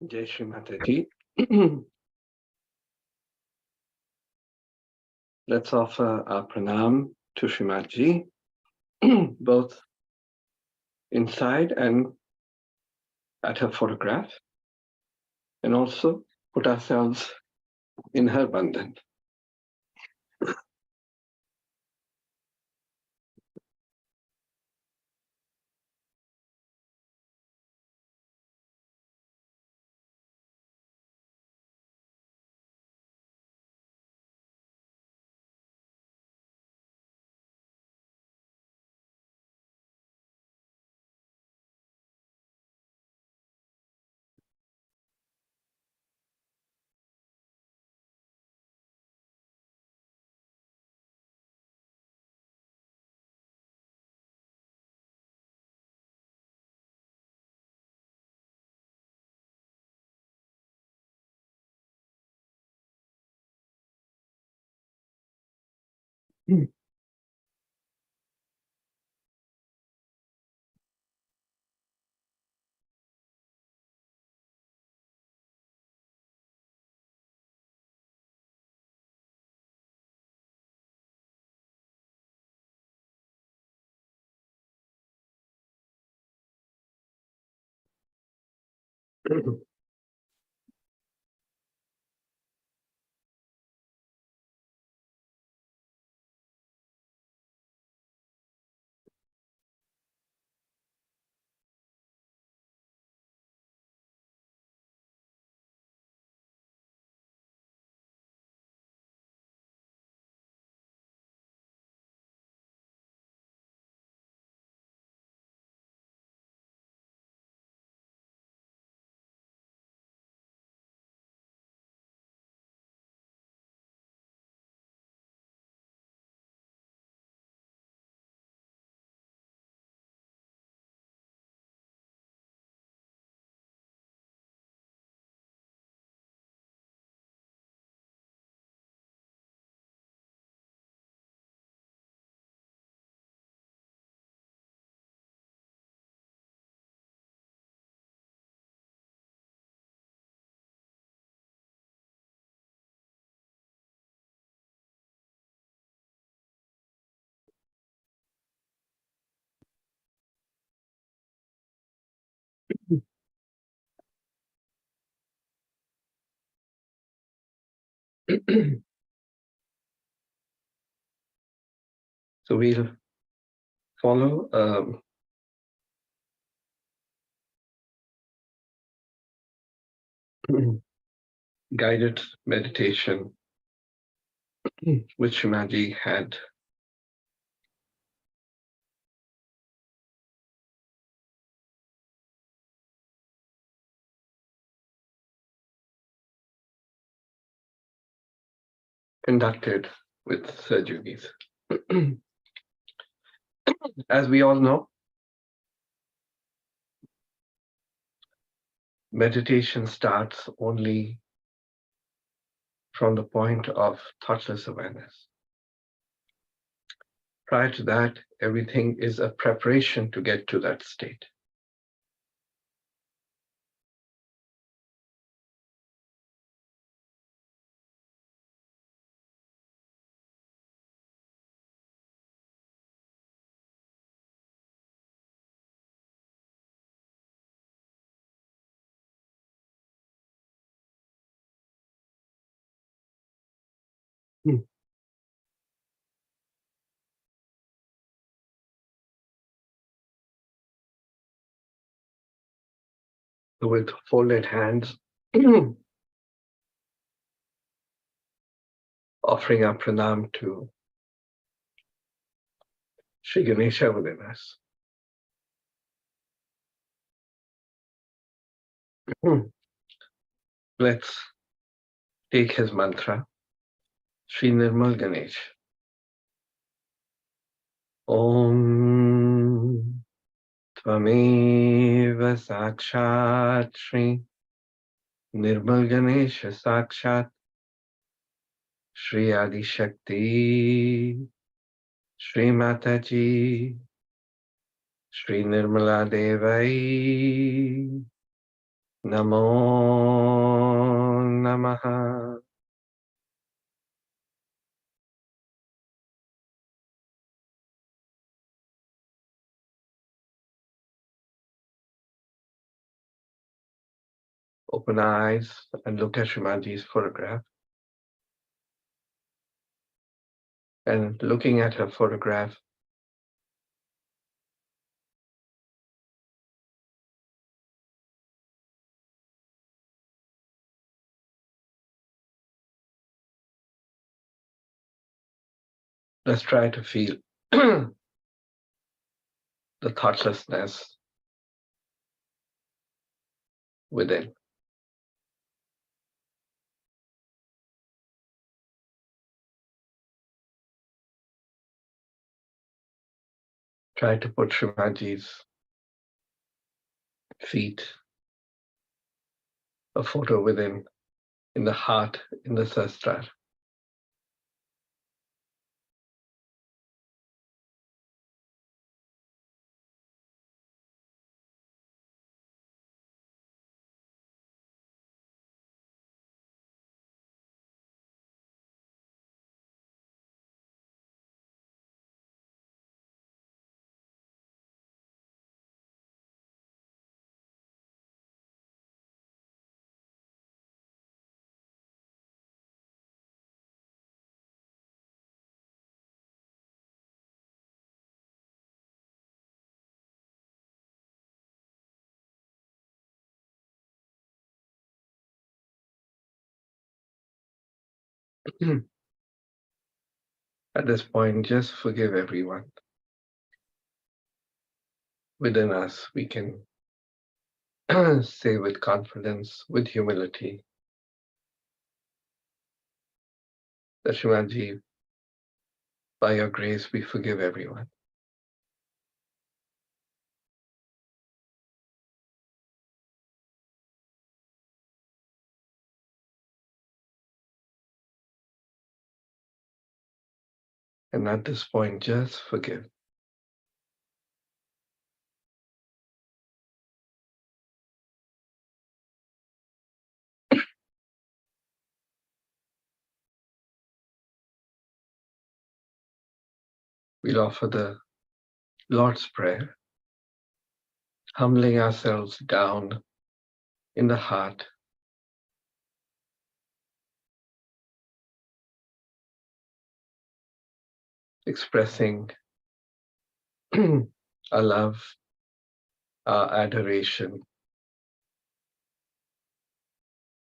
Jai Shri Mataji. Let's offer our pranam to Srimadji, both inside and at her photograph, and also put ourselves in her bandhan. So we'll follow guided meditation which Shimaji had conducted with Sahajogis. As we all know, meditation starts only from the point of thoughtless awareness. Prior to that, everything is a preparation to get to that state. So with folded hands, offering our pranam to Sri Ganesha within us. Let's take his mantra, Sri Nirmal Ganesh. Om Tvameva Sakshat Sri Nirmal Ganesha Sakshat Shri Adi Shakti Shri Mataji Shri Nirmala Devai Namo Namaha. Open eyes and look at Shimaji's photograph. And looking at her photograph, let's try to feel the thoughtlessness within. Try to put Shimaji's feet, a photo within, in the heart, in the sahasrara. At this point, just forgive everyone. Within us, we can say with confidence, with humility, that Shivaji, by your grace, we forgive everyone. And at this point, just forgive. We'll offer the Lord's Prayer, humbling ourselves down in the heart, expressing our love, our adoration,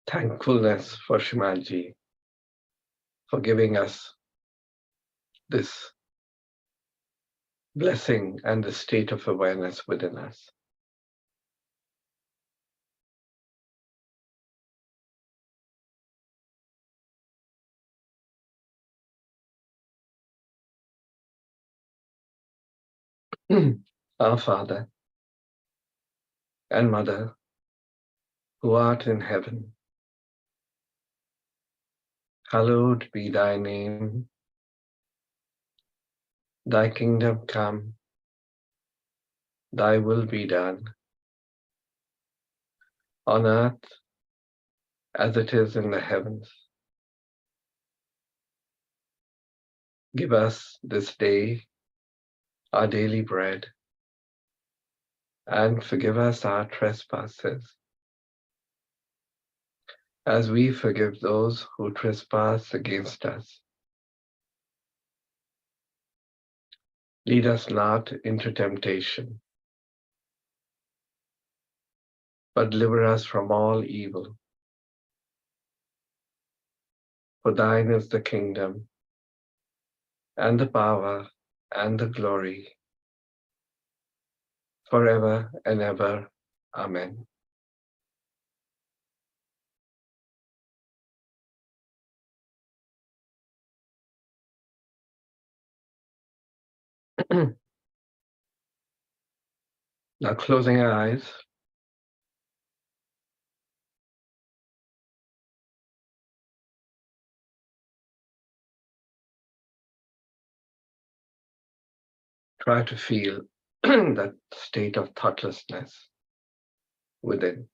thankfulness for Shimaji, for giving us this blessing and the state of awareness within us. Our Father and Mother, who art in heaven, hallowed be thy name. Thy kingdom come, thy will be done, on earth as it is in the heavens. Give us this day our daily bread, and forgive us our trespasses, as we forgive those who trespass against us. Lead us not into temptation, but deliver us from all evil. For thine is the kingdom, and the power, and the glory, forever and ever. Amen. Now closing our eyes, try to feel that state of thoughtlessness within.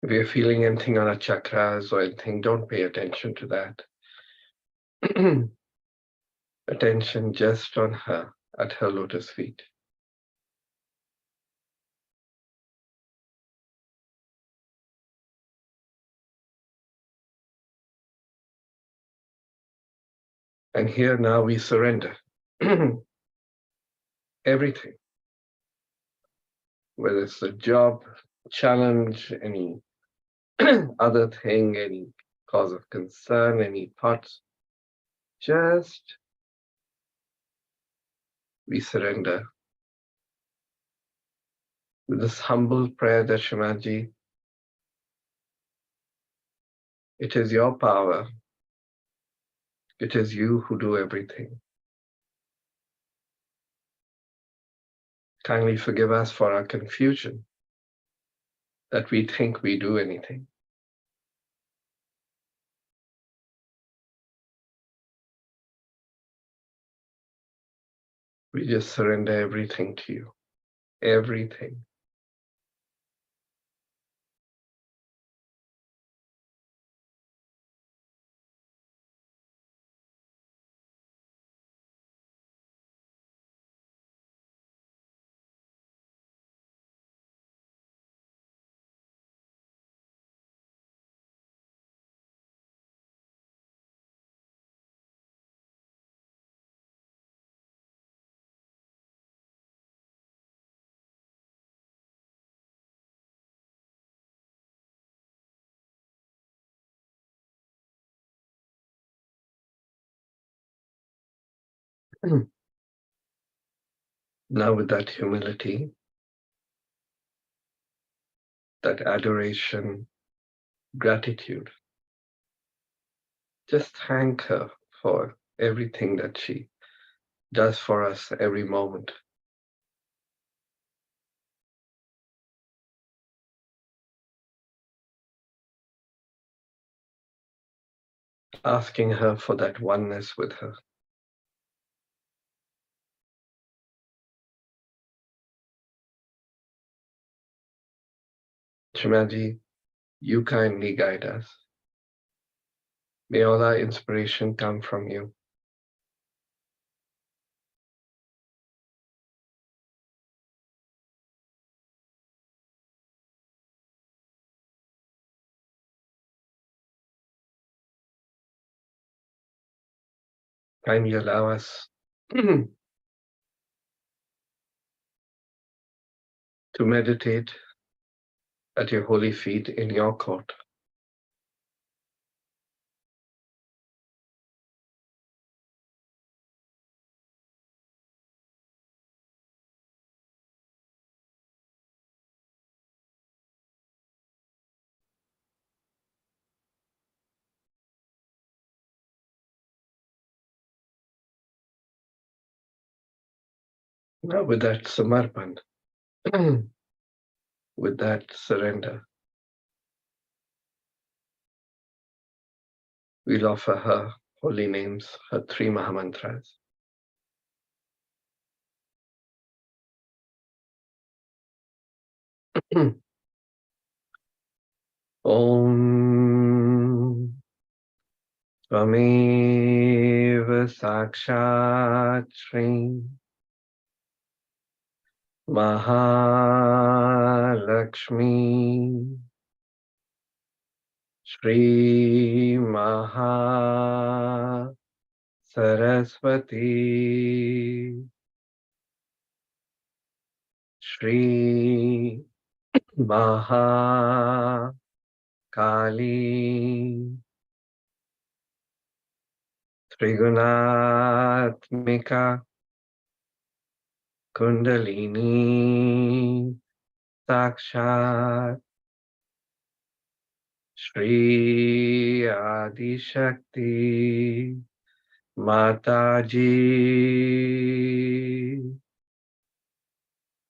If you're feeling anything on our chakras or anything, don't pay attention to that. Attention just on her, at her lotus feet. And here now we surrender everything, whether it's a job, challenge, any other thing, any cause of concern, any thoughts, just we surrender with this humble prayer that Shimaji, it is your power, it is you who do everything. Kindly forgive us for our confusion, that we think we do anything. We just surrender everything to you, everything. Now, with that humility, that adoration, gratitude, just thank her for everything that she does for us every moment. Asking her for that oneness with her. Shimaji, you kindly guide us. May all our inspiration come from you. Kindly allow us to meditate at your holy feet in your court. Now, with that samarpan, with that surrender, we'll offer her holy names, her 3 Mahamantras. Om Tvameva Sakshat Shri Mahalakshmi Shri Maha Saraswati Shri Maha Kali Trigunatmika Kundalini Sakshat Shri Adi Shakti Mataji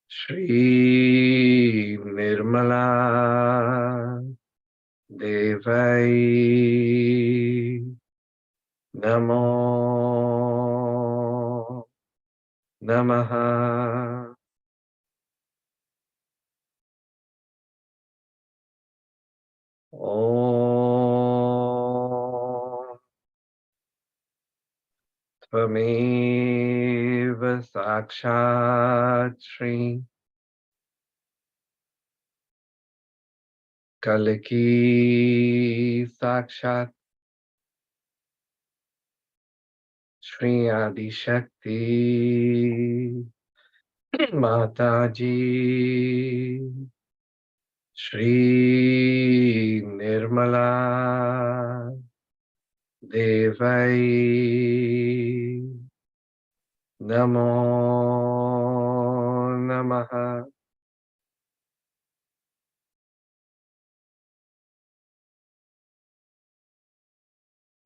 Shri Nirmala Devai Namo Namaha. Om Tvameva Sakshat Shri Kalaki Sakshat Shri Adi Shakti Mataji Shri Nirmala Devai Namo Namaha.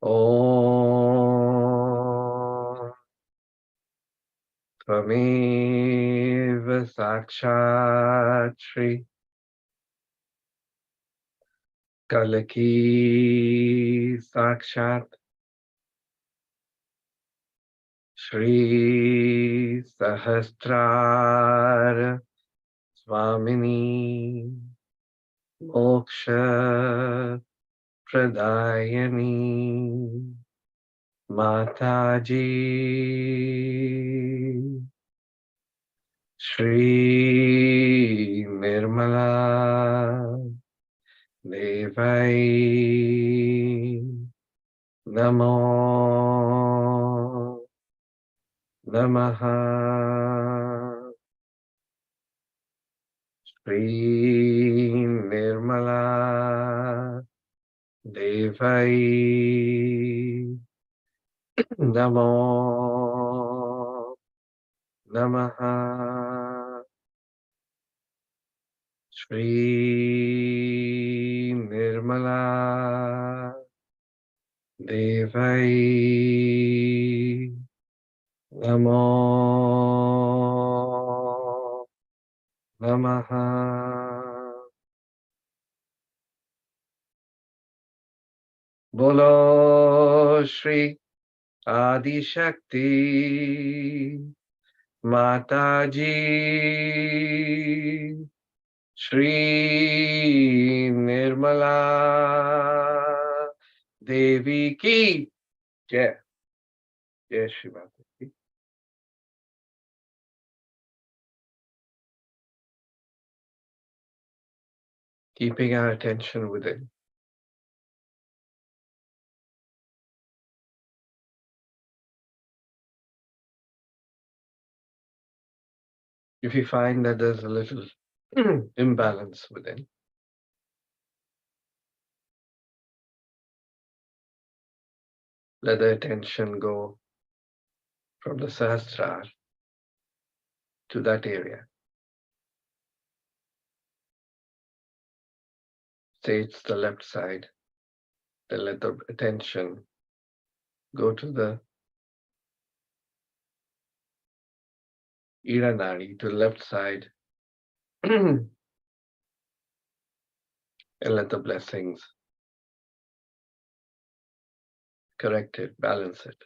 Om Tvameva Sakshat Shri Kalaki Sakshat Shri Sahasrar Swamini Moksha Pradayani Mataji Shri Nirmala Devai Namo Namaha. Shri Nirmala Devai Namo Namaha Shri Nirmala Devai Namo Namaha. Bolo Shri Adi Shakti Mataji Shri Nirmala Devi ki Jai. Jai Shri Mataji. Keeping our attention within. If you find that there's a little imbalance within, let the attention go from the Sahasrara to that area. Say it's the left side, then let the attention go to the Iranari, to the left side, and let the blessings correct it, balance it.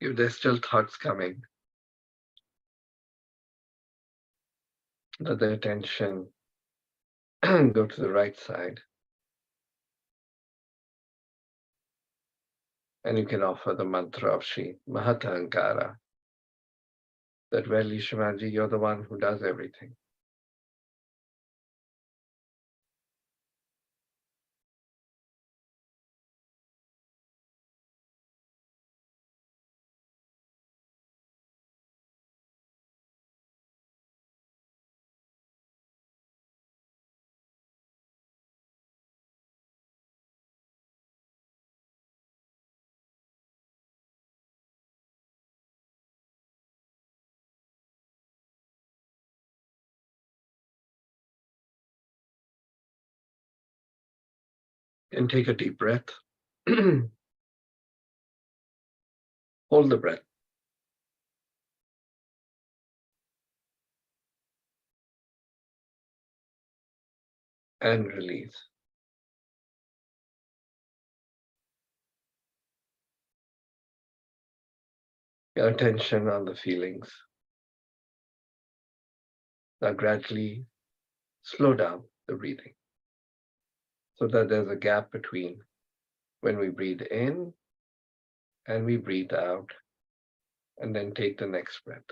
If there's still thoughts coming, let the attention go to the right side. And you can offer the mantra of Shri Mahatankara, that really, Shivaji, you're the one who does everything. And take a deep breath. Hold the breath. And release. Your attention on the feelings. Now gradually slow down the breathing so that there's a gap between when we breathe in and we breathe out, and then take the next breath.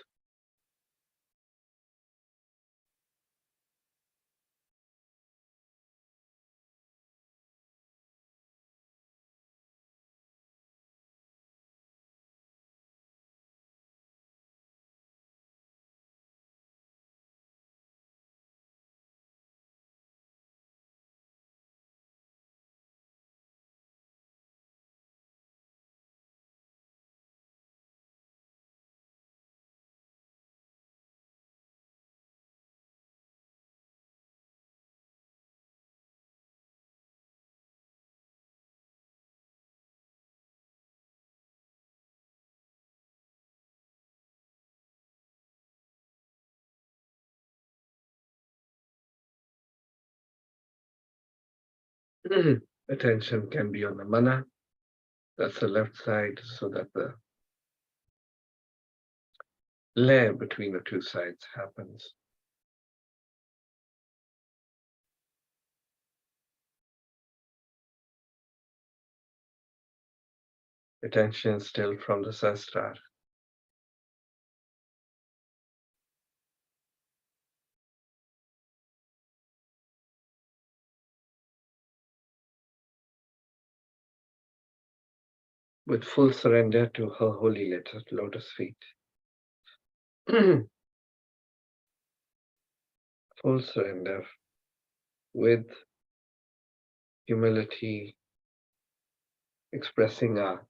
Attention can be on the mana, that's the left side, so that the layer between the two sides happens. Attention still from the Sahasrara. With full surrender to her holy lotus feet. Full surrender with humility, expressing our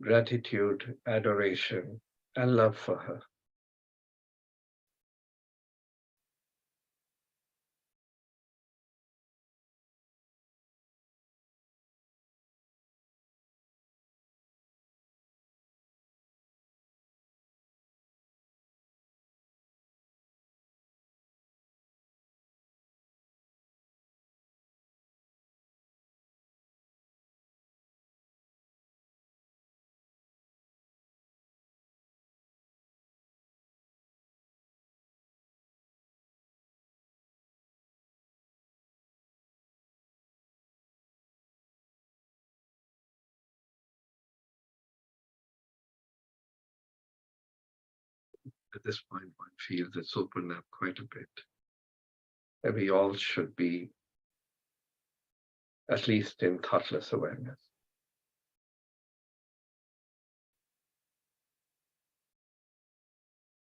gratitude, adoration, and love for her. At this point, one feels it's opened up quite a bit. And we all should be, at least in thoughtless awareness.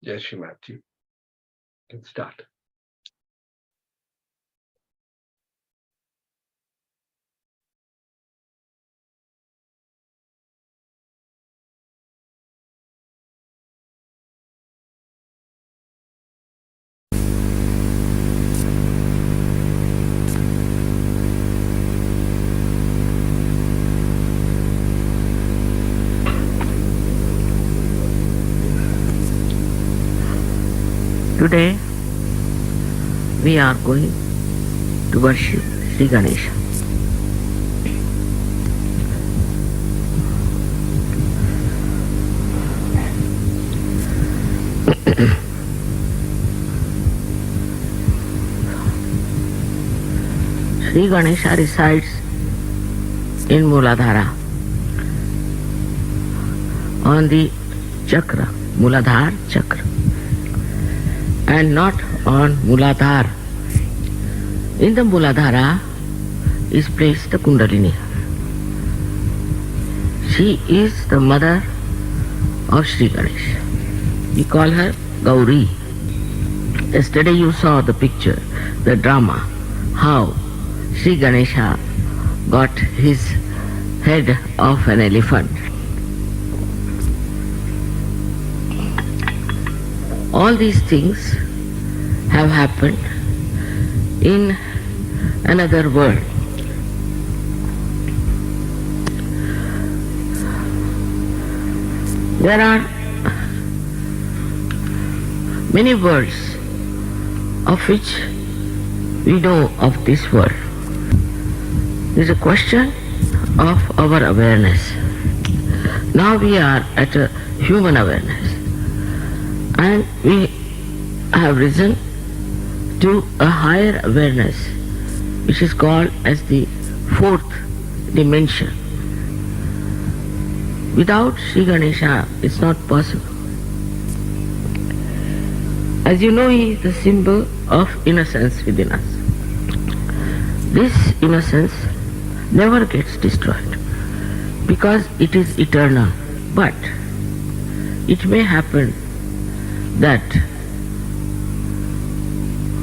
Yes, Shri Matthew. Let's start. Today we are going to worship Sri Ganesha. Sri Ganesha resides in Muladhara on the chakra, Muladhara chakra, and not on Muladhara. In the Muladhara is placed the Kundalini. She is the mother of Sri Ganesha. We call her Gauri. Yesterday you saw the picture, the drama, how Sri Ganesha got his head of an elephant. All these things have happened in another world. There are many worlds of which we know of this world. It is a question of our awareness. Now we are at a human awareness. And we have risen to a higher awareness, which is called as the fourth dimension. Without Sri Ganesha, it's not possible. As you know, he is the symbol of innocence within us. This innocence never gets destroyed because it is eternal. But it may happen that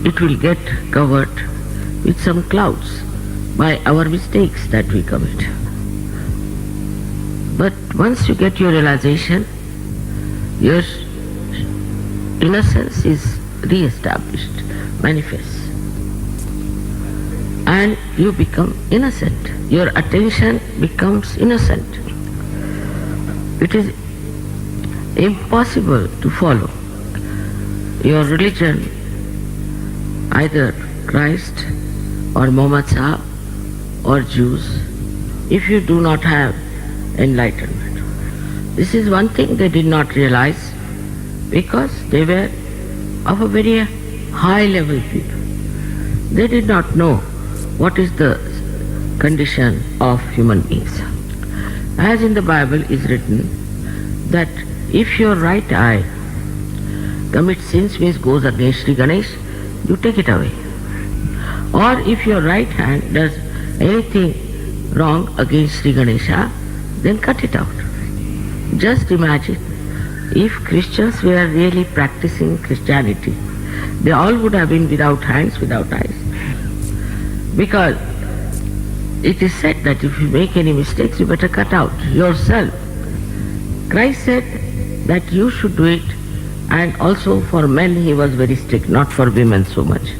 it will get covered with some clouds by our mistakes that we commit. But once you get your realization, your innocence is re-established, manifests, and you become innocent. Your attention becomes innocent. It is impossible to follow your religion, either Christ or Muhammad Sahib or Jews, if you do not have enlightenment. This is one thing they did not realize because they were of a very high level people. They did not know what is the condition of human beings. As in the Bible is written that if your right eye commits sins, means goes against Sri Ganesh, you take it away. Or if your right hand does anything wrong against Sri Ganesha, then cut it out. Just imagine if Christians were really practicing Christianity, they all would have been without hands, without eyes. Because it is said that if you make any mistakes, you better cut out yourself. Christ said that you should do it, and also for men he was very strict, not for women so much.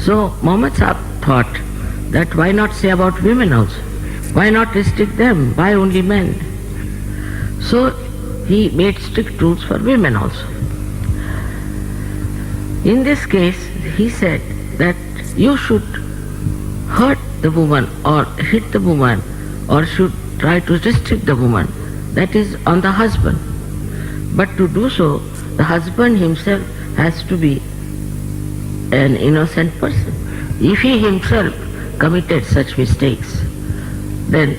So Muhammad Sahib thought that why not say about women also? Why not restrict them? Why only men? So he made strict rules for women also. In this case, he said that you should hurt the woman or hit the woman or should try to restrict the woman. That is on the husband. But to do so, the husband himself has to be an innocent person. If he himself committed such mistakes, then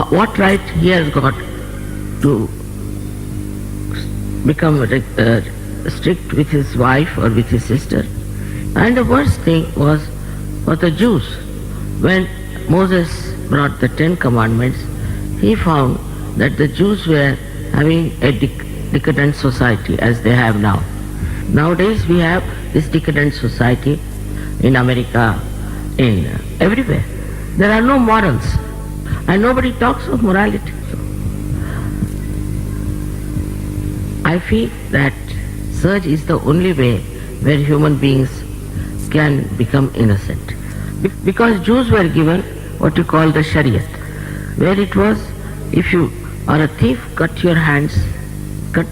what right he has got to become strict with his wife or with his sister? And the worst thing was for the Jews. When Moses brought the 10 Commandments, he found that the Jews were having a decadent society as they have now. Nowadays we have this decadent society in America, in everywhere. There are no morals and nobody talks of morality. I feel that search is the only way where human beings can become innocent. Because Jews were given what you call the Shariat, where it was, if you are a thief, cut your hands, cut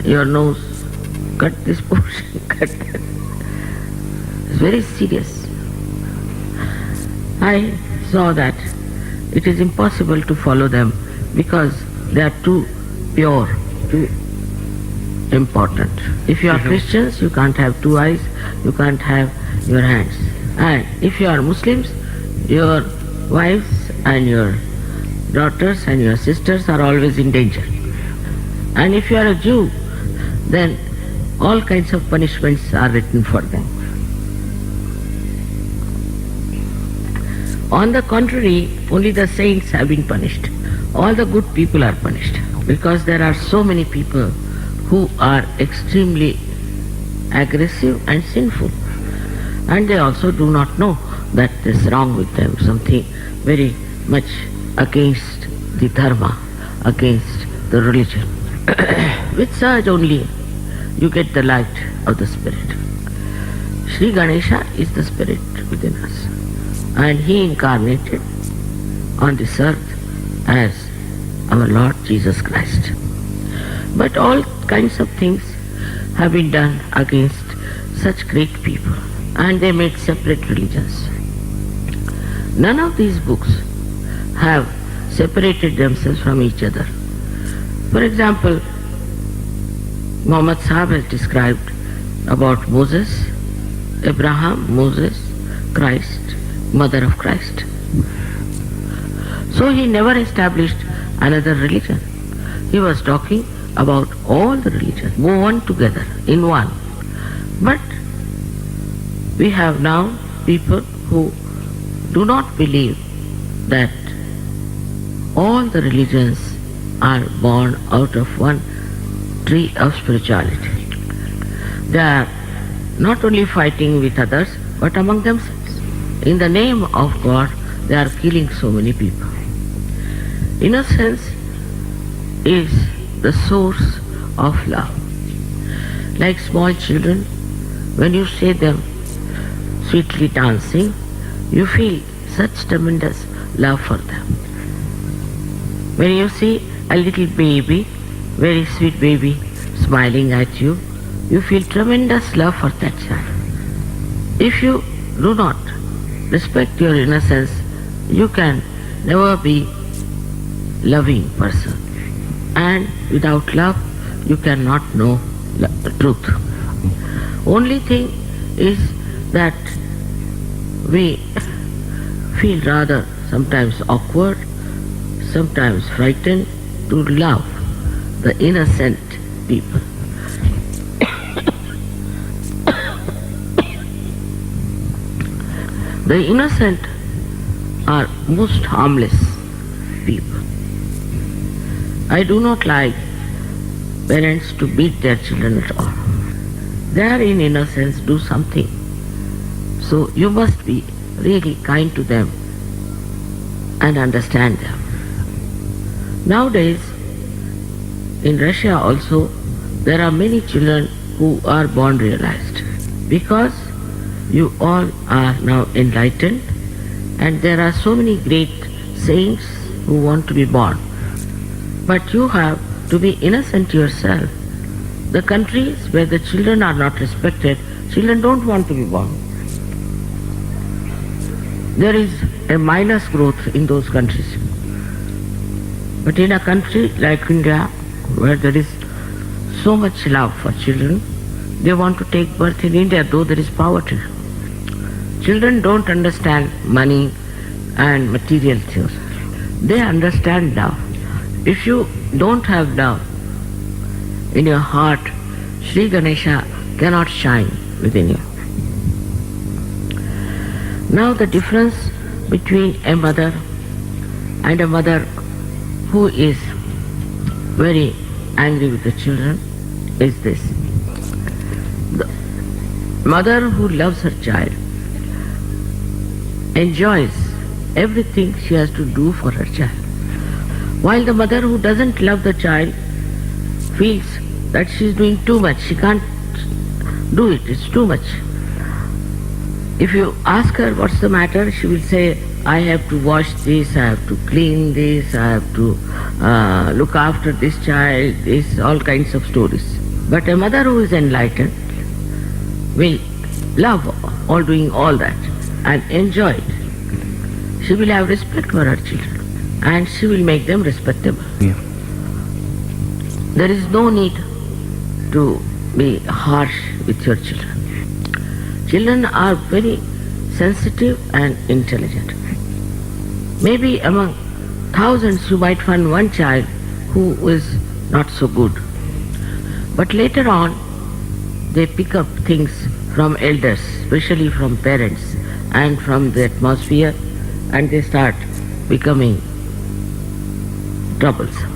your nose, cut this portion, cut that. It's very serious. I saw that it is impossible to follow them because they are too pure, too important. If you are Christians, you can't have 2 eyes, you can't have your hands. And if you are Muslims, your wives and your daughters and your sisters are always in danger. And if you are a Jew, then all kinds of punishments are written for them. On the contrary, only the saints have been punished. All the good people are punished because there are so many people who are extremely aggressive and sinful. And they also do not know that is wrong with them, something very much against the dharma, against the religion. With such only you get the light of the spirit. Sri Ganesha is the spirit within us, and he incarnated on this earth as our Lord Jesus Christ. But all kinds of things have been done against such great people, and they made separate religions. None of these books have separated themselves from each other. For example, Muhammad Sahib has described about Moses, Abraham, Moses, Christ, mother of Christ. So he never established another religion. He was talking about all the religions, woven together in one. But we have now people who do not believe that all the religions are born out of one tree of spirituality. They are not only fighting with others, but among themselves. In the name of God, they are killing so many people. Innocence is the source of love. Like small children, when you see them sweetly dancing, you feel such tremendous love for them. When you see a little baby, very sweet baby, smiling at you, you feel tremendous love for that child. If you do not respect your innocence, you can never be loving person. And without love, you cannot know the truth. Only thing is that we feel rather sometimes awkward sometimes frightened to love the innocent people. The innocent are most harmless people. I do not like parents to beat their children at all. They are in innocence, do something. So you must be really kind to them and understand them. Nowadays, in Russia also, there are many children who are born realized because you all are now enlightened and there are so many great saints who want to be born. But you have to be innocent yourself. The countries where the children are not respected, children don't want to be born. There is a minus growth in those countries. But in a country like India, where there is so much love for children, they want to take birth in India, though there is poverty. Children don't understand money and material things. They understand love. If you don't have love in your heart, Sri Ganesha cannot shine within you. Now the difference between a mother and a mother who is very angry with the children is this. The mother who loves her child enjoys everything she has to do for her child, while the mother who doesn't love the child feels that she is doing too much, she can't do it, it's too much. If you ask her what's the matter, she will say, I have to wash this, I have to clean this, I have to look after this child, this, all kinds of stories. But a mother who is enlightened will love all doing all that and enjoy it. She will have respect for her children and she will make them respectable. Yeah. There is no need to be harsh with your children. Children are very sensitive and intelligent. Maybe among thousands you might find one child who is not so good. But later on, they pick up things from elders, especially from parents and from the atmosphere, and they start becoming troublesome.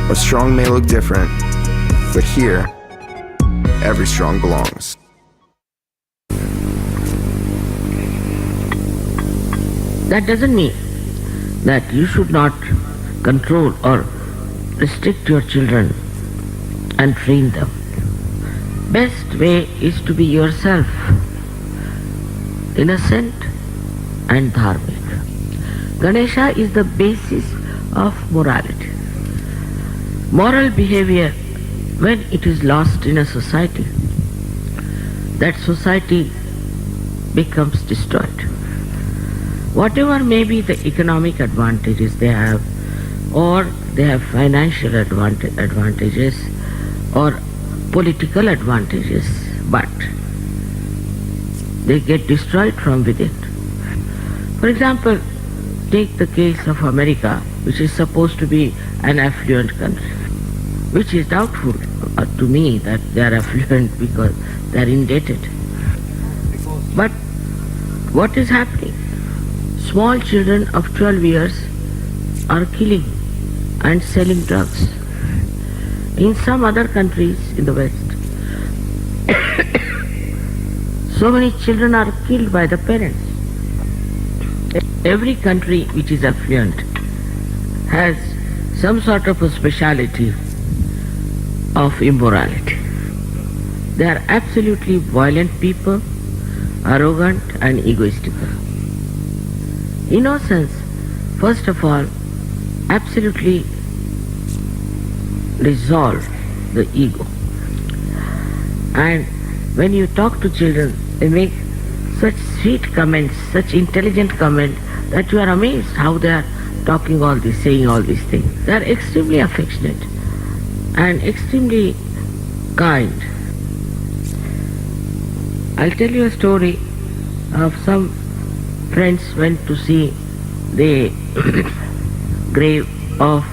A strong may look different, but here, every strong belongs. That doesn't mean that you should not control or restrict your children and train them. Best way is to be yourself, innocent and dharmic. Ganesha is the basis of morality. Moral behavior, when it is lost in a society, that society becomes destroyed. Whatever may be the economic advantages they have, or they have financial advantages, or political advantages, but they get destroyed from within. For example, take the case of America, which is supposed to be an affluent country, which is doubtful to me that they are affluent because they are indebted. But what is happening? Small children of 12 years are killing and selling drugs. In some other countries in the West, so many children are killed by the parents. Every country which is affluent has some sort of a speciality of immorality. They are absolutely violent people, arrogant and egoistical. Innocence, first of all, absolutely resolve the ego. And when you talk to children, they make such sweet comments, such intelligent comments, that you are amazed how they are talking all this, saying all these things. They are extremely affectionate and extremely kind. I'll tell you a story of some friends went to see the grave of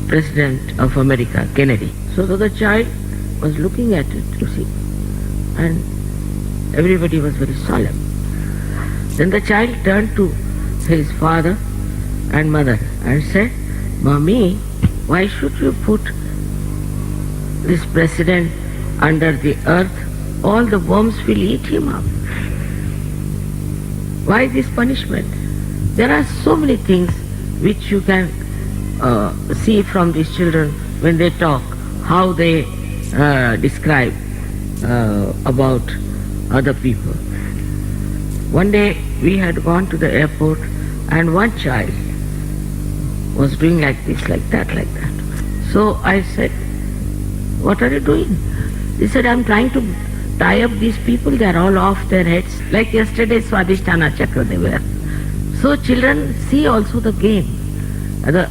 President of America, Kennedy. So the child was looking at it, you see, and everybody was very solemn. Then the child turned to his father and mother and said, "Mommy, why should you put this president under the earth? All the worms will eat him up. Why this punishment?" There are so many things which you can see from these children when they talk, how they describe about other people. One day we had gone to the airport and one child was doing like this, like that, like that. So I said, "What are you doing?" He said, "I'm trying to tie up these people, they are all off their heads." Like yesterday Swadhisthana Chakra they were. So children see also the game. The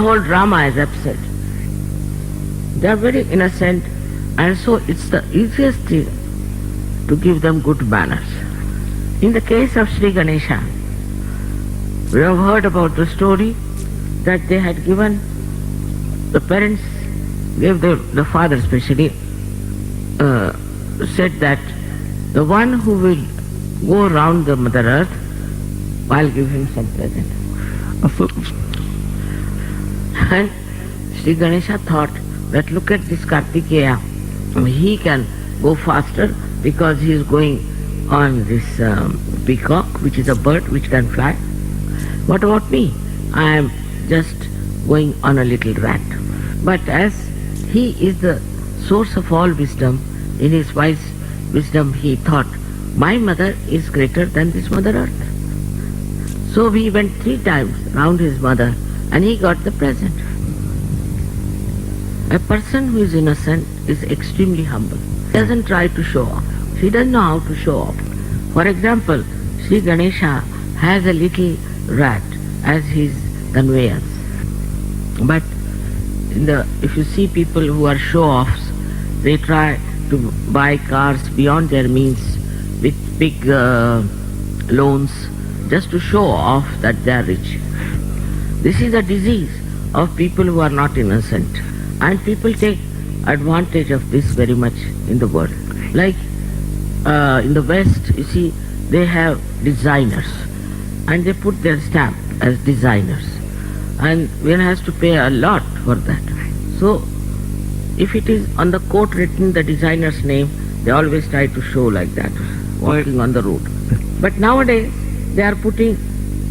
whole drama is absurd. They are very innocent, and so it's the easiest thing to give them good manners. In the case of Sri Ganesha, we have heard about the story that they had given, the parents gave the father especially, said that the one who will go round the Mother Earth, I'll give him some present. And Sri Ganesha thought that look at this Kartikeya, he can go faster because he is going on this peacock, which is a bird which can fly. What about me? I am just going on a little rat. But as he is the source of all wisdom, in his wise wisdom he thought, my mother is greater than this Mother Earth. So we went 3 times round his mother and he got the present. A person who is innocent is extremely humble. He doesn't try to show off. He doesn't know how to show off. For example, Sri Ganesha has a little rat as his conveyance. But if you see people who are show-offs, they try to buy cars beyond their means with big loans just to show off that they are rich. This is a disease of people who are not innocent. And people take advantage of this very much in the world. Like in the West, you see, they have designers and they put their stamp as designers. And one has to pay a lot for that. So if it is on the coat written the designer's name, they always try to show like that, walking on the road. But nowadays, they are putting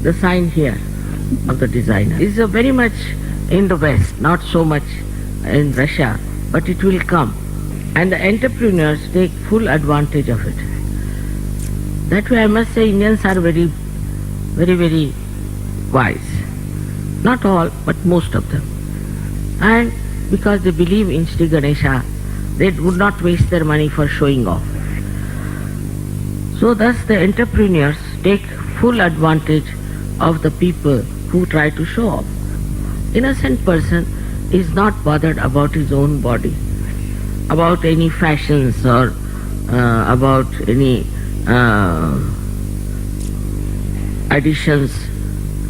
the sign here of the designer. This is very much in the West, not so much in Russia, but it will come. And the entrepreneurs take full advantage of it. That way I must say Indians are very, very, very wise. Not all, but most of them. And because they believe in Sri Ganesha, they would not waste their money for showing off. So thus the entrepreneurs take full advantage of the people who try to show off. Innocent person is not bothered about his own body, about any fashions or about any additions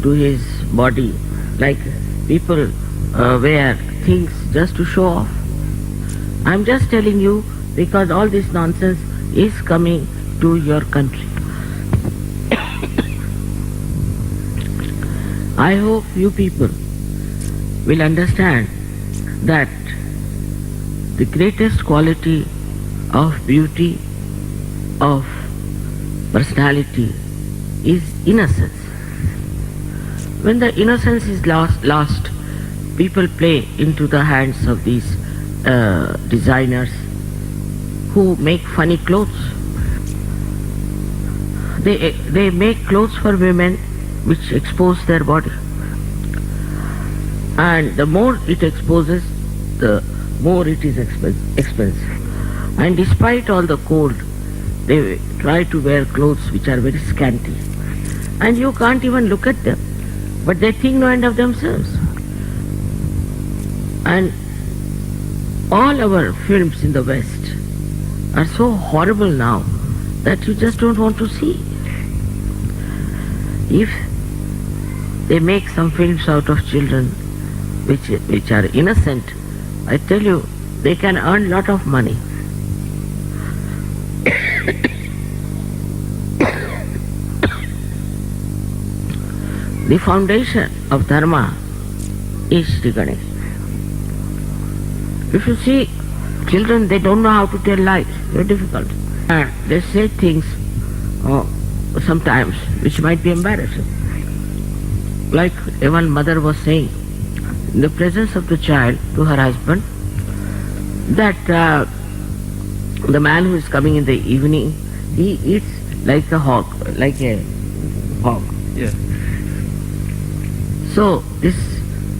to his body, like people wear things just to show off. I'm just telling you because all this nonsense is coming to your country. I hope you people will understand that the greatest quality of beauty, of personality is innocence. When the innocence is lost, people play into the hands of these designers who make funny clothes. They make clothes for women which expose their body. And the more it exposes, the more it is expensive. And despite all the cold, they try to wear clothes which are very scanty. And you can't even look at them, but they think no end of themselves. And all our films in the West are so horrible now that you just don't want to see. if they make some films out of children which are innocent, I tell you, they can earn lot of money. The foundation of dharma is Sri Ganesh. If you see children, they don't know how to tell lies, very difficult. And they say things sometimes which might be embarrassing. Like one mother was saying in the presence of the child to her husband that the man who is coming in the evening, he eats like a hog, Yeah. So this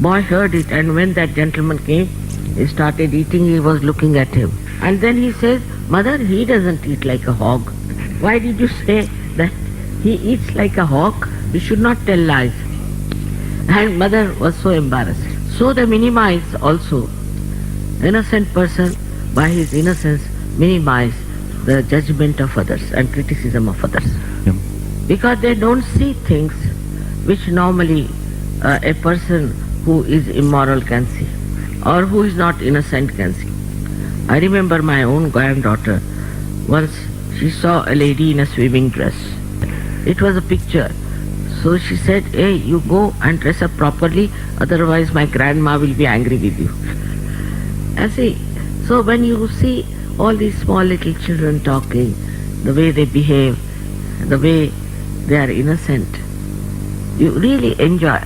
boy heard it, and when that gentleman came, he started eating, he was looking at him. And then he says, "Mother, he doesn't eat like a hog. Why did you say that he eats like a hog? You should not tell lies." And mother was so embarrassed. So they minimize also. Innocent person, by his innocence, minimize the judgment of others and criticism of others. Yeah. Because they don't see things which normally a person who is immoral can see, or who is not innocent can see. I remember my own granddaughter, once she saw a lady in a swimming dress. It was a picture. So she said, "Hey, you go and dress up properly, otherwise my grandma will be angry with you." I see. So when you see all these small little children talking, the way they behave, the way they are innocent, you really enjoy,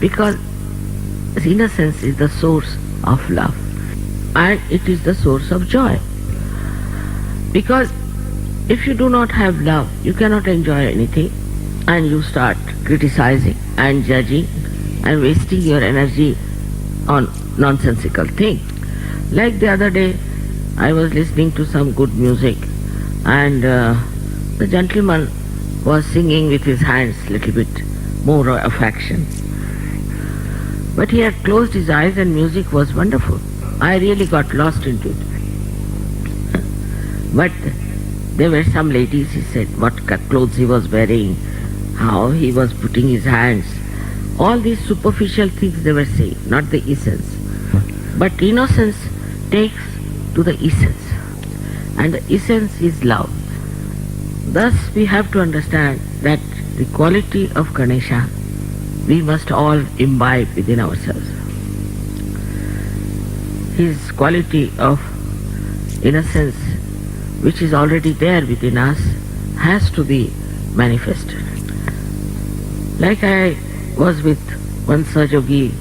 because innocence is the source of love and it is the source of joy. Because if you do not have love, you cannot enjoy anything, and you start criticizing and judging and wasting your energy on nonsensical things. Like the other day, I was listening to some good music, and the gentleman was singing with his hands little bit more affection. But he had closed his eyes and music was wonderful. I really got lost into it. But there were some ladies, he said, what clothes he was wearing, how he was putting his hands. All these superficial things they were saying, not the essence. But innocence takes to the essence. And the essence is love. Thus we have to understand that the quality of Ganesha we must all imbibe within ourselves. His quality of innocence, which is already there within us, has to be manifested. Like I was with one Sajogi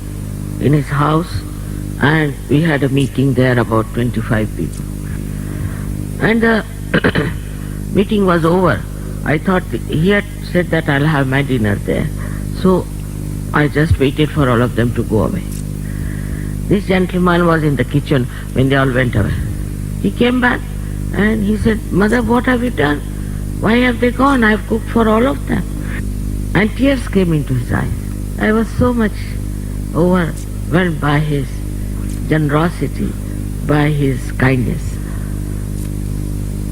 in his house, and we had a meeting there, about 25 people. And the meeting was over. I thought he had said that I'll have my dinner there. So I just waited for all of them to go away. This gentleman was in the kitchen when they all went away. He came back and he said, "Mother, what have you done? Why have they gone? I've cooked for all of them." And tears came into his eyes. I was so much overwhelmed by his generosity, by his kindness.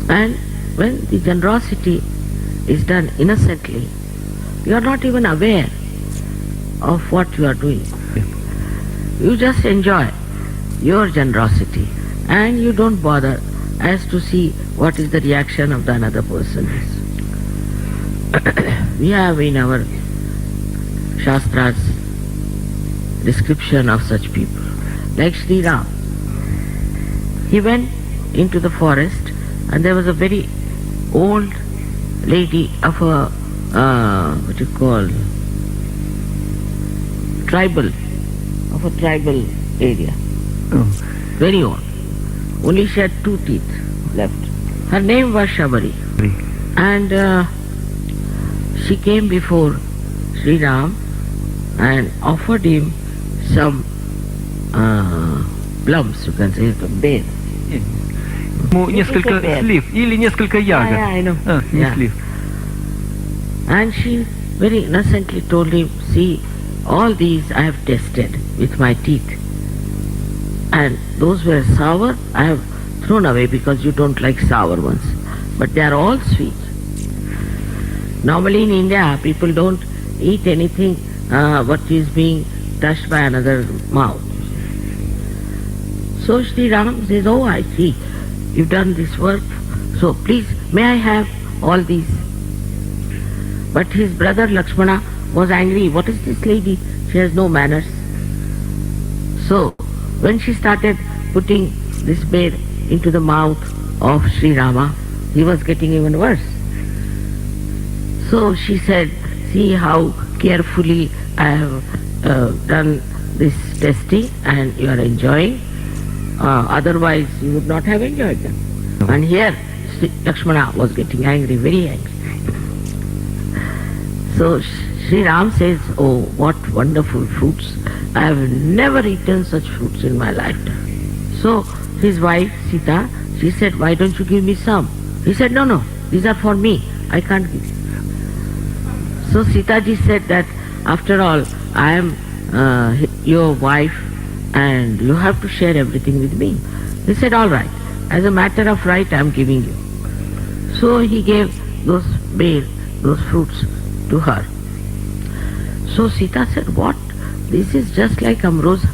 And when the generosity is done innocently, you are not even aware of what you are doing. You just enjoy your generosity and you don't bother as to see what is the reaction of the another person is. We have in our Shastras description of such people. Like Sri Ram. He went into the forest and there was a very old lady of a, tribal area. Oh. Very old. Only she had 2 teeth left. Her name was Shabari. And she came before Sri Ram and offered him some plums, you can say, berries. Несколько слив или несколько ягод. Yeah, I know. Не Yeah. слив. And she very innocently told him, "See, all these I have tested with my teeth. And those were sour, I have thrown away because you don't like sour ones. But they are all sweet." Normally in India, people don't eat anything what is being touched by another mouth. So Sri Ram says, oh, I see, you've done this work, so please, may I have all these? But his brother Lakshmana was angry. What is this lady? She has no manners. So when she started putting this bear into the mouth of Sri Rama, he was getting even worse. So she said, see how carefully I have done this testing and you are enjoying. Otherwise you would not have enjoyed them. And here Lakshmana was getting angry, very angry. So Sri Ram says, oh, what wonderful fruits. I have never eaten such fruits in my lifetime. So his wife Sita, she said, why don't you give me some? He said, no, no, these are for me. I can't give you. So Sita ji said that, after all, I am your wife and you have to share everything with me. He said, all right, as a matter of right, I am giving you. So he gave those fruits to her. So Sita said, what? This is just like ambrosia.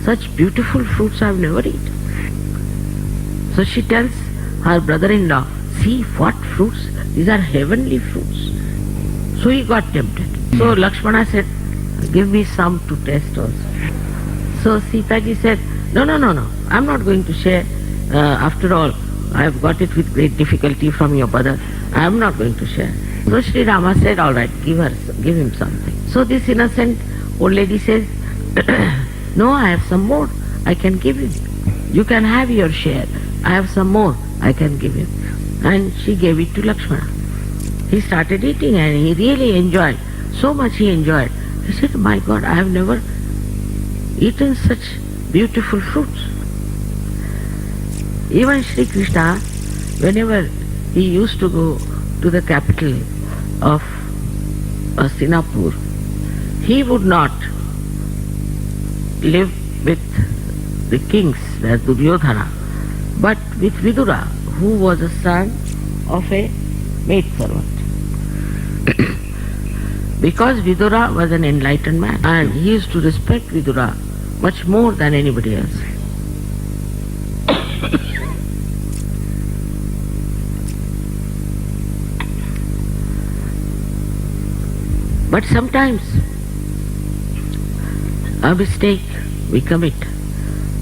Such beautiful fruits I have never eaten. So she tells her brother-in-law, see what fruits, these are heavenly fruits. So he got tempted. So Lakshmana said, give me some to taste also. So Sita ji said, no, I am not going to share. After all, I have got it with great difficulty from your brother. I am not going to share. So Sri Rama said, all right, give him something. So this innocent old lady says, no, I have some more. I can give him. You can have your share. I have some more. I can give him. And she gave it to Lakshmana. He started eating and he really enjoyed. So much he enjoyed. He said, my God, I have never eaten such beautiful fruits. Even Sri Krishna, whenever he used to go to the capital of Hastinapur, he would not live with the kings, as Duryodhana, but with Vidura, who was a son of a maidservant. Because Vidura was an enlightened man and he used to respect Vidura much more than anybody else. But sometimes a mistake we commit,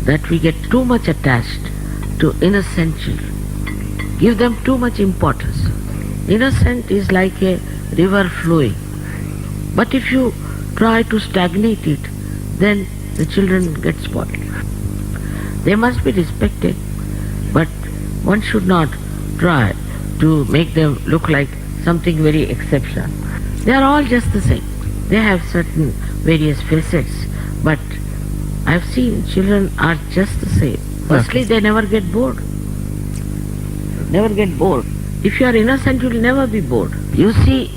that we get too much attached to innocent children, give them too much importance. Innocent is like a river flowing, but if you try to stagnate it, then the children get spoiled. They must be respected, but one should not try to make them look like something very exceptional. They are all just the same. They have certain various facets, but I've seen children are just the same. Firstly, they never get bored. Never get bored. If you are innocent, you will never be bored. You see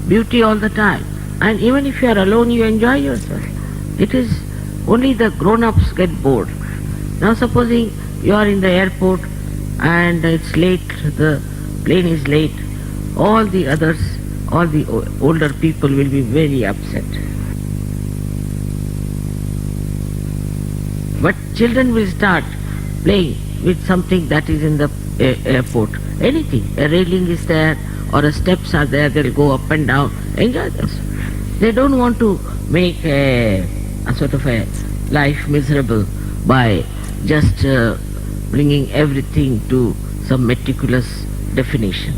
beauty all the time. And even if you are alone, you enjoy yourself. It is only the grown-ups get bored. Now supposing you are in the airport and it's late, the plane is late, all the others, all the older people will be very upset. But children will start playing with something that is in the airport. Anything. A railing is there or a steps are there, they'll go up and down, enjoy themselves. They don't want to make a sort of a life miserable by just bringing everything to some meticulous definition.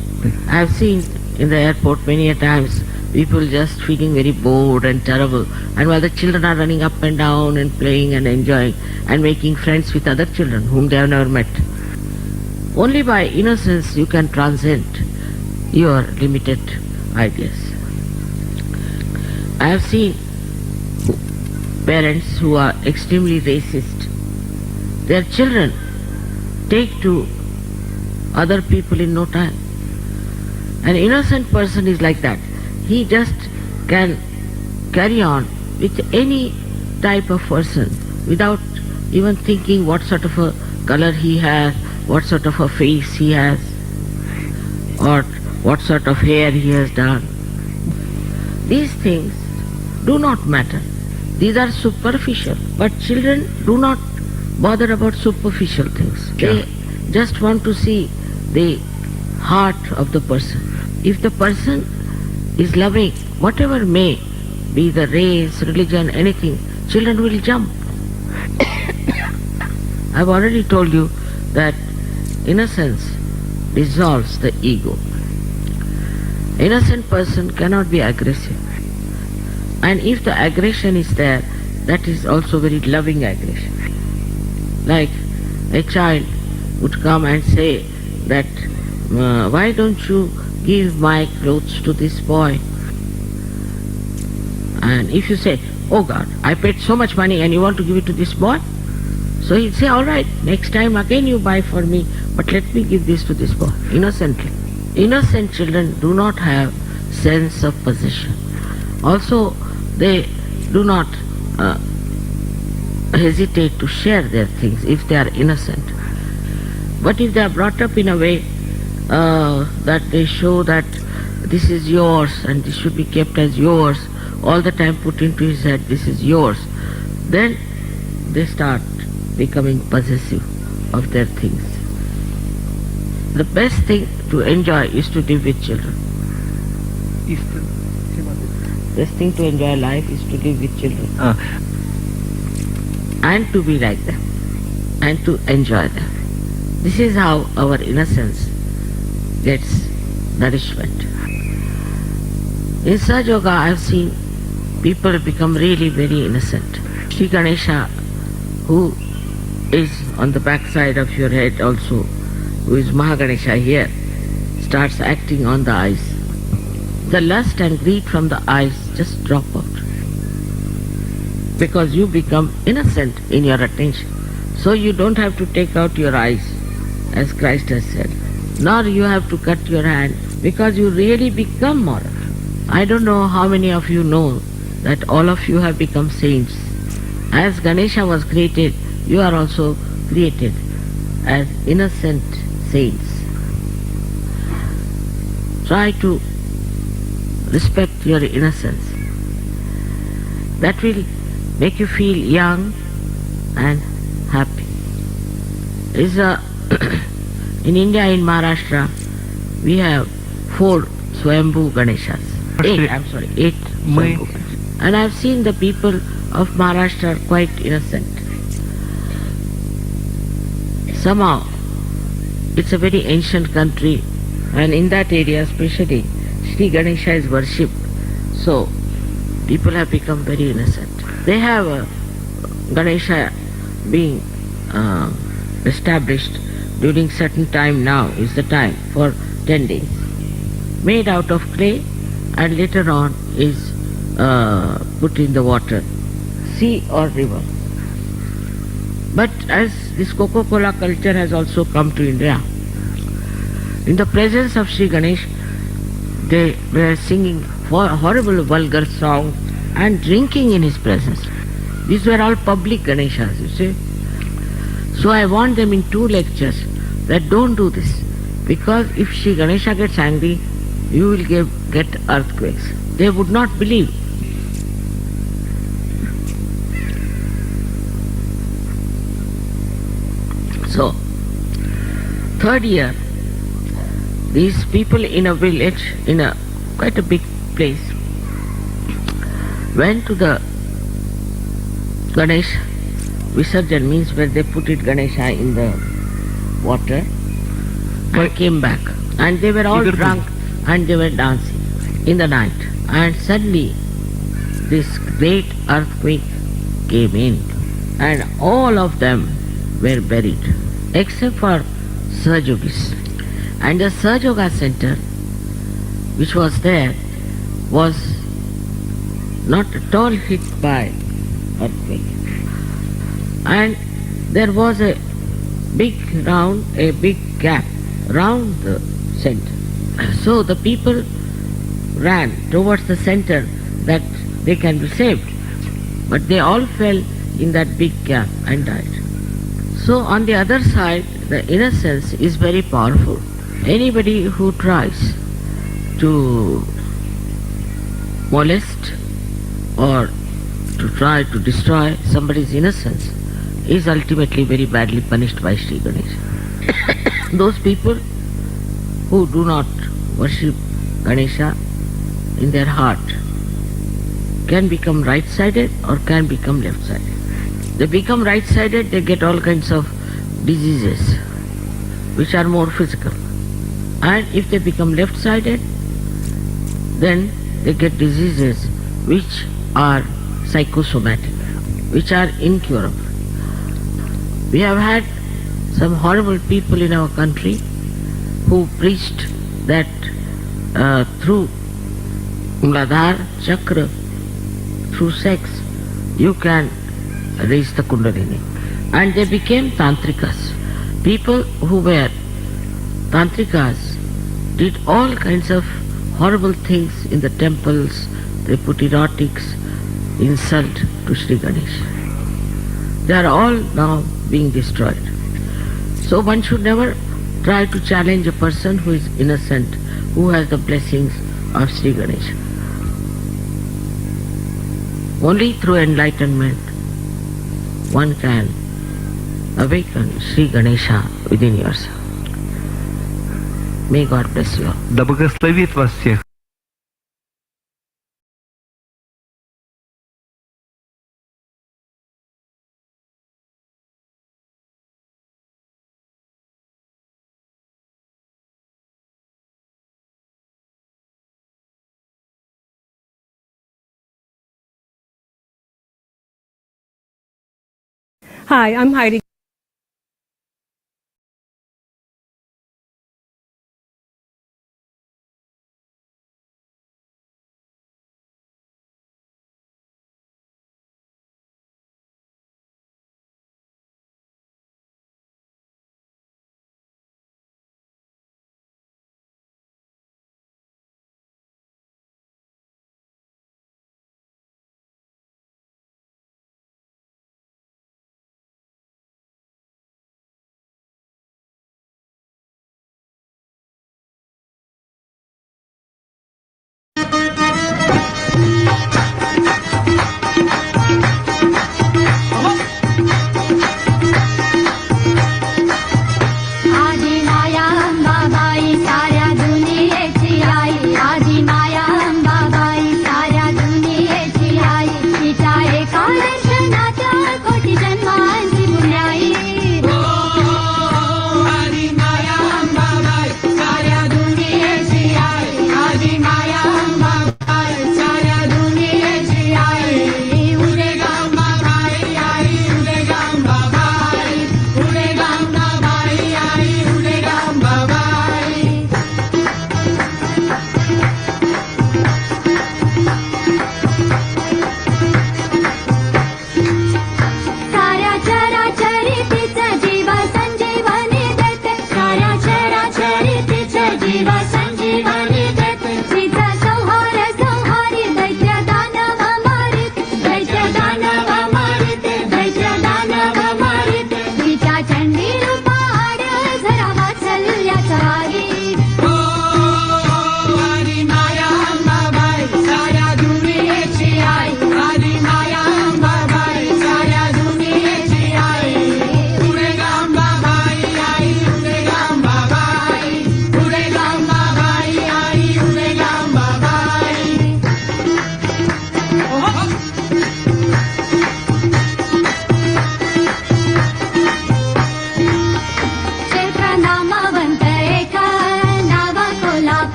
I have seen in the airport many a times people just feeling very bored and terrible, and while the children are running up and down and playing and enjoying and making friends with other children whom they have never met. Only by innocence you can transcend your limited ideas. I have seen parents who are extremely racist. Their children take to other people in no time. An innocent person is like that. He just can carry on with any type of person without even thinking what sort of a color he has, what sort of a face he has, or what sort of hair he has done. these things do not matter. These are superficial. But children do not bother about superficial things. They just want to see the heart of the person. If the person is loving, whatever may be the race, religion, anything, children will jump. I've already told you that innocence dissolves the ego. Innocent person cannot be aggressive. And if the aggression is there, that is also very loving aggression. Like a child would come and say that, why don't you give my clothes to this boy? And if you say, oh God, I paid so much money and you want to give it to this boy? So he'd say, all right, next time again you buy for me, but let me give this to this boy, innocently. Innocent children do not have sense of possession. Also, they do not hesitate to share their things if they are innocent. But if they are brought up in a way that they show that this is yours and this should be kept as yours, all the time put into his head, this is yours, then they start becoming possessive of their things. The best thing to enjoy is to live with children. Best thing to enjoy life is to live with children. And to be like them. And to enjoy them. This is how our innocence gets nourishment. In Sahaja Yoga I have seen people become really very innocent. Sri Ganesha, who is on the back side of your head also, who is Mahaganesha here, starts acting on the eyes. The lust and greed from the eyes just drop out. Because you become innocent in your attention. So you don't have to take out your eyes, as Christ has said. Nor you have to cut your hand, because you really become moral. I don't know how many of you know that all of you have become saints. As Ganesha was created, you are also created as innocent saints. Try to respect your innocence. That will make you feel young and happy. In India, in Maharashtra, we have 4 Swayambhu Ganeshas. 8 Swayambhu Ganeshas. And I've seen the people of Maharashtra are quite innocent. Somehow, it's a very ancient country, and in that area especially, Sri Ganesha is worshipped. So, people have become very innocent. They have a Ganesha being established during certain time. Now is the time for 10 days. Made out of clay, and later on is put in the water, sea or river. But as this Coca-Cola culture has also come to India, in the presence of Sri Ganesh, they were singing horrible vulgar songs and drinking in his presence. These were all public Ganeshas, you see. So I warned them in 2 lectures that don't do this, because if Sri Ganesha gets angry, you will get earthquakes. They would not believe. So, 3rd year, these people in a village, in a quite a big place, went to the Ganesh Visarjan, means where they put it Ganesha in the water, and came back. And they were all drunk and they were dancing in the night. And suddenly this great earthquake came in and all of them were buried except for Sahajogis. And the Sahaja Yoga center which was there was not at all hit by earthquake. And there was a big gap round the center. So the people ran towards the center that they can be saved. But they all fell in that big gap and died. So on the other side, the innocence is very powerful. Anybody who tries to molest or to try to destroy somebody's innocence is ultimately very badly punished by Sri Ganesha. Those people who do not worship Ganesha in their heart can become right-sided or can become left-sided. They become right-sided, they get all kinds of diseases which are more physical. And if they become left-sided, then they get diseases which are psychosomatic, which are incurable. We have had some horrible people in our country who preached that through Muladhara Chakra, through sex, you can raise the Kundalini. And they became Tantrikas. People who were Tantrikas did all kinds of horrible things in the temples. They put erotics, insult to Sri Ganesha. They are all now being destroyed. So one should never try to challenge a person who is innocent, who has the blessings of Sri Ganesha. Only through enlightenment one can awaken Sri Ganesha within yourself. May God bless you all. Да благословит вас всех. Hi, I'm Heidi.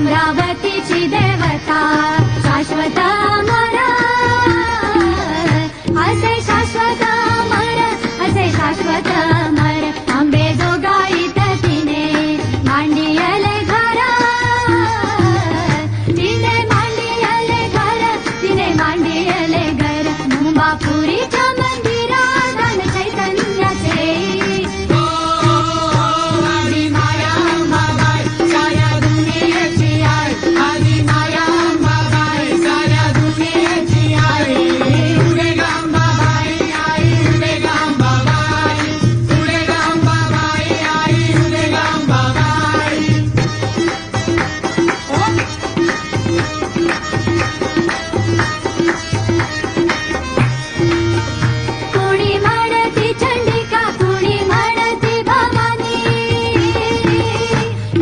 अमरावतीची देवता शाश्वत अमर असे शाश्वत अमर असे शाश्वत अमर अंबेजोगाईत तिने मांडियले घर तिने मांडियले घर तिने मांडियले घर मुंबापुरीच्या मंदिरात दान चैतन्याचे आदि माया अंबाबाई साऱ्या दुनियेची आई आदि माया अंबाबाई साऱ्या दुनियेची आई पुढे अंबाबाई आई पुढे अंबाबाई पुढे अंबाबाई आई पुढे अंबाबाई कुणी म्हणती चंडिका कुणी म्हणती भवानी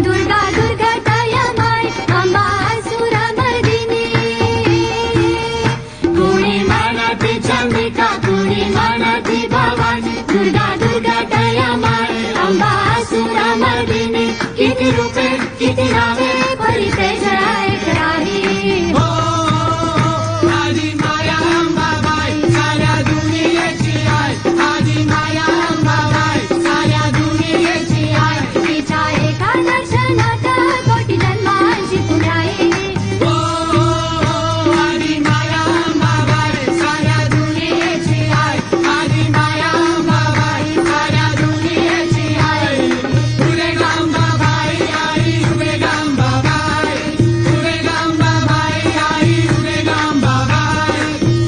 दुर्गा दुर्गटय माय अंबा असुर मर्दिनी कुणी म्हणती चंडिका कुणी म्हणती भवानी दुर्गा दुर्गटय माय अंबा असुर मर्दिनी किती रूपे किती नावे परिते जय करारी आदि माया अंबाबाई साऱ्या दुनियेची आई आदि माया अंबाबाई साऱ्या दुनियेची आई तिच्या एका दर्शनात कोटी जन्मांची पुराई आदि माया अंबाबाई साऱ्या दुनियेची आई आदि माया अंबाबाई साऱ्या दुनियेची आई पुढे अंबाबाई आई पुढे अंबाबाई पुढे अंबाबाई आई पुढे अंबाबाई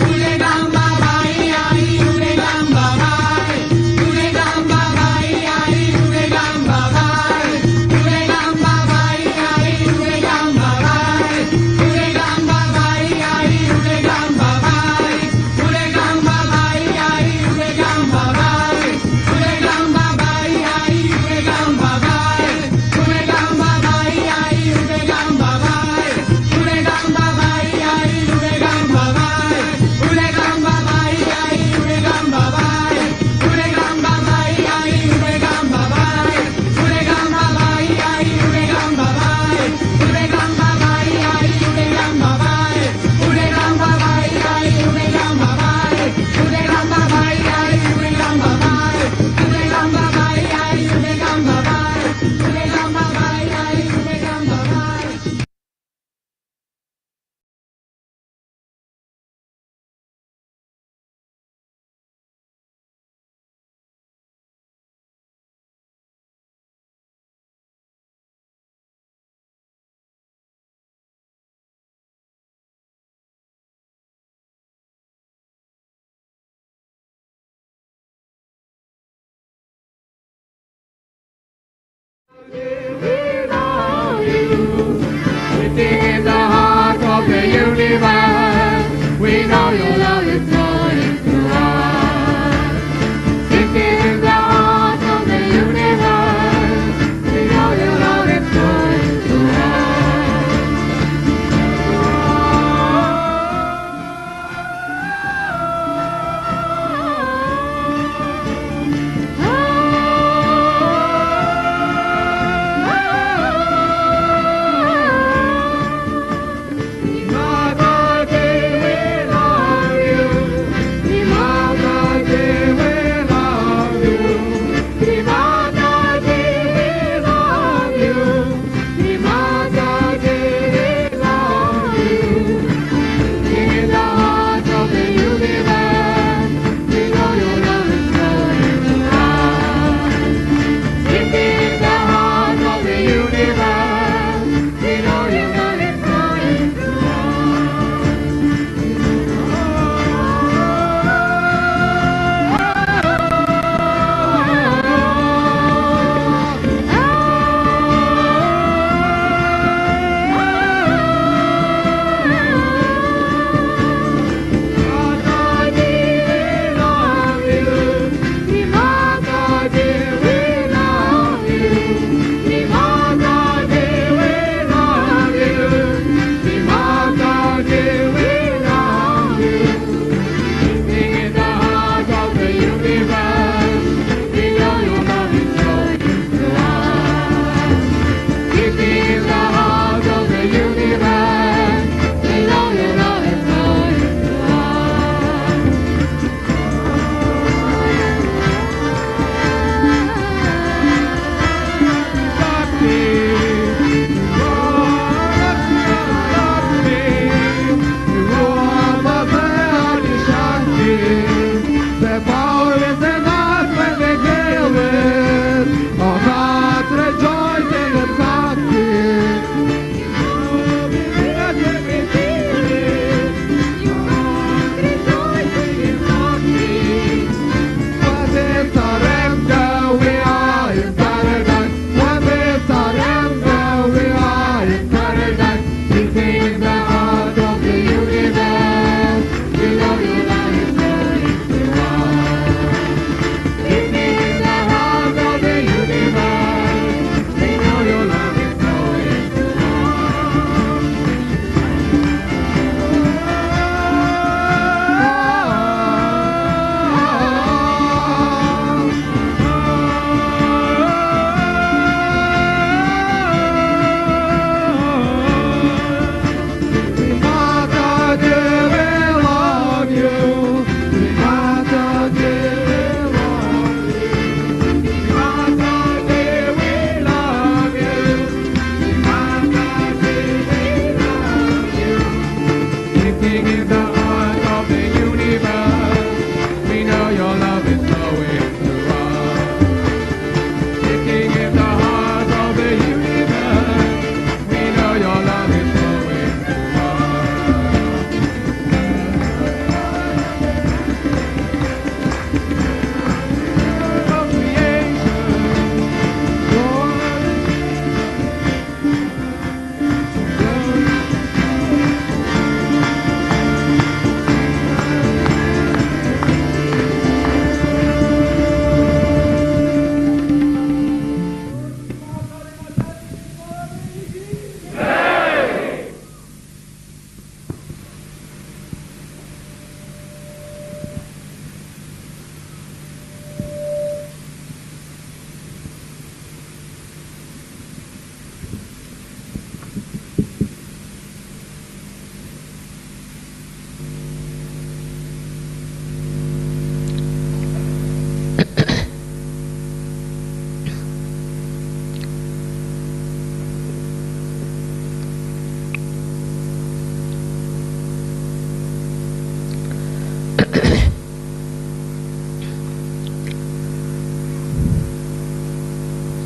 पुढे अंबाबाई आई पुढे अंबाबाई पुढे अंबाबाई आई पुढे अंबाबाई पुढे अंबाबाई आई पुढे अंबाबाई पुढे अंबाबाई आई पुढे अंबाबाई पुढे अंबाबाई आई पुढे अंबाबाई पुढे अंबाबाई आई पुढे अंबाबाई पुढे अंबाबाई आई पुढे अंबाबाई पुढे अंबाबाई आई पुढे अंबाबाई पुढे अंबाबाई आई पुढे अंबाबाई पुढे अंबाबाई आई पुढे अंबाबाई पुढे अंबाबाई आई पुढे अंबाबाई पुढे अंबाबाई आई पुढे अंबाबाई पुढे अंबाबाई आई पुढे अंबाबाई पुढे अंबाबाई आई पुढे अंबाबाई पुढे अंबाबाई आई पुढे अंबाबाई पुढे अंबाबाई आई पुढे Ambabai Within the heart of the universe, we know your love is flowing through us. Within the heart of the universe, we know your love is flowing through us.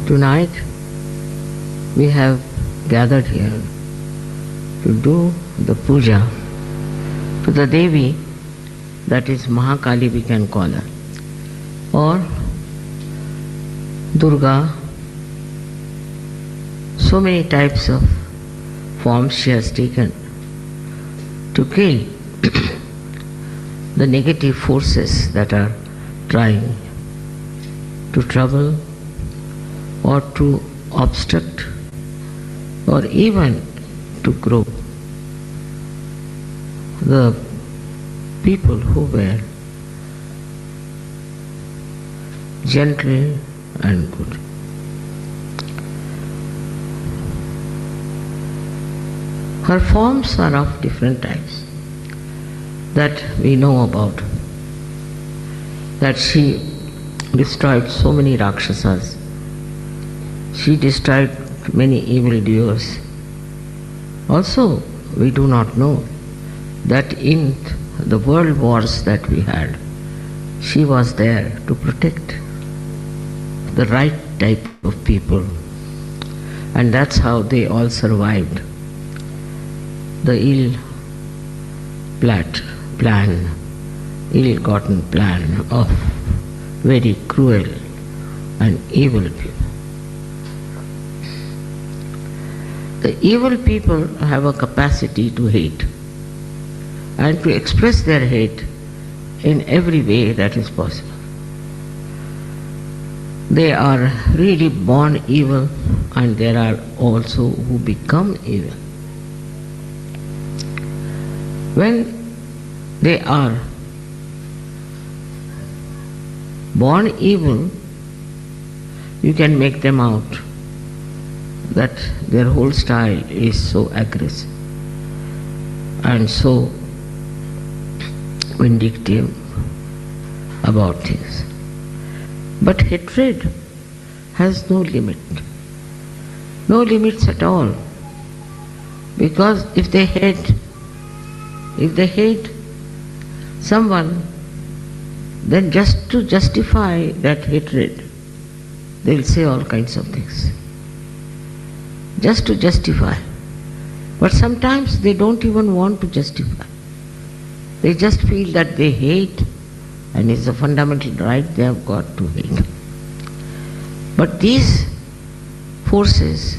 Tonight we have gathered here to do the puja to the Devi, that is Mahakali we can call her, or Durga. So many types of forms she has taken to kill the negative forces that are trying to trouble or to obstruct or even to grow the people who were gentle and good. Her forms are of different types that we know about. That she destroyed so many Rakshasas. She destroyed many evildoers. Also, we do not know that in the world wars that we had, she was there to protect the right type of people. And that's how they all survived the ill-gotten plan of very cruel and evil people. The evil people have a capacity to hate and to express their hate in every way that is possible. They are really born evil, and there are also who become evil. When they are born evil, you can make them out that their whole style is so aggressive and so vindictive about things. But hatred has no limit, no limits at all, because if they hate someone, then just to justify that hatred, they'll say all kinds of things. Just to justify. But sometimes they don't even want to justify. They just feel that they hate, and it's a fundamental right they have got to hate. But these forces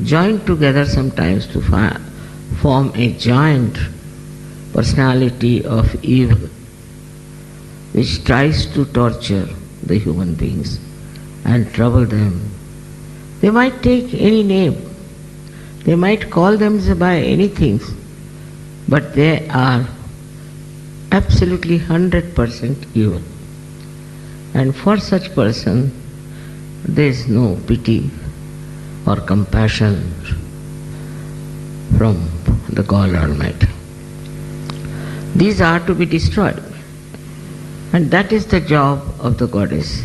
join together sometimes to form a giant personality of evil which tries to torture the human beings and trouble them. They might take any name, they might call them by anything, but they are absolutely 100% evil. And for such person, there is no pity or compassion from the God Almighty. These are to be destroyed. And that is the job of the goddess,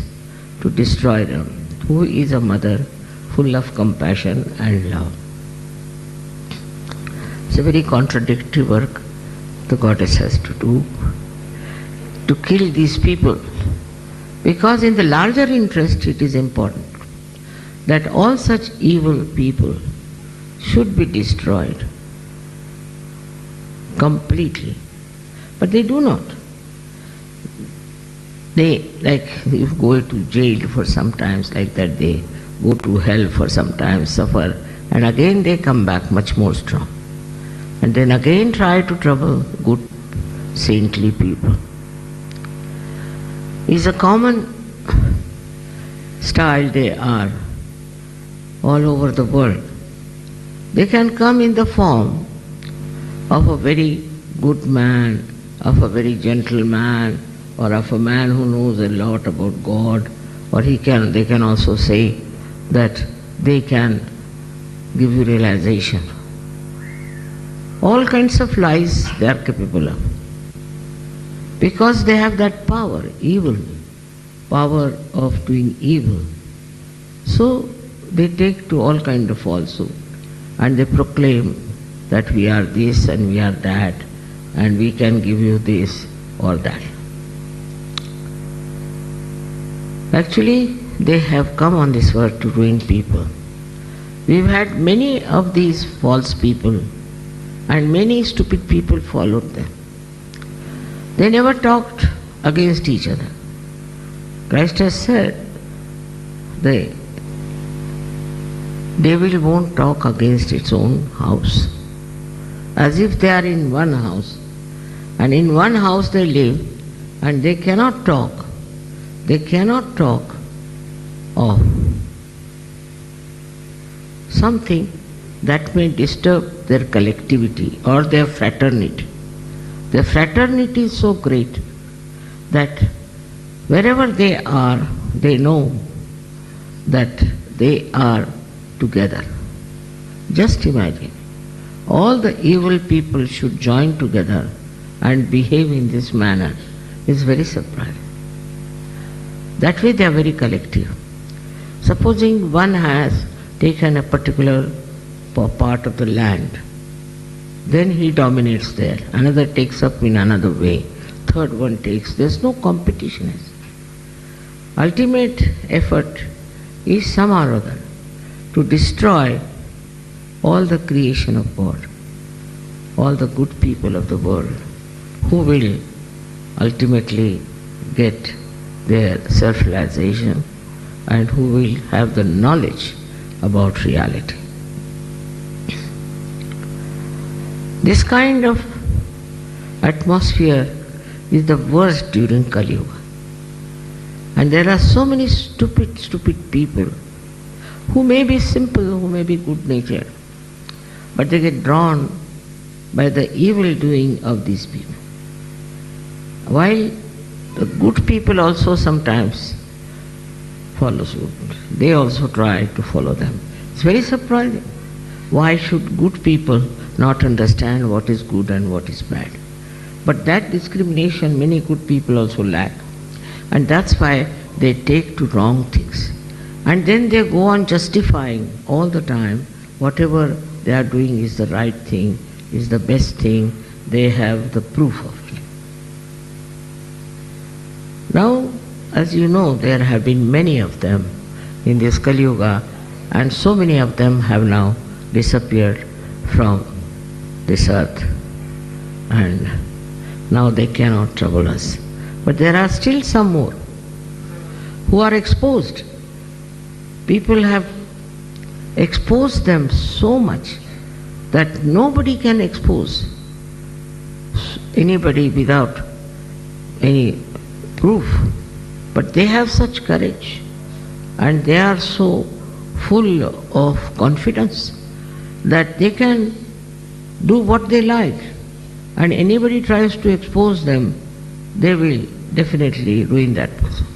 to destroy them, who is a mother full of compassion and love. It's a very contradictory work the goddess has to do, to kill these people, because in the larger interest it is important that all such evil people should be destroyed completely. But they do not. They, like, you go to jail for some times, like that, they go to hell for some time, suffer, and again they come back much more strong. And then again try to trouble good, saintly people. It's a common style they are all over the world. They can come in the form of a very good man, of a very gentle man, or of a man who knows a lot about God, or they can also say that they can give you realization. All kinds of lies they are capable of, because they have that power, evil, power of doing evil. So they take to all kinds of falsehood, and they proclaim that we are this and we are that, and we can give you this or that. Actually, they have come on this world to ruin people. We've had many of these false people, and many stupid people followed them. They never talked against each other. Christ has said, the devil won't talk against its own house. As if they are in one house, and in one house they live, and they cannot talk. They cannot talk of something that may disturb their collectivity or their fraternity. Their fraternity is so great that wherever they are, they know that they are together. Just imagine, all the evil people should join together and behave in this manner. Is very surprising. That way they are very collective. Supposing one has taken a particular part of the land, then he dominates there. Another takes up in another way. Third one takes. There's no competition. Ultimate effort is somehow or other to destroy all the creation of God, all the good people of the world who will ultimately get their self-realization and who will have the knowledge about reality. This kind of atmosphere is the worst during Kali Yuga. And there are so many stupid people who may be simple, who may be good-natured, but they get drawn by the evil doing of these people. While the good people also sometimes follow suit. They also try to follow them. It's very surprising. Why should good people not understand what is good and what is bad? But that discrimination many good people also lack. And that's why they take to wrong things. And then they go on justifying all the time whatever they are doing is the right thing, is the best thing. They have the proof of it. Now, as you know, there have been many of them in this Kali Yuga, and so many of them have now disappeared from this earth, and now they cannot trouble us. But there are still some more who are exposed. People have exposed them so much that nobody can expose anybody without any proof. But they have such courage and they are so full of confidence that they can do what they like, and anybody tries to expose them, they will definitely ruin that person.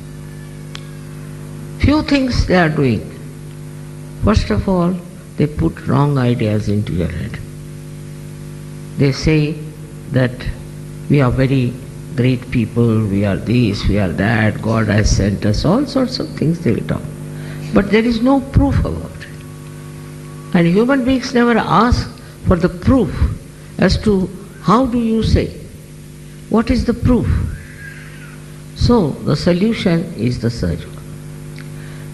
Few things they are doing. First of all, they put wrong ideas into your head. They say that we are very great people, we are this, we are that, God has sent us, all sorts of things they will talk. But there is no proof about it. And human beings never ask for the proof as to how do you say, what is the proof? So the solution is the Sahaja Yoga.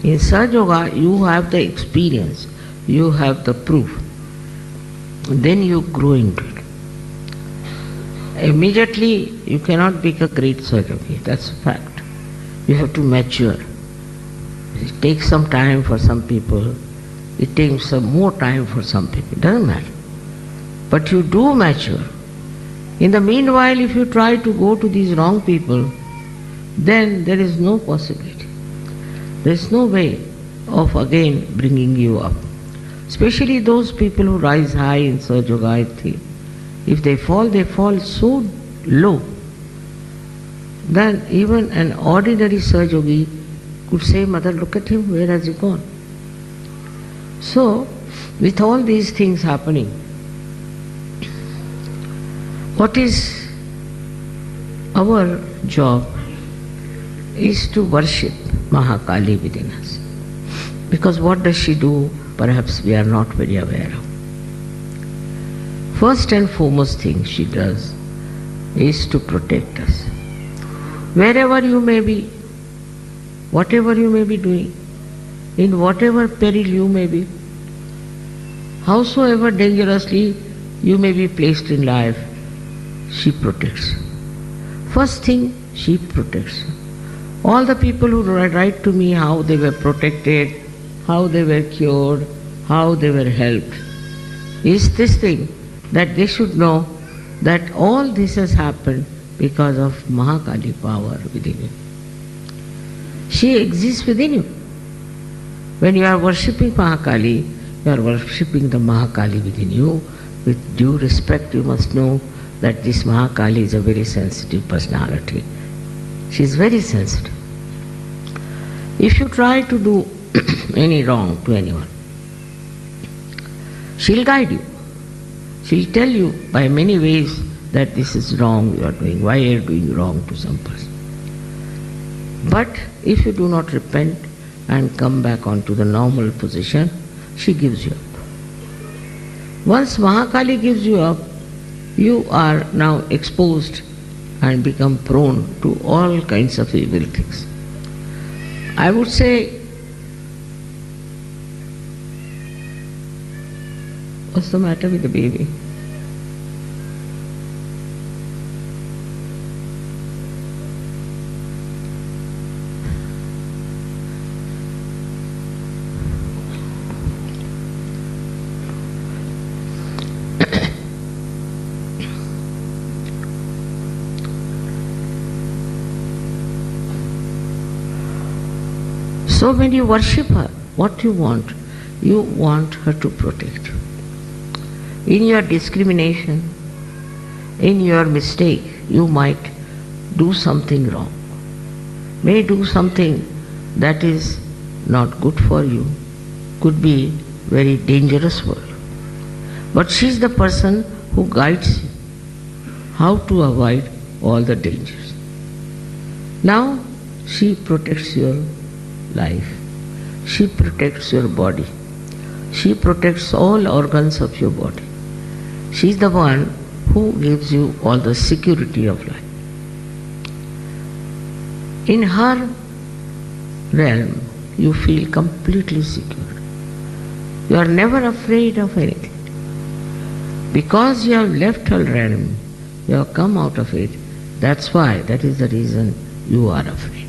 In Sahaja Yoga you have the experience, you have the proof, then you grow into it. Immediately you cannot become a great Sahaja Yogi, that's a fact. You have to mature. It takes some time for some people, it takes some more time for some people, it doesn't matter. But you do mature. In the meanwhile, if you try to go to these wrong people, then there is no possibility. There is no way of again bringing you up. Especially those people who rise high in Sahaja Yoga, I think. If they fall so low that even an ordinary Sahaja Yogi could say, Mother, look at him, where has he gone? So, with all these things happening, what is our job is to worship Mahakali within us. Because what does she do? Perhaps we are not very aware of. First and foremost thing she does is to protect us. Wherever you may be, whatever you may be doing, in whatever peril you may be, howsoever dangerously you may be placed in life, she protects. First thing, she protects. All the people who write to me how they were protected, how they were cured, how they were helped, is this thing, that they should know that all this has happened because of Mahakali power within you. She exists within you. When you are worshipping Mahakali, you are worshipping the Mahakali within you. With due respect, you must know that this Mahakali is a very sensitive personality. She is very sensitive. If you try to do any wrong to anyone, she'll guide you. She'll tell you by many ways that this is wrong you are doing, why you are doing wrong to some person. But if you do not repent and come back onto the normal position, she gives you up. Once Mahakali gives you up, you are now exposed and become prone to all kinds of evil things. I would say, what's the matter with the baby? So when you worship her, what you want? You want her to protect you. In your discrimination, in your mistake, you might do something wrong, may do something that is not good for you, could be very dangerous for you. But she is the person who guides you how to avoid all the dangers. Now she protects your life. She protects your body. She protects all organs of your body. She is the one who gives you all the security of life. In her realm, you feel completely secure. You are never afraid of anything. Because you have left her realm, you have come out of it. That's why, that is the reason you are afraid.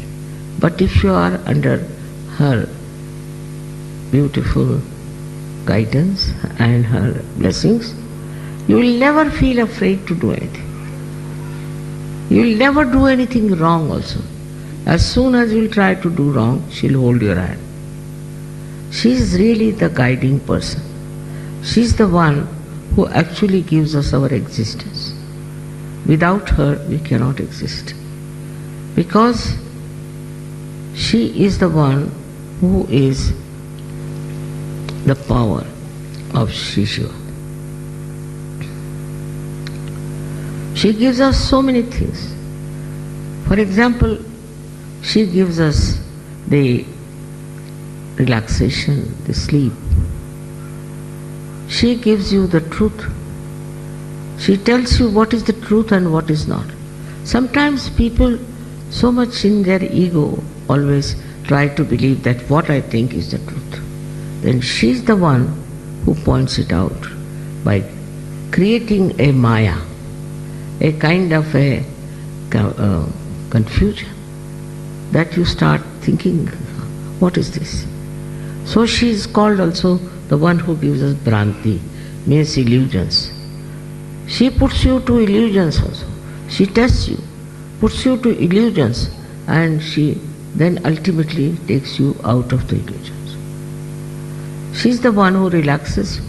But if you are under her beautiful guidance and her blessings, you will never feel afraid to do anything. You will never do anything wrong also. As soon as you will try to do wrong, she will hold your hand. She is really the guiding person. She is the one who actually gives us our existence. Without her, we cannot exist. Because she is the one who is the power of Shiva. She gives us so many things. For example, she gives us the relaxation, the sleep. She gives you the truth. She tells you what is the truth and what is not. Sometimes people, so much in their ego, always try to believe that what I think is the truth. Then she is the one who points it out by creating a maya, a kind of a confusion, that you start thinking, what is this? So she is called also the one who gives us Bhranti, means illusions. She puts you to illusions also. She tests you, puts you to illusions, and she then ultimately takes you out of the illusions. She is the one who relaxes you,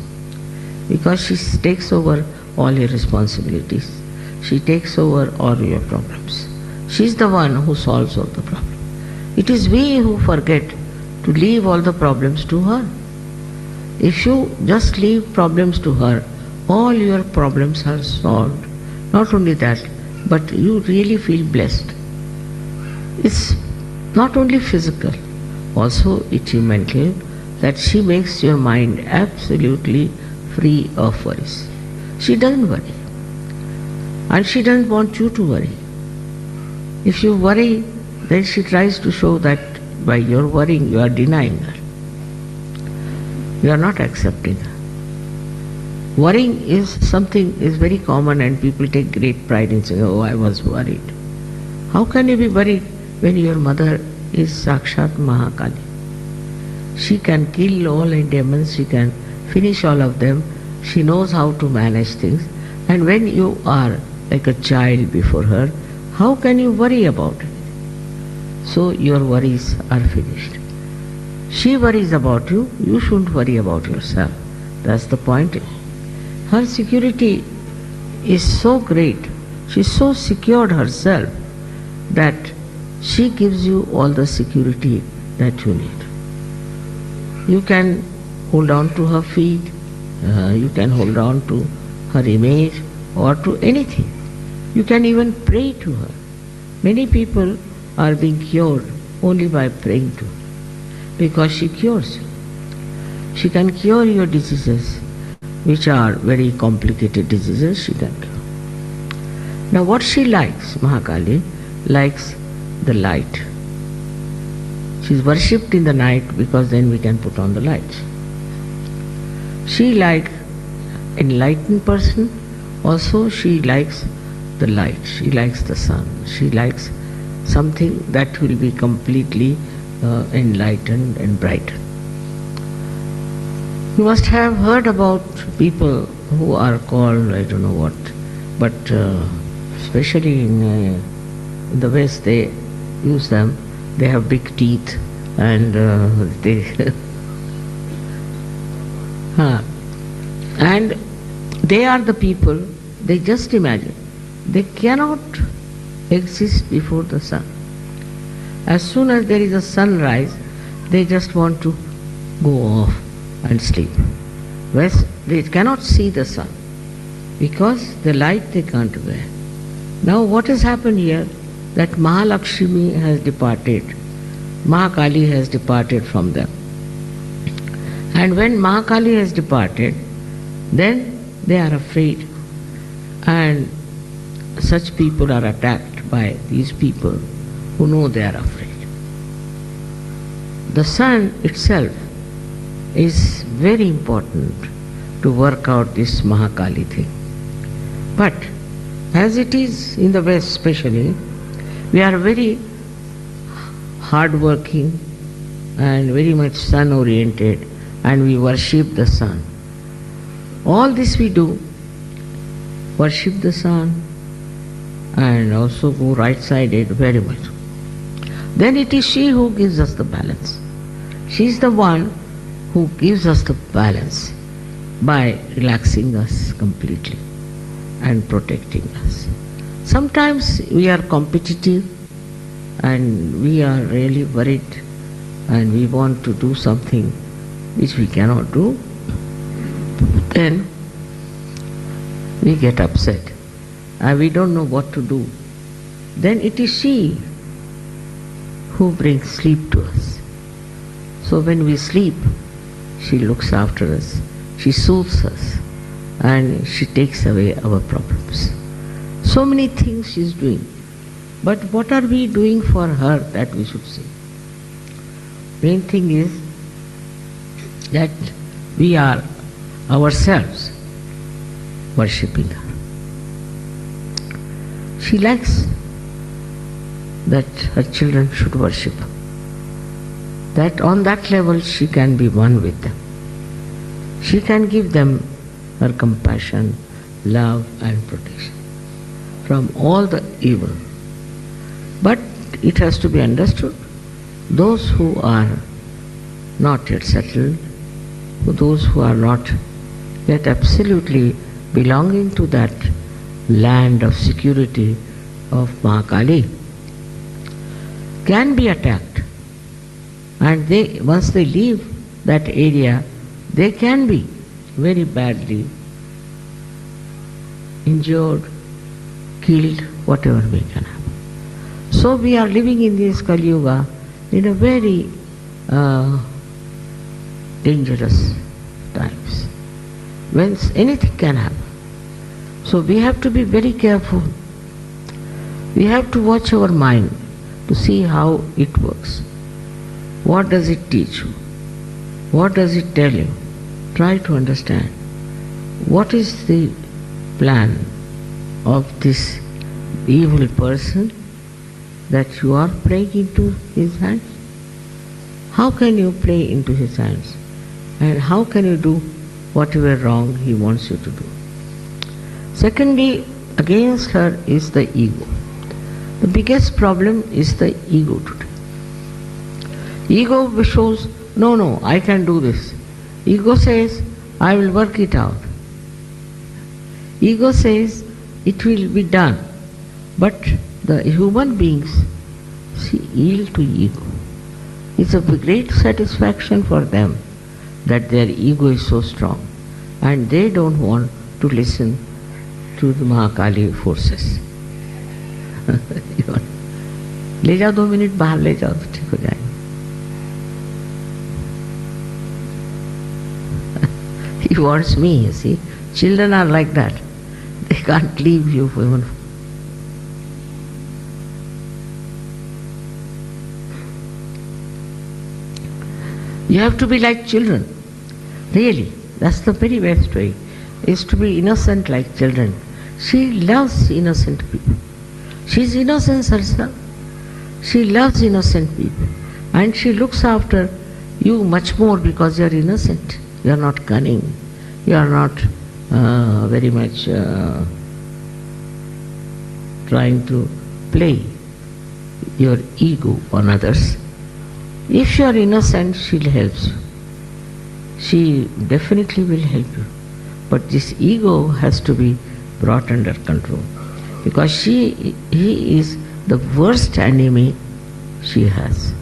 because she takes over all your responsibilities. She takes over all your problems. She is the one who solves all the problems. It is we who forget to leave all the problems to her. If you just leave problems to her, all your problems are solved. Not only that, but you really feel blessed. It's not only physical, also it's mental, that she makes your mind absolutely free of worries. She doesn't worry. And she doesn't want you to worry. If you worry, then she tries to show that by your worrying, you are denying her. You are not accepting her. Worrying is something is very common and people take great pride in saying, oh, I was worried. How can you be worried when your mother is Sakshat Mahakali? She can kill all the demons, she can finish all of them, she knows how to manage things. And when you are like a child before her, how can you worry about it? So your worries are finished. She worries about you, you shouldn't worry about yourself. That's the point. Her security is so great, she's so secured herself that she gives you all the security that you need. You can hold on to her feet, you can hold on to her image or to anything. You can even pray to her. Many people are being cured only by praying to her because she cures you. She can cure your diseases, which are very complicated diseases, she can cure. Now what she likes, Mahakali, likes the light. She is worshipped in the night because then we can put on the lights. She likes enlightened person, also she likes the light, she likes the sun, she likes something that will be completely enlightened and brightened. You must have heard about people who are called, I don't know what, but especially in the West they use them. They have big teeth and they and they are the people, they just imagine, they cannot exist before the sun. As soon as there is a sunrise, they just want to go off and sleep. Whereas they cannot see the sun because the light they can't bear. Now what has happened here? That Mahalakshmi has departed, Mahakali has departed from them. And when Mahakali has departed, then they are afraid. And such people are attacked by these people who know they are afraid. The sun itself is very important to work out this Mahakali thing. But as it is in the West especially, we are very hard-working and very much sun-oriented and we worship the sun. All this we do, worship the sun and also go right-sided very much. Then it is she who gives us the balance. She is the one who gives us the balance by relaxing us completely and protecting us. Sometimes we are competitive and we are really worried and we want to do something which we cannot do. Then we get upset and we don't know what to do. Then it is she who brings sleep to us. So when we sleep, she looks after us, she soothes us and she takes away our problems. So many things she is doing. But what are we doing for her that we should see? Main thing is that we are ourselves worshipping her. She likes that her children should worship her. That on that level she can be one with them. She can give them her compassion, love and protection from all the evil. But it has to be understood, those who are not yet settled, those who are not yet absolutely belonging to that land of security of Mahakali, can be attacked. And they, once they leave that area, they can be very badly injured, killed, whatever may can happen. So we are living in this Kali Yuga in a very dangerous times, when anything can happen. So we have to be very careful. We have to watch our mind to see how it works. What does it teach you? What does it tell you? Try to understand. What is the plan of this evil person that you are playing into his hands? How can you play into his hands? And how can you do whatever wrong he wants you to do? Secondly, against her is the ego. The biggest problem is the ego today. Ego shows, no, I can do this. Ego says, I will work it out. Ego says, it will be done. But the human beings yield to ego. It's a great satisfaction for them that their ego is so strong, and they don't want to listen to the Mahakali forces. ले जाओ 2 minute बाहर ले जाओ तो ठीक हो जाएंगे. He wants me, you see. Children are like that. They can't leave you for even. You have to be like children. Really, that's the very best way, is to be innocent like children. She loves innocent people. She's innocence herself. She loves innocent people. And she looks after you much more because you're innocent. You're not cunning. You're not very much trying to play your ego on others. If you are innocent, she'll help you. She definitely will help you. But this ego has to be brought under control, because he is the worst enemy she has.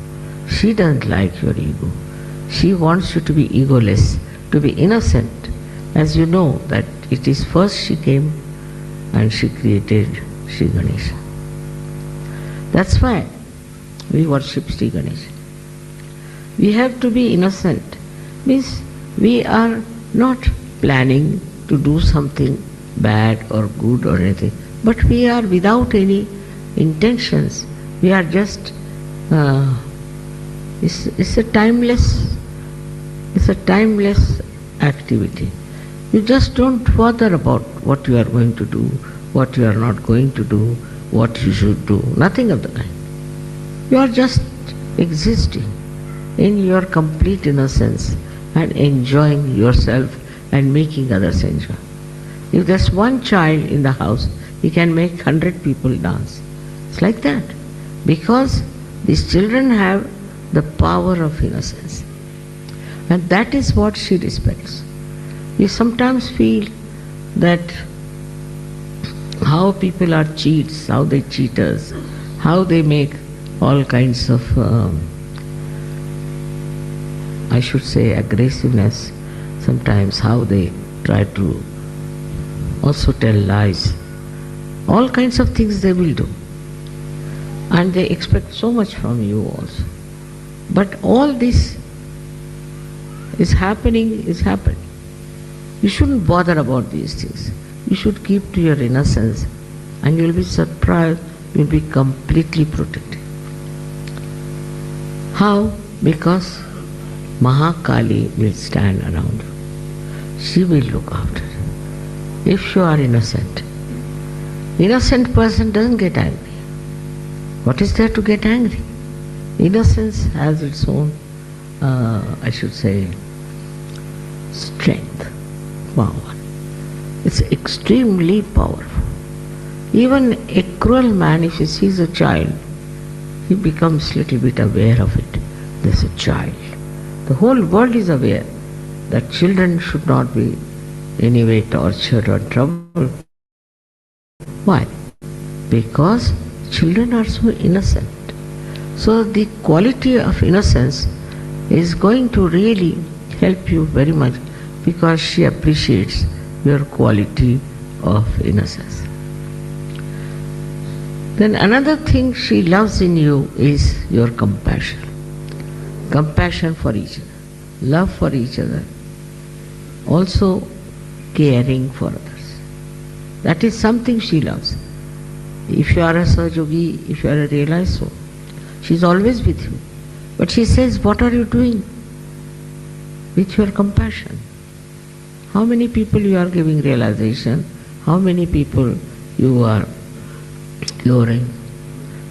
She doesn't like your ego. She wants you to be egoless, to be innocent. As you know that it is first she came and she created Sri Ganesha. That's why we worship Sri Ganesha. We have to be innocent. Means we are not planning to do something bad or good or anything, but we are without any intentions. We are just it's a timeless activity. You just don't bother about what you are going to do, what you are not going to do, what you should do, nothing of the kind. You are just existing in your complete innocence and enjoying yourself and making others enjoy. If there's one child in the house, he can make 100 people dance. It's like that. Because these children have the power of innocence. And that is what she respects. We sometimes feel that how people are cheats, how they cheat us, how they make all kinds of, I should say, aggressiveness, sometimes how they try to also tell lies. All kinds of things they will do. And they expect so much from you also. But all this is happening. You shouldn't bother about these things. You should keep to your innocence, and you'll be surprised, you'll be completely protected. How? Because Mahakali will stand around you. She will look after you. If you are innocent. Innocent person doesn't get angry. What is there to get angry? Innocence has its own, I should say, strength, power. It's extremely powerful. Even a cruel man, if he sees a child, he becomes a little bit aware of it. There's a child. The whole world is aware that children should not be any way tortured or troubled. Why? Because children are so innocent. So the quality of innocence is going to really help you very much, because she appreciates your quality of innocence. Then another thing she loves in you is your compassion. Compassion for each other, love for each other, also caring for others. That is something she loves. If you are a Sahajogi, if you are a realized soul, she is always with you. But she says, what are you doing with your compassion? How many people you are giving realization? How many people you are curing?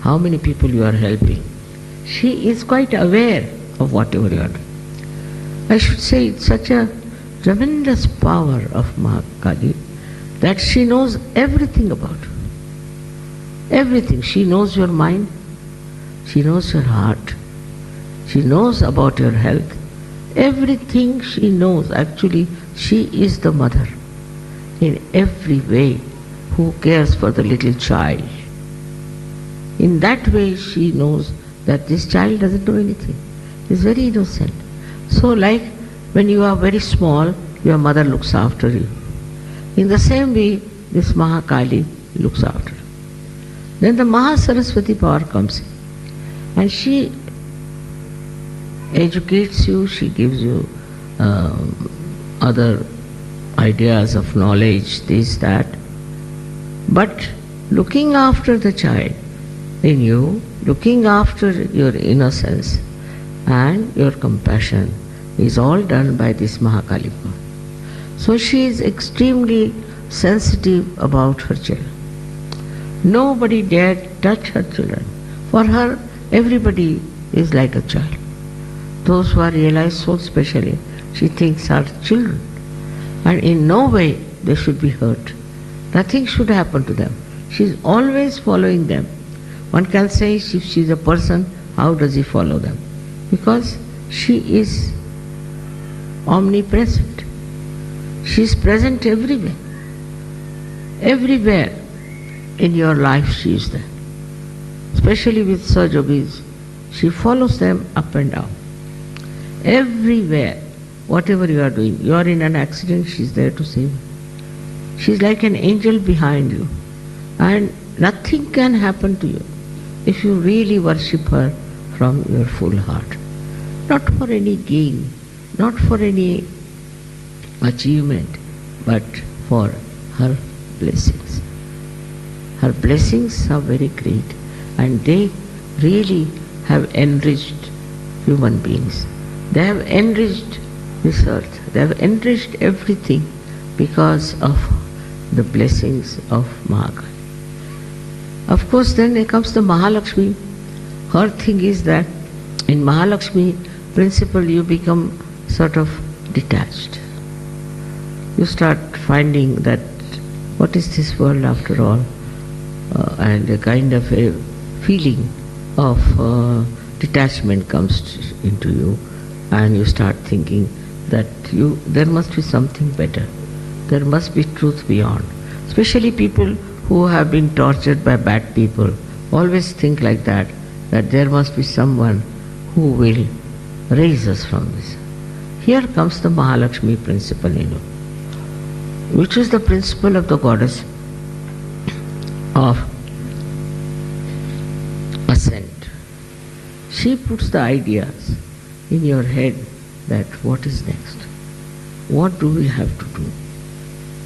How many people you are helping? She is quite aware of whatever you are doing. I should say it's such a tremendous power of Mahakali that she knows everything about you. Everything. She knows your mind. She knows your heart. She knows about your health. Everything she knows. Actually, she is the mother in every way who cares for the little child. In that way, she knows that this child doesn't know anything. He's very innocent. So like when you are very small, your mother looks after you. In the same way, this Mahakali looks after you. Then the Mahasaraswati power comes in. And she educates you, she gives you other ideas of knowledge, this, that. But looking after the child in you, looking after your innocence and your compassion is all done by this Mahakali power. So she is extremely sensitive about her children. Nobody dared touch her children. For her, everybody is like a child. Those who are realized so specially, she thinks are children. And in no way they should be hurt. Nothing should happen to them. She is always following them. One can say if she is a person, how does he follow them? Because she is omnipresent. She is present everywhere. Everywhere in your life she is there. Especially with Sahajogis, she follows them up and down. Everywhere, whatever you are doing, you are in an accident, she is there to save you. She is like an angel behind you. And nothing can happen to you if you really worship her from your full heart. Not for any gain, not for any achievement, but for her blessings. Her blessings are very great and they really have enriched human beings. They have enriched this earth. They have enriched everything because of the blessings of Mahakali. Of course, then there comes the Mahalakshmi. Her thing is that in Mahalakshmi principle you become sort of detached. You start finding that what is this world after all? And a kind of a feeling of detachment comes into you, and you start thinking that there must be something better. There must be truth beyond. Especially people who have been tortured by bad people always think like that there must be someone who will raise us from this. Here comes the Mahalakshmi principle in you, which is the principle of the goddess of ascent. She puts the ideas in your head that what is next? What do we have to do?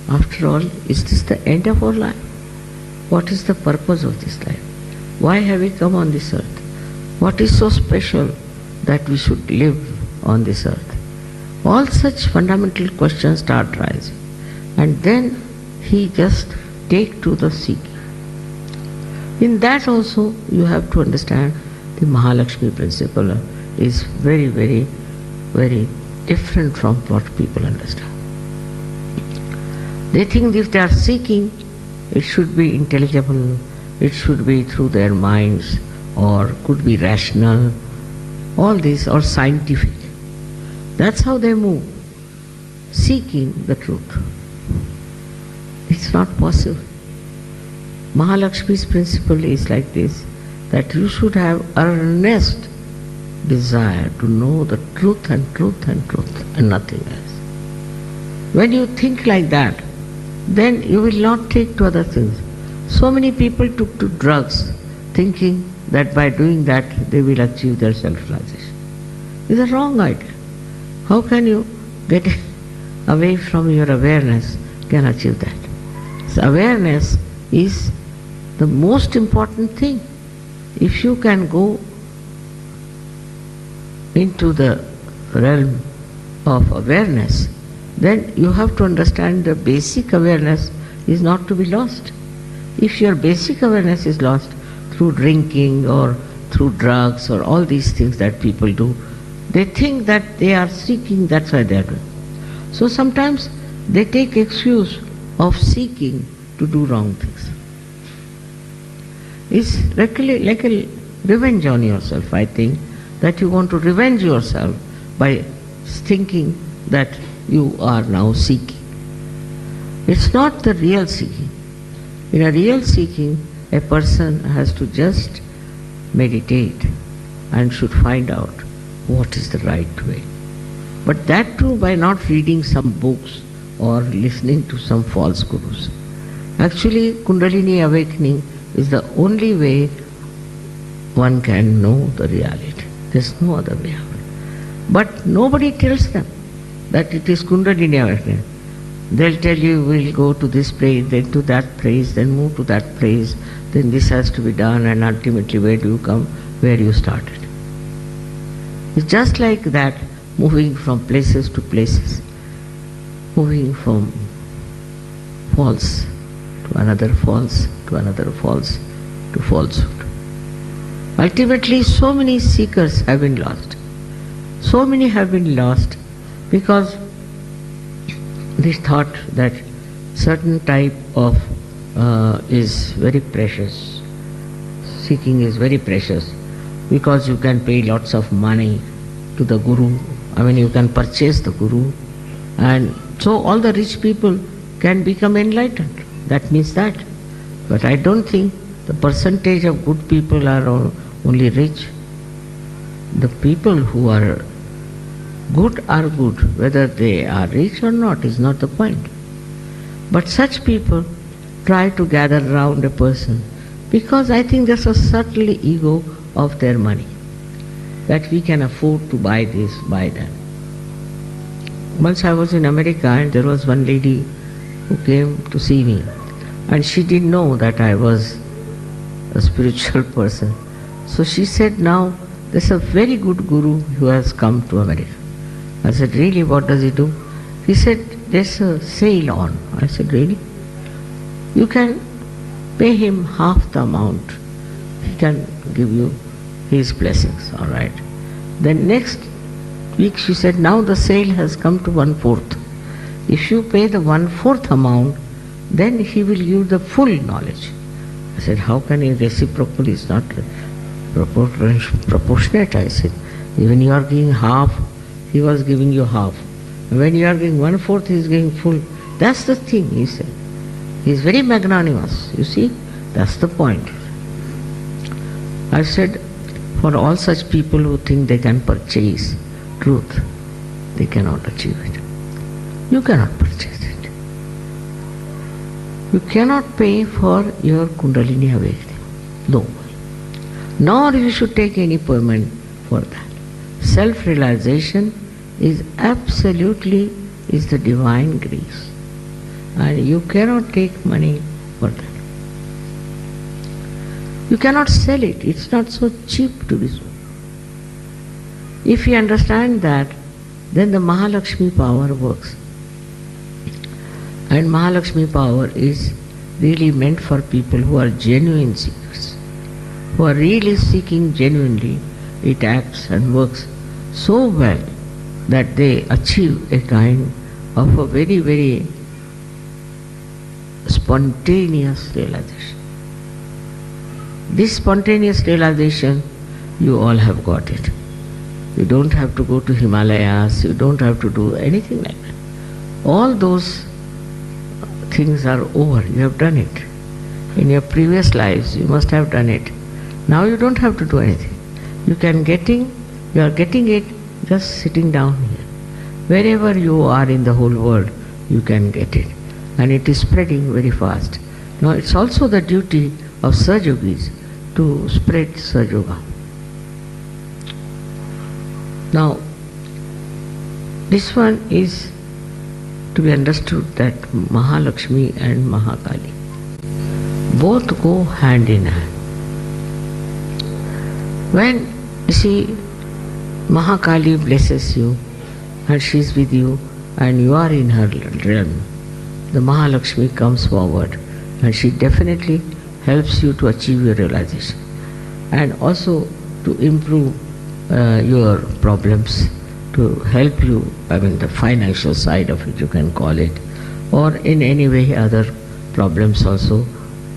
After all, is this the end of our life? What is the purpose of this life? Why have we come on this earth? What is so special that we should live on this earth? All such fundamental questions start rising. And then he just take to the seeking. In that also you have to understand the Mahalakshmi principle is very, very, very different from what people understand. They think if they are seeking, it should be intelligible, it should be through their minds, or could be rational, all this, or scientific. That's how they move, seeking the truth. It's not possible. Mahalakshmi's principle is like this, that you should have earnest desire to know the truth and truth and truth and nothing else. When you think like that, then you will not take to other things. So many people took to drugs thinking that by doing that they will achieve their self-realization. It's a wrong idea. How can you get away from your awareness can achieve that? So awareness is the most important thing. If you can go into the realm of awareness, then you have to understand the basic awareness is not to be lost. If your basic awareness is lost through drinking or through drugs or all these things that people do, they think that they are seeking, that's why they are doing. So sometimes they take excuse of seeking to do wrong things. It's like a revenge on yourself, I think, that you want to revenge yourself by thinking that you are now seeking. It's not the real seeking. In a real seeking, a person has to just meditate and should find out what is the right way. But that too by not reading some books or listening to some false gurus. Actually, Kundalini awakening is the only way one can know the reality. There's no other way out. But nobody tells them that it is Kundalini awakening. They'll tell you, we'll go to this place, then to that place, then move to that place, then this has to be done, and ultimately where do you come? Where you started. It's just like that, moving from places to places, moving from false to another false, to another false, to falsehood. Ultimately, so many seekers have been lost. So many have been lost because they thought that certain type of is very precious. Seeking is very precious because you can pay lots of money to the guru. I mean, you can purchase the guru, and so all the rich people can become enlightened. That means that. But I don't think the percentage of good people are only rich. The people who are good, whether they are rich or not is not the point. But such people try to gather round a person because I think there's a subtle ego of their money, that we can afford to buy this, buy that. Once I was in America and there was one lady who came to see me, and she didn't know that I was a spiritual person. So she said, now there's a very good guru who has come to America. I said, really, what does he do? He said, there's a sale on. I said, really? You can pay him half the amount. He can give you his blessings, all right. Then next week she said, now the sale has come to 1/4. If you pay the 1/4 amount, then he will give you the full knowledge. I said, how can he reciprocal? It's not proportionate. I said, when you are giving half, he was giving you half. When you are giving 1/4, he is giving full. That's the thing, he said. He is very magnanimous, you see. That's the point. I said, for all such people who think they can purchase truth, they cannot achieve it. You cannot purchase it. You cannot pay for your Kundalini awakening. No. Nor you should take any payment for that. Self-realization is absolutely the divine grace. And you cannot take money for that. You cannot sell it. It's not so cheap to be sold. If you understand that, then the Mahalakshmi power works. And Mahalakshmi power is really meant for people who are genuine seekers, who are really seeking genuinely. It acts and works so well that they achieve a kind of a very, very spontaneous realization. This spontaneous realization, you all have got it. You don't have to go to Himalayas, you don't have to do anything like that. All those things are over, you have done it. In your previous lives, you must have done it. Now you don't have to do anything. You are getting it just sitting down here. Wherever you are in the whole world, you can get it. And it is spreading very fast. Now it's also the duty of Sahaja-yogis to spread Sahaja Yoga. Now, this one is to be understood that Mahalakshmi and Mahakali both go hand in hand. When, you see, Mahakali blesses you and she is with you and you are in her realm. The Mahalakshmi comes forward and she definitely helps you to achieve your realization and also to improve your problems, to help you, I mean the financial side of it you can call it, or in any way other problems also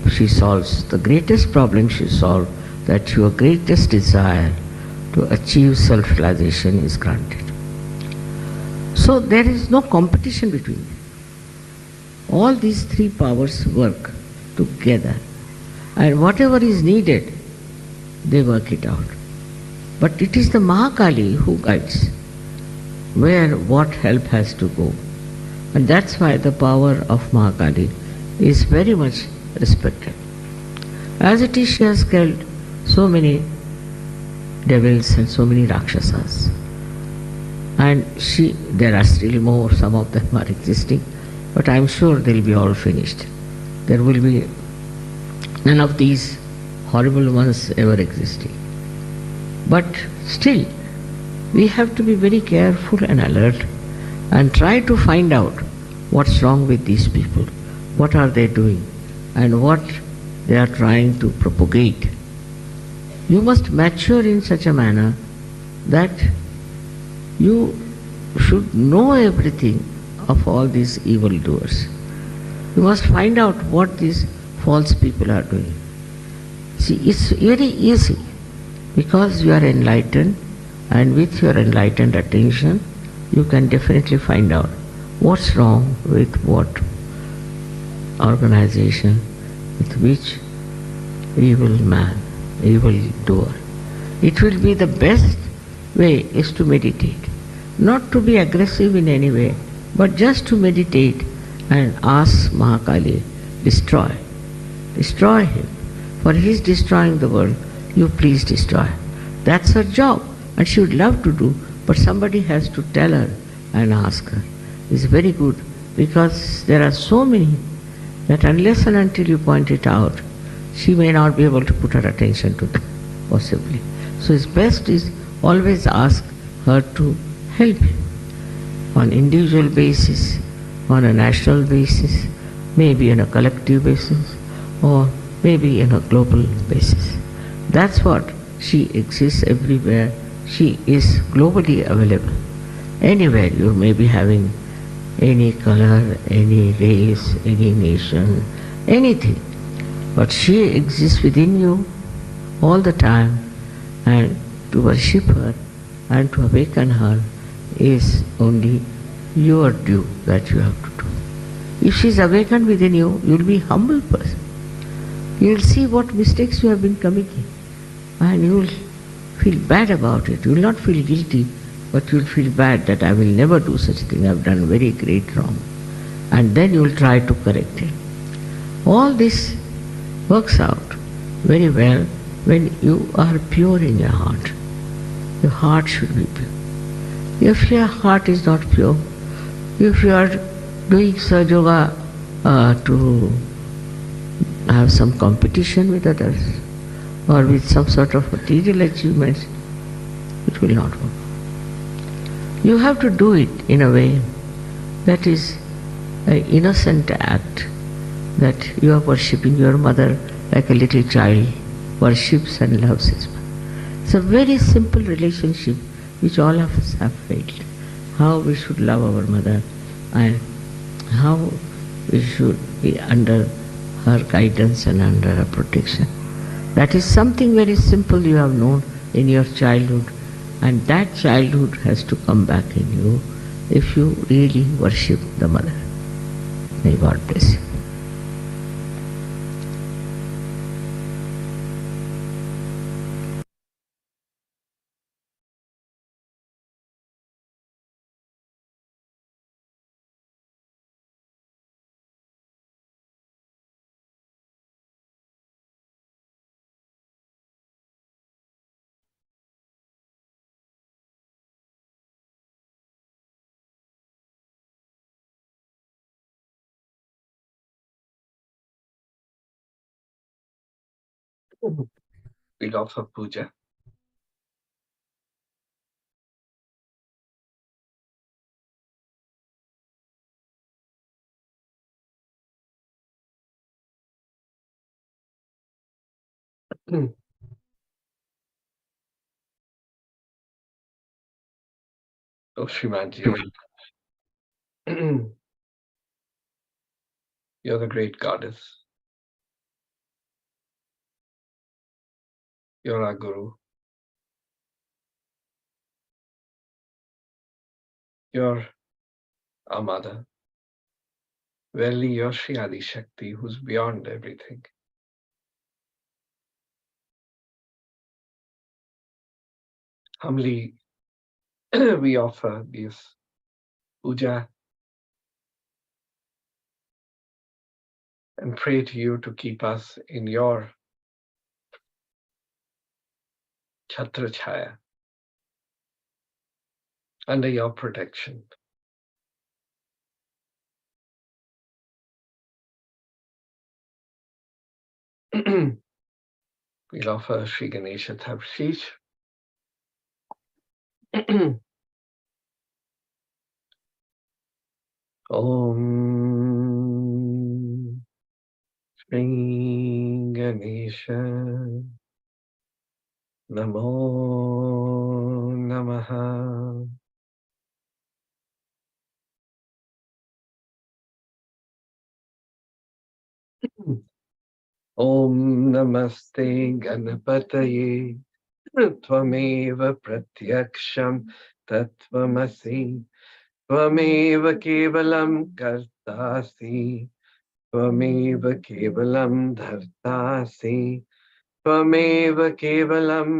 she solves. The greatest problem she solves, that your greatest desire to achieve self-realization is granted. So there is no competition between them. All these three powers work together and whatever is needed, they work it out. But it is the Mahakali who guides where what help has to go. And that's why the power of Mahakali is very much respected. As it is, she has killed so many devils and so many Rakshasas. And there are still more, some of them are existing, but I'm sure they'll be all finished. There will be none of these horrible ones ever existing. But still, we have to be very careful and alert and try to find out what's wrong with these people, what are they doing, and what they are trying to propagate. You must mature in such a manner that you should know everything of all these evildoers. You must find out what these false people are doing. See, it's very easy because you are enlightened, and with your enlightened attention, you can definitely find out what's wrong with what organization, with which evil man, evil doer. It will be the best way is to meditate. Not to be aggressive in any way, but just to meditate and ask Mahakali, destroy. Destroy him. For he is destroying the world, you please destroy. That's her job, and she would love to do, but somebody has to tell her and ask her. It's very good, because there are so many that unless and until you point it out, she may not be able to put her attention to them, possibly. So it's best is always ask her to help you on individual basis, on a national basis, maybe on a collective basis, or maybe on a global basis. That's what she exists everywhere. She is globally available. Anywhere you may be having any color, any race, any nation, anything. But she exists within you all the time, and to worship her and to awaken her is only your due that you have to do. If she is awakened within you, you will be a humble person. You will see what mistakes you have been committing, and you will feel bad about it. You will not feel guilty, but you will feel bad that I will never do such a thing. I have done very great wrong. And then you will try to correct it. All this works out very well when you are pure in your heart. Your heart should be pure. If your heart is not pure, if you are doing Sahaja Yoga to have some competition with others or with some sort of material achievements, it will not work. You have to do it in a way that is an innocent act, that you are worshipping your mother like a little child worships and loves his mother. It's a very simple relationship which all of us have failed. How we should love our mother and how we should be under her guidance and under her protection. That is something very simple you have known in your childhood, and that childhood has to come back in you if you really worship the mother. May God bless you. We'll offer puja. Oh, Srimanji, you're the great goddess. You're our guru. You're our mother. Verily, you're Shri Adi Shakti, who's beyond everything. Humbly, we offer this puja and pray to you to keep us in your Chhatra Chhaya, under your protection. We'll offer Shri Ganesha Thabshish. Om Shri Ganesha Namo Namaha. Om Namaste Ganapataye Tvameva Pratyaksham Tatvamasi Tvameva Kevalam Kartasi Tvameva Kevalam Dhartasi Tvameva Kevalam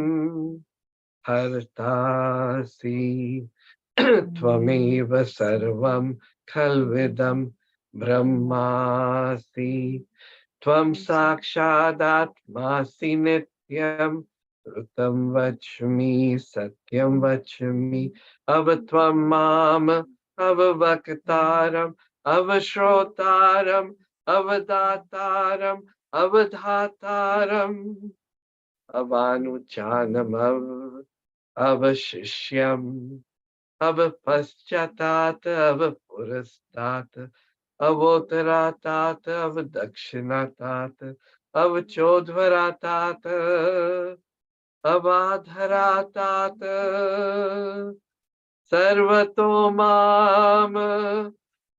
Hartasi Tvameva Sarvam Khalvidam Brahmasi Tvam Sakshadatmasi Nityam Rutam Vachmi Satyam Vachmi Avatvam Mam Avavaktaram Avashrotaram Avadataram Avadhataram Avanuchanam Avashishyam Avapaschat Avapurastat Avotaratat Avadakshinatat Avachodvaratat Avadharatat Sarvatomam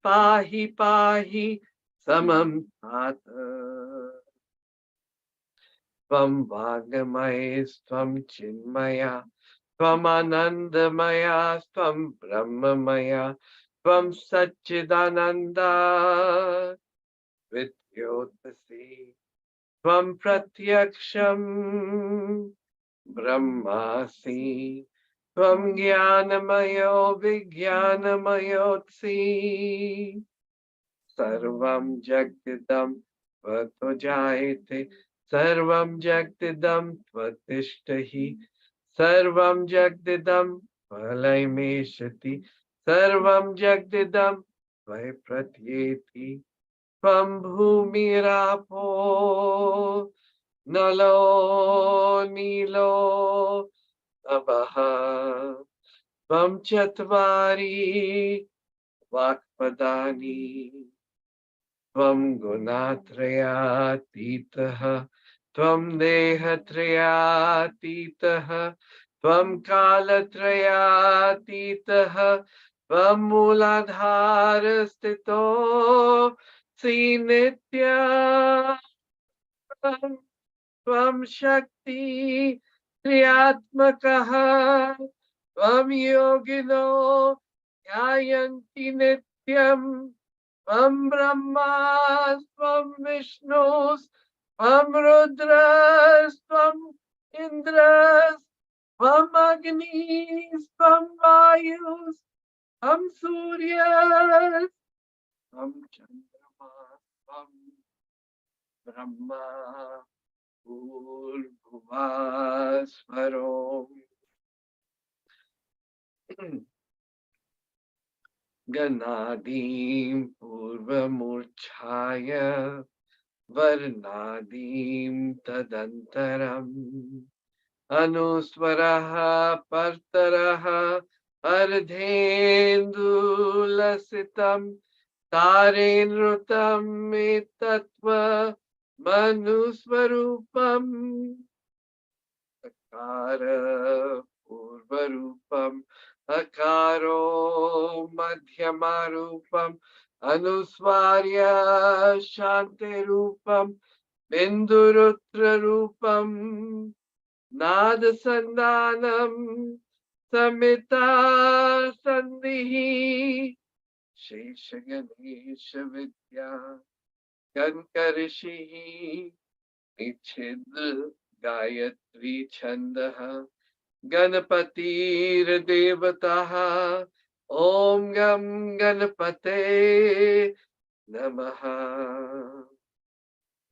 Pahi Pahi Samam Tat Tvam Vagamaya Tvam Chinmaya Tvam Anandamaya Tvam Brahmamaya Tvam Satchidananda Vidyotasi Tvam Pratyaksham Brahmasi Tvam Jnanamayo Vijnanamayotsi Sarvam Jagdidam Tvatojayate Sarvam Jagdidam Tvatishtahi Sarvam Jagdidam Valaimeshati Sarvam Jagdidam Vaipratyeti Tvam Bhumirapo Nalo Nilo Abaha Tvam Chatvari Vakpadani Tvam Gunatrayatitaha Tvam Dehatrayatitaha Tvam Kalatrayatitaha Tvam Muladharastito Sinitya Tvam Shakti Triyatmakaha Tvam Yogino Yayanti Nityam Tvam Brahmas Tvam Vishnus Tvam Rudras Tvam Indras Tvam Agnis Tvam Vayus Tvam Suryas Tvam Chandramas Tvam Brahma Bhuvasvarom Ganadim Purvamurchaya Varnadim Tadantaram Anuswaraha Partaraha Ardhendulasitam Tarenrutam Metatva Manuswarupam Akara Purvarupam Akaro Madhyamarupam Anusvarya Shantirupam Bindurutrarupam Nadasandanam Samita Sandhihi Sheshaganesha Vidya Kankarishihi Nichidra Gayatri Chandaha Ganapatir Devataha Om Gam Ganapate Namaha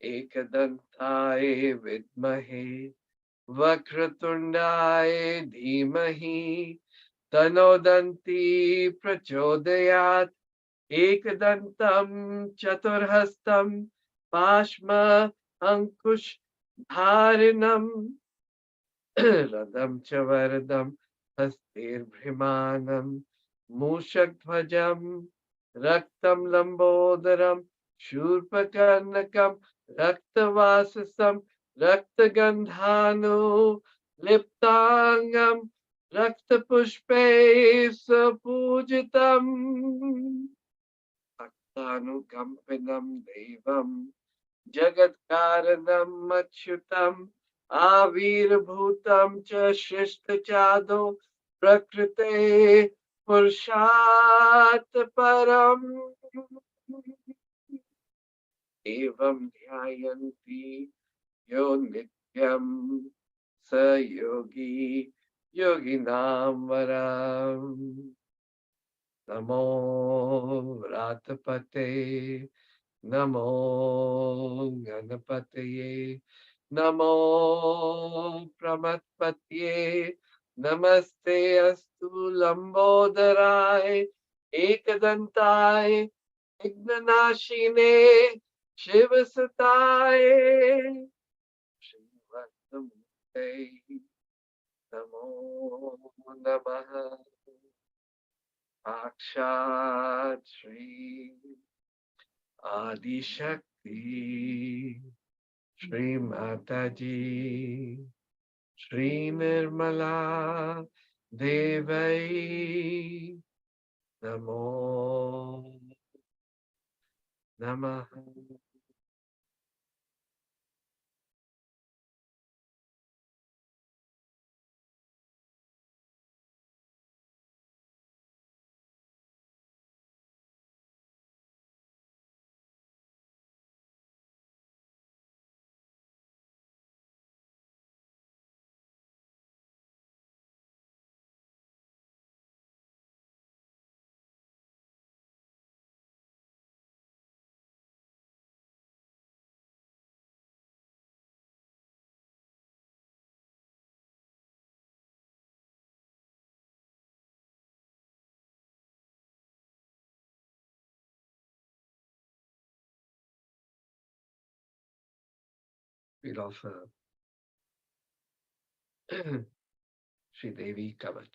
Ekadantaye Vidmahe Vakratundaye Dhimahi Tanodanti Prachodayat Ekdantam Chaturhastam Pashma Ankush Dharinam Radam Chavardam Hastir Bhimanam Mushakdhvajam Raktam Lambodaram Shurpakarnakam Raktavasasam Raktagandhanu Liptangam Raktapushpe Sapujitam Bhaktanukampanam Devam Jagatkaranam Achyutam Avirbhutam cha Shishtachado Prakrite Purshat Param Evam Dhyayanti Yo Nityam Sa Yogi Yoginam Varam Namo Ratapate Namo Ganapataye Namo Pramatpatye Namaste Astu Lambodaraye Ekadantaye Ignanashine Shivasataye Shivasamute Namo Namaha Akshat Shri Adi Shakti Shri Mataji Shri Nirmala Devai Namo Namaha. We'll offer Sri Devi Kavach.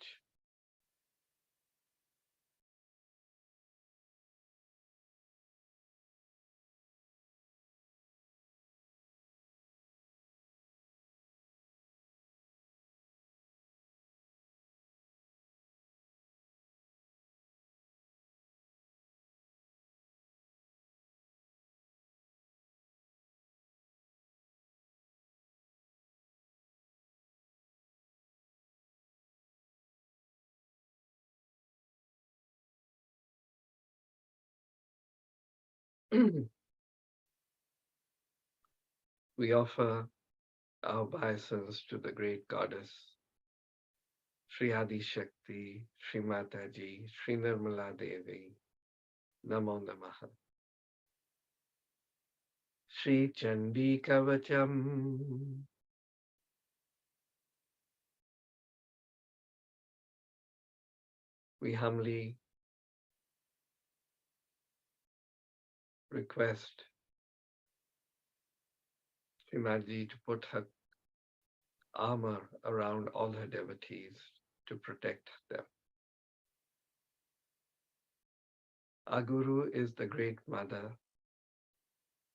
We offer our obeisance to the great goddess, Sri Adi Shakti, Sri Mataji, Sri Nirmala Devi, Namo Namaha. Sri Chandi Kavacham. We humbly request Sri Mataji to put her armor around all her devotees to protect them. Our Guru is the great mother.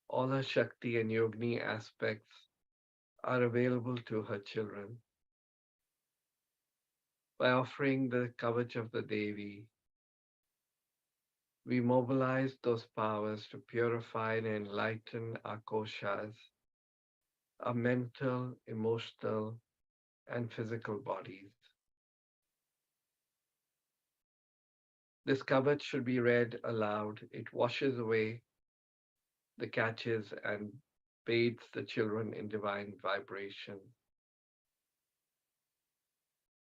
All her Shakti and Yogini aspects are available to her children. By offering the Kavach of the Devi, we mobilize those powers to purify and enlighten our koshas, our mental, emotional, and physical bodies. This Kavach should be read aloud. It washes away the catches and bathes the children in divine vibration.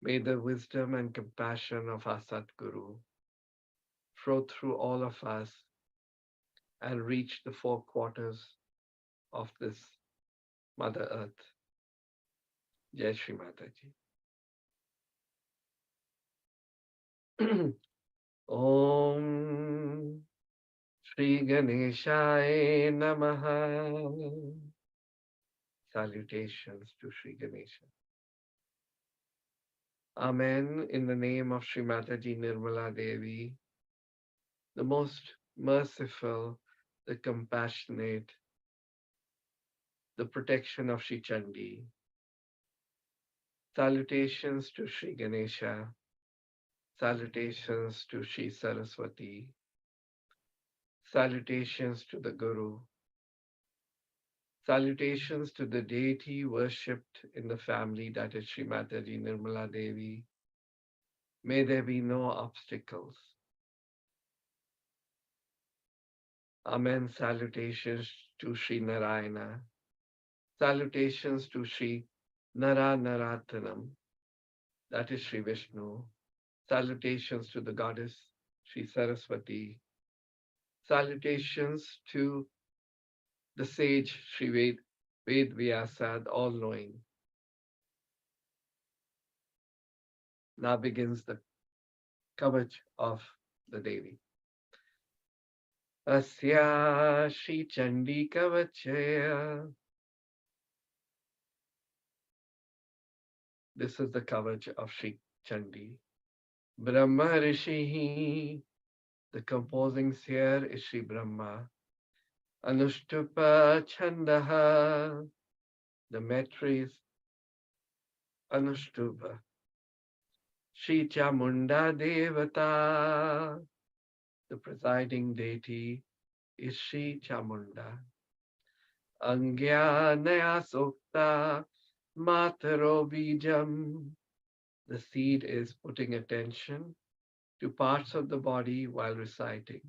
May the wisdom and compassion of our Satguru flow through all of us and reach the four quarters of this Mother Earth. Jai Shri Mataji. Om Shri Ganeshaya Namaha. Salutations to Shri Ganesha. Amen. In the name of Shri Mataji Nirmala Devi, the most merciful, the compassionate, the protection of Shri Chandi. Salutations to Shri Ganesha. Salutations to Shri Saraswati. Salutations to the Guru. Salutations to the deity worshipped in the family, that is Shri Mataji Nirmala Devi. May there be no obstacles. Amen. Salutations to Shri Narayana. Salutations to Shri Naratanam, that is Shri Vishnu. Salutations to the goddess Shri Saraswati. Salutations to the sage Shri Ved Vyasa, all-knowing. Now begins the Kavach of the Devi. Asya Shri Chandi Kavachaya. This is the Kavach of Shri Chandi. Brahma Rishi, the composing seer is Shri Brahma. Anushtupa Chandaha, the metre is Anushtupa. Shri Chamunda Devata, the presiding deity is Shri Chamunda. Angya Naya Sukta Mataro Bijam, the seed is putting attention to parts of the body while reciting.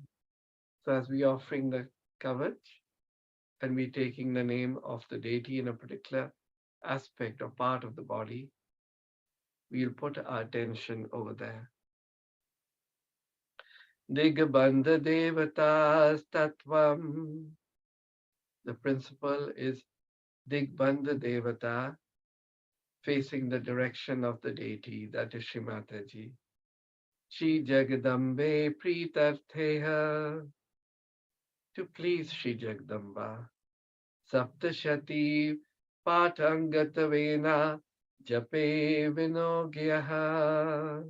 So as we are offering the Kavach and we taking the name of the deity in a particular aspect or part of the body, we'll put our attention over there. Digbandha Devatas Tattvam. The principle is Digbandha Devata, facing the direction of the deity, that is Shri Mataji. Shri Jagadambe Pritartheha, to please Shri Jagadamba. Saptashati Patangatavena Jape Vinogyaha.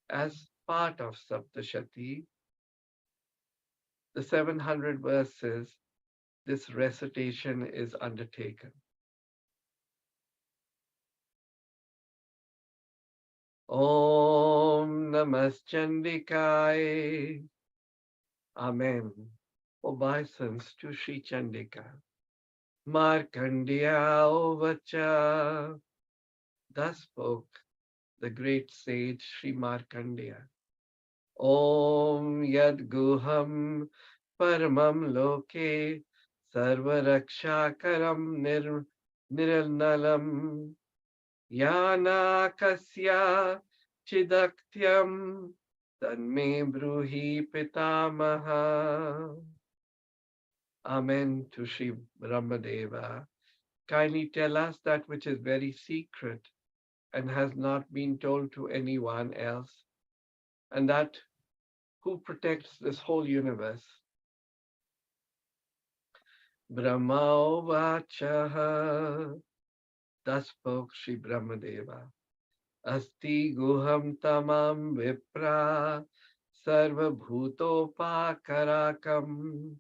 As part of Saptashati, the 700 verses, this recitation is undertaken. Om Namaschandikaya. Amen. Obeisance to Shri Chandika. Markandeya Ovacha. Thus spoke the great sage Shri Markandeya. Om Yad Guham Paramam Loke Sarvaraksha-karam Nirnalam Yana Kasya Chidaktyam Tanme Bruhi Pitamaha. Amen to Shri Brahmadeva. Kindly tell us that which is very secret and has not been told to anyone else, and that who protects this whole universe. Brahma Vachaha. Thus spoke Shri Brahmadeva. Asti guham tamam vipra sarva bhutopakarakam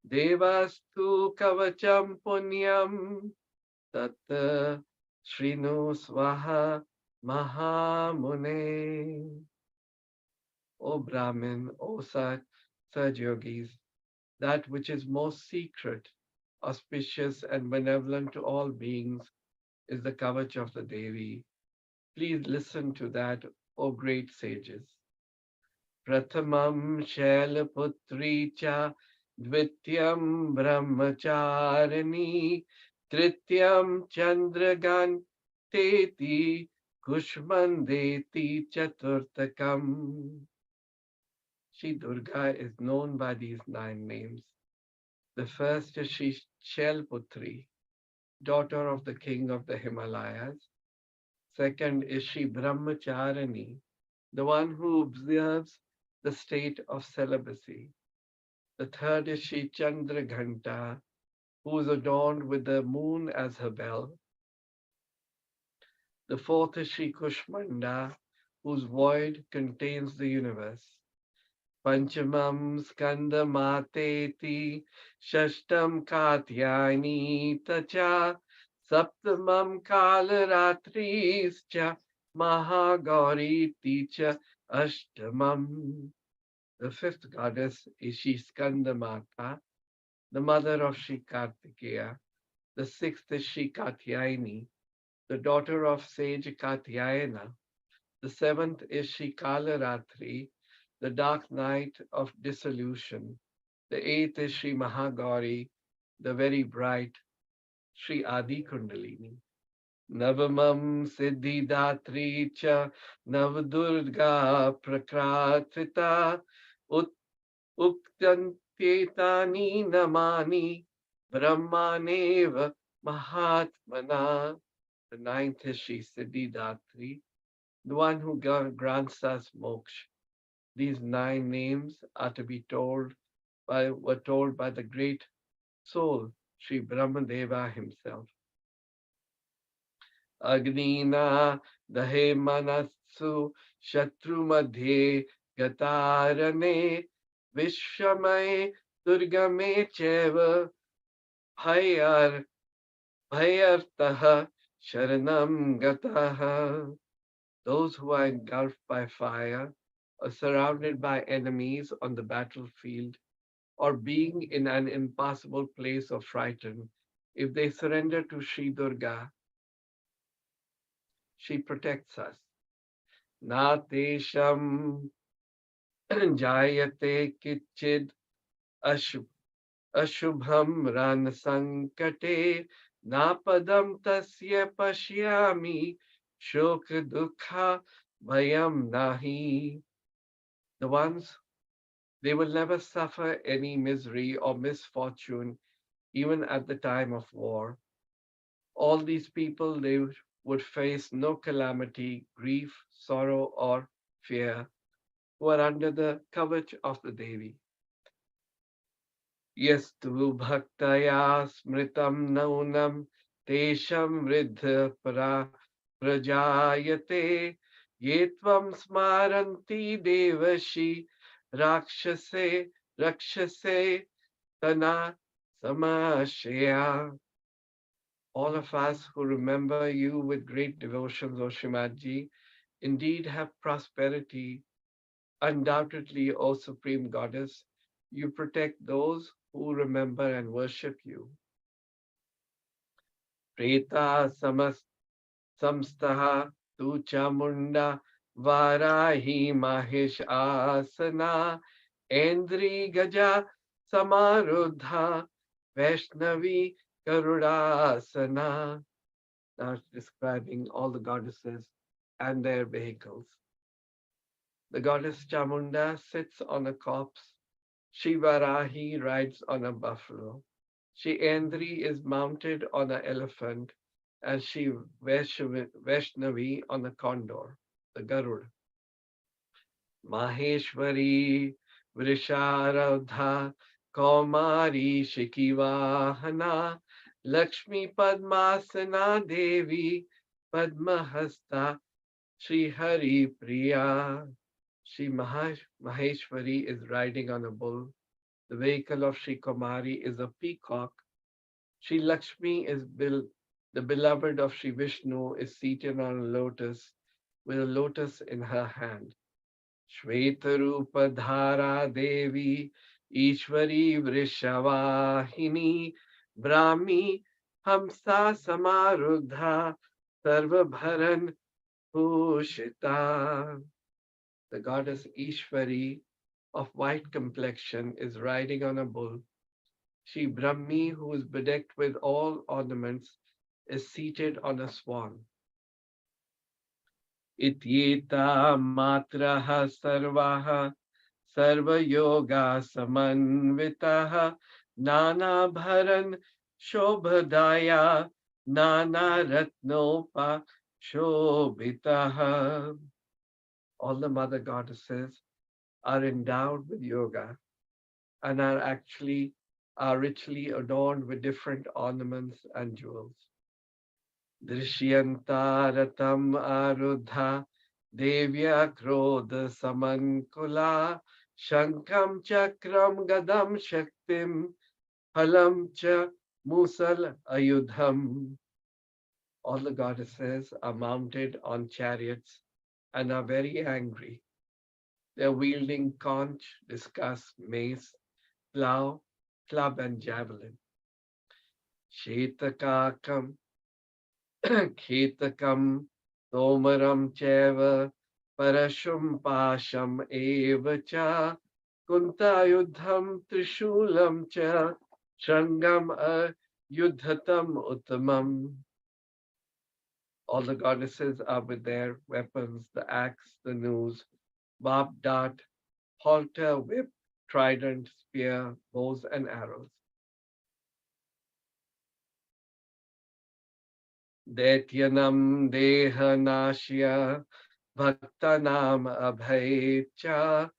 devastu kavacham punyam tat shrinu swaha Mahamune. O Brahmin, O Saj Yogis, that which is most secret, auspicious, and benevolent to all beings is the kavach of the Devi. Please listen to that, O great sages. Prathamam Shailaputri cha Dvityam Brahmacharini Trityam Chandraganteti Kushmandeti Chaturtakam. Shri Durga is known by these 9 names. The first is Shri Shailputri, daughter of the king of the Himalayas. Second is Shri Brahmacharini, the one who observes the state of celibacy. The third is Shri Chandraghanta, who is adorned with the moon as her bell. The fourth is Shri Kushmanda, whose void contains the universe. Panchamam Skanda Mateti, Shashtam Katyayani Tacha, Saptamam Kalaratrischa, Mahagauri Ticha Ashtamam. The fifth goddess is Shri Skandamata, the mother of Shri Kartikeya. The sixth is Shri Katyayani, the daughter of sage Katyayana. The seventh is Shri Kalaratri, the dark night of dissolution. The eighth is Shri Mahagauri, the very bright Shri Adi Kundalini. Navamam Siddhidatri cha Navdurga Prakratrita Uktantyetani Namani Brahmaneva Mahatmana. The ninth is Shri Siddhidatri, the one who grants us moksha. These 9 names are to be were told by the great soul, Sri Brahmadeva himself. Agnina dahe manatsu shatru madhye gatarane vishwamay durgame cheva bhayartaha sharanam gataha. Those who are engulfed by fire or surrounded by enemies on the battlefield, or being in an impassable place of frighten, if they surrender to Sri Durga, she protects us. Natesham jayate kichid ashubham ran sankate napadam tasya pashyami shok dukha bhayam nahi. The ones, they will never suffer any misery or misfortune, even at the time of war. All these people, they would face no calamity, grief, sorrow, or fear, who are under the coverage of the Devi. Yastu bhaktaya smritam naunam tesham vridha prajayate yetvam smaranti devashi rakshase tana samashya. All of us who remember you with great devotions, O Shrimadji, indeed have prosperity. Undoubtedly, O Supreme Goddess, you protect those who remember and worship you. Preta samstaha tu chamunda varahi mahesh asana endri gaja samarudha vaishnavi karudasana. Now it's describing all the goddesses and their vehicles. The goddess Chamunda sits on a corpse. Shri Varahi rides on a buffalo. Shri Endri is mounted on an elephant, and Shri Vaishnavi on a condor, the Garud. Maheshwari Vrisharadha Kaumari Shikivahana Lakshmi Padmasana Devi Padmahasta Shri Hari Priya. Shri Maheshwari is riding on a bull. The vehicle of Shri Kumari is a peacock. Shri Lakshmi is the beloved of Shri Vishnu, is seated on a lotus, with a lotus in her hand. Shvetarupa Dhara Devi, Ishwari Vrishavahini, Brahmi Hamsa Samarudha, Sarvabharan Bhushita. The goddess Ishwari of white complexion is riding on a bull. She Brahmi, who is bedecked with all ornaments, is seated on a swan. Ityeta matraha sarvaha sarva yoga samanvitaha nana bharan shobhadaya nana ratnopa shobhitaha. All the mother goddesses are endowed with yoga and are richly adorned with different ornaments and jewels. Drishyantaratam arudha devya krodha samankula shankam chakram gadam shaktim halam cha musal ayudham. All the goddesses are mounted on chariots and are very angry. They are wielding conch, discus, mace, plow, club, and javelin. Shetakakam, Ketakam, Tomaram Cheva, Parashum Pasham Eva Cha, Kuntayudham Trishulam Cha, Shangam Yudhatam Uttamam. All the goddesses are with their weapons, the axe, the noose, barbed dart, halter, whip, trident, spear, bows, and arrows. Daityanam dehanashya bhaktanam abhaicha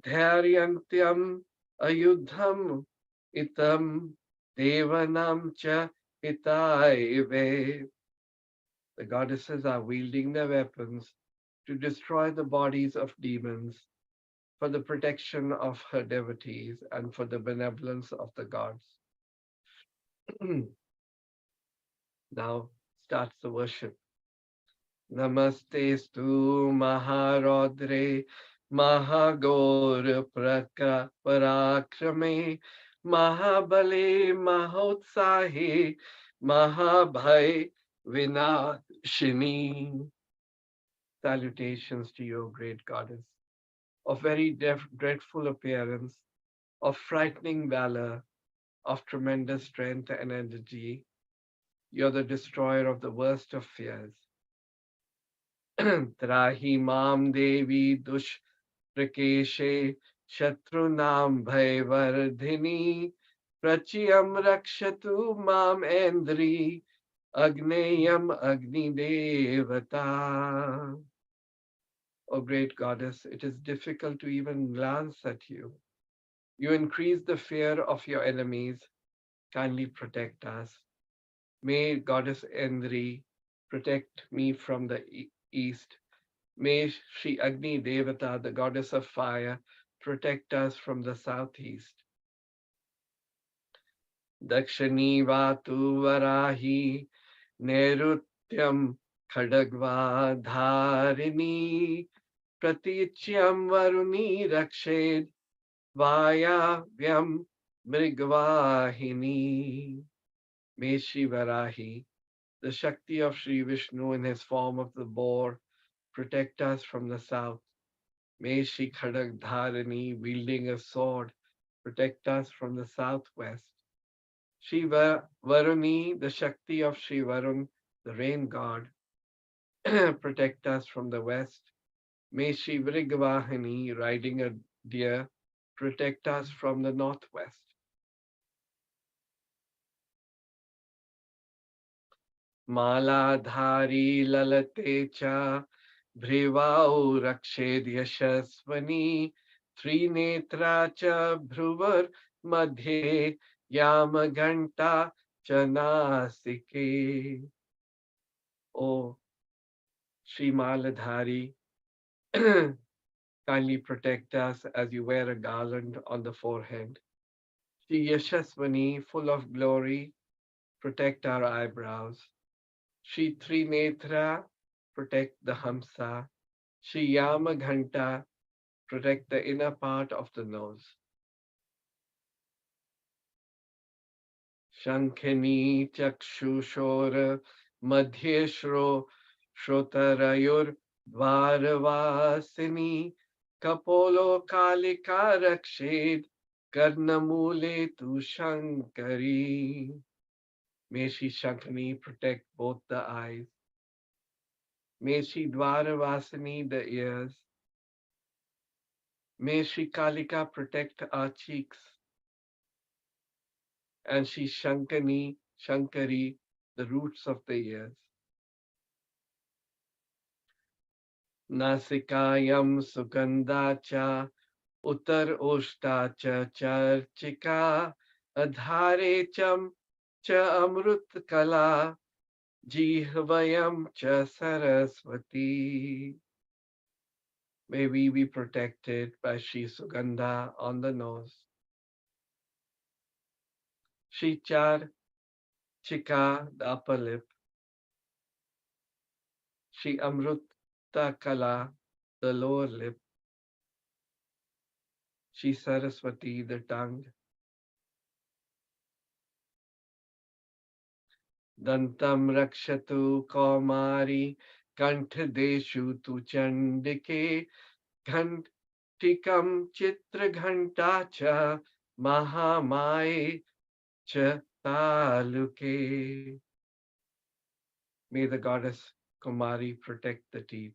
dharyantyam ayudham itam devanam cha hitaive. The goddesses are wielding their weapons to destroy the bodies of demons for the protection of her devotees and for the benevolence of the gods. Now starts the worship. Namaste stu Maharodre Mahagor Parakrame Mahabale Mahotsahe Mahabhai Vinashini. Salutations to you, great goddess, of very dreadful appearance, of frightening valor, of tremendous strength and energy. You're the destroyer of the worst of fears. Trahi mam devi dush prakeshe shatrunam bhaivardhini prachiyam rakshatu mam endri agneyam agni devata. O great goddess, it is difficult to even glance at you. You increase the fear of your enemies. Kindly protect us. May Goddess Endri protect me from the east. May Shri Agni Devata, the goddess of fire, protect us from the southeast. Dakshani Vatu Varahi Nerutyam Khadagva Dharini Pratichyam Varuni Rakshid Vayavyam Mrigvahini. May Shri Varahi, the Shakti of Shri Vishnu in his form of the boar, protect us from the south. May Shri Khadagdharini, wielding a sword, protect us from the southwest. Shri Varuni, the Shakti of Shri Varun, the rain god, protect us from the west. May Shri Vrigvahini, riding a deer, protect us from the northwest. Maladhari lalate cha bhrivau rakshid yashasvani trinetra cha bhruvar madhye yamaganta chanasike. O Shri Maladhari, kindly protect us as you wear a garland on the forehead. Shri Yashasvani, full of glory, protect our eyebrows. Shri Trinetra, protect the Hamsa. Shri Yama Ghanta protect the inner part of the nose. Shankhini Chakshushora Madhyeshro Shrotarayur Dvaravasini Kapolo Kalika Rakshid Karnamule Tu Shankari. May Shri Shankhini protect both the eyes. May Shri Dvaravasini the ears. May Shri Kalika protect our cheeks. And Shri Shankari, the roots of the ears. Nasikayam Sugandhacha Uttar Oshtacha Charchika Adhare Cham Cha Amrut Kala Jihvayam Cha Saraswati. May we be protected by Shri Sugandha on the nose. Shri Char Chika, the upper lip. Shri Amruta Kala, the lower lip. Shri Saraswati, the tongue. Dantam Rakshatu Kaumari Kantadeshu Tu Chandike Ghantikam Chitra Ghantacha Mahamai Cha Taluke. May the goddess Kumari protect the teeth.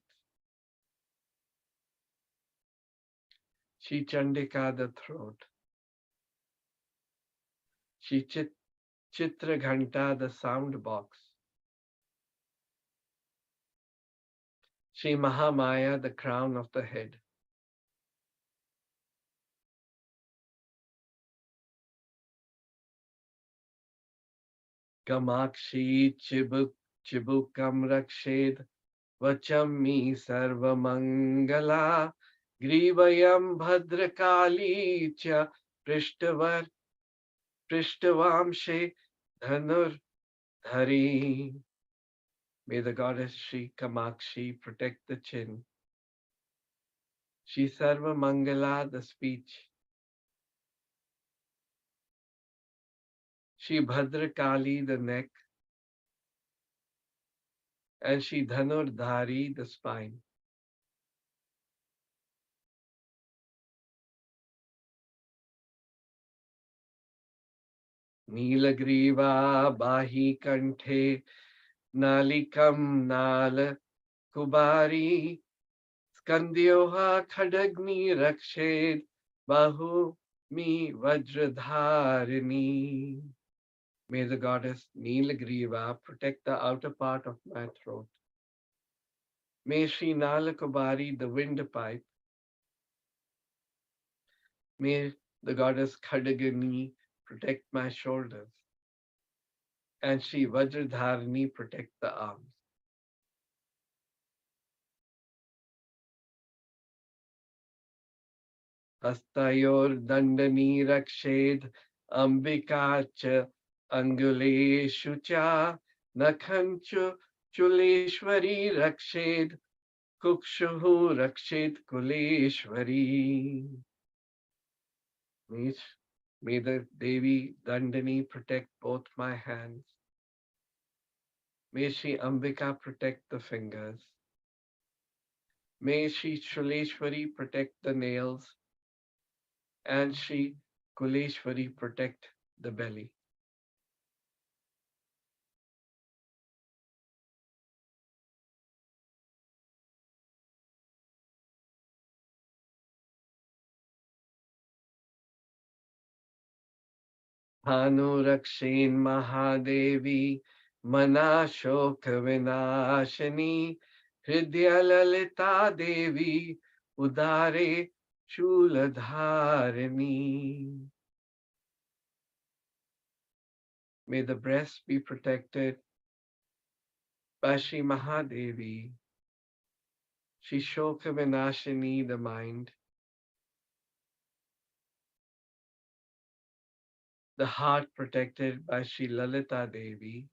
Shri Chandika, the throat. Shri Chitra Ghanta, the sound box. Shri Mahamaya, the crown of the head. Kamakshi Chibukam Rakshid Vachami Sarvamangala Grivayam Bhadrakali Cha Prishtavamshe Dhanur Dhari. May the goddess Shri Kamakshi protect the chin. Shri Sarvamangala, the speech. Shri Bhadrakali, the neck. And Shri Dhanur Dhari, the spine. Nilagriva Bahi Kanthe Nalikam Nal Kubari Skandyoha Khadagni Rakshid Bahu Mi Vajradharini. May the goddess Nilagriva protect the outer part of my throat. May Shri Nalakubari, the windpipe. May the goddess Khadagini protect my shoulders. And Shri Vajradharini protect the arms. Hastayor Dandani Rakshid Ambika Cha Anguleshu Cha Nakhanchu Chuleshwari Rakshid Kukshuhu Rakshid Kuleshwari. May the Devi Dandani protect both my hands. May Shri Ambika protect the fingers. May Shri Chuleshwari protect the nails. And Shri Kuleshwari protect the belly. Bhanu Rakshin Mahadevi Manashoka Vinashani Hridya Lalita Devi Udare Shuladharini. May the breast be protected by Shri Mahadevi, Shri Shoka Vinashini, the mind, the heart protected by Shri Lalita Devi,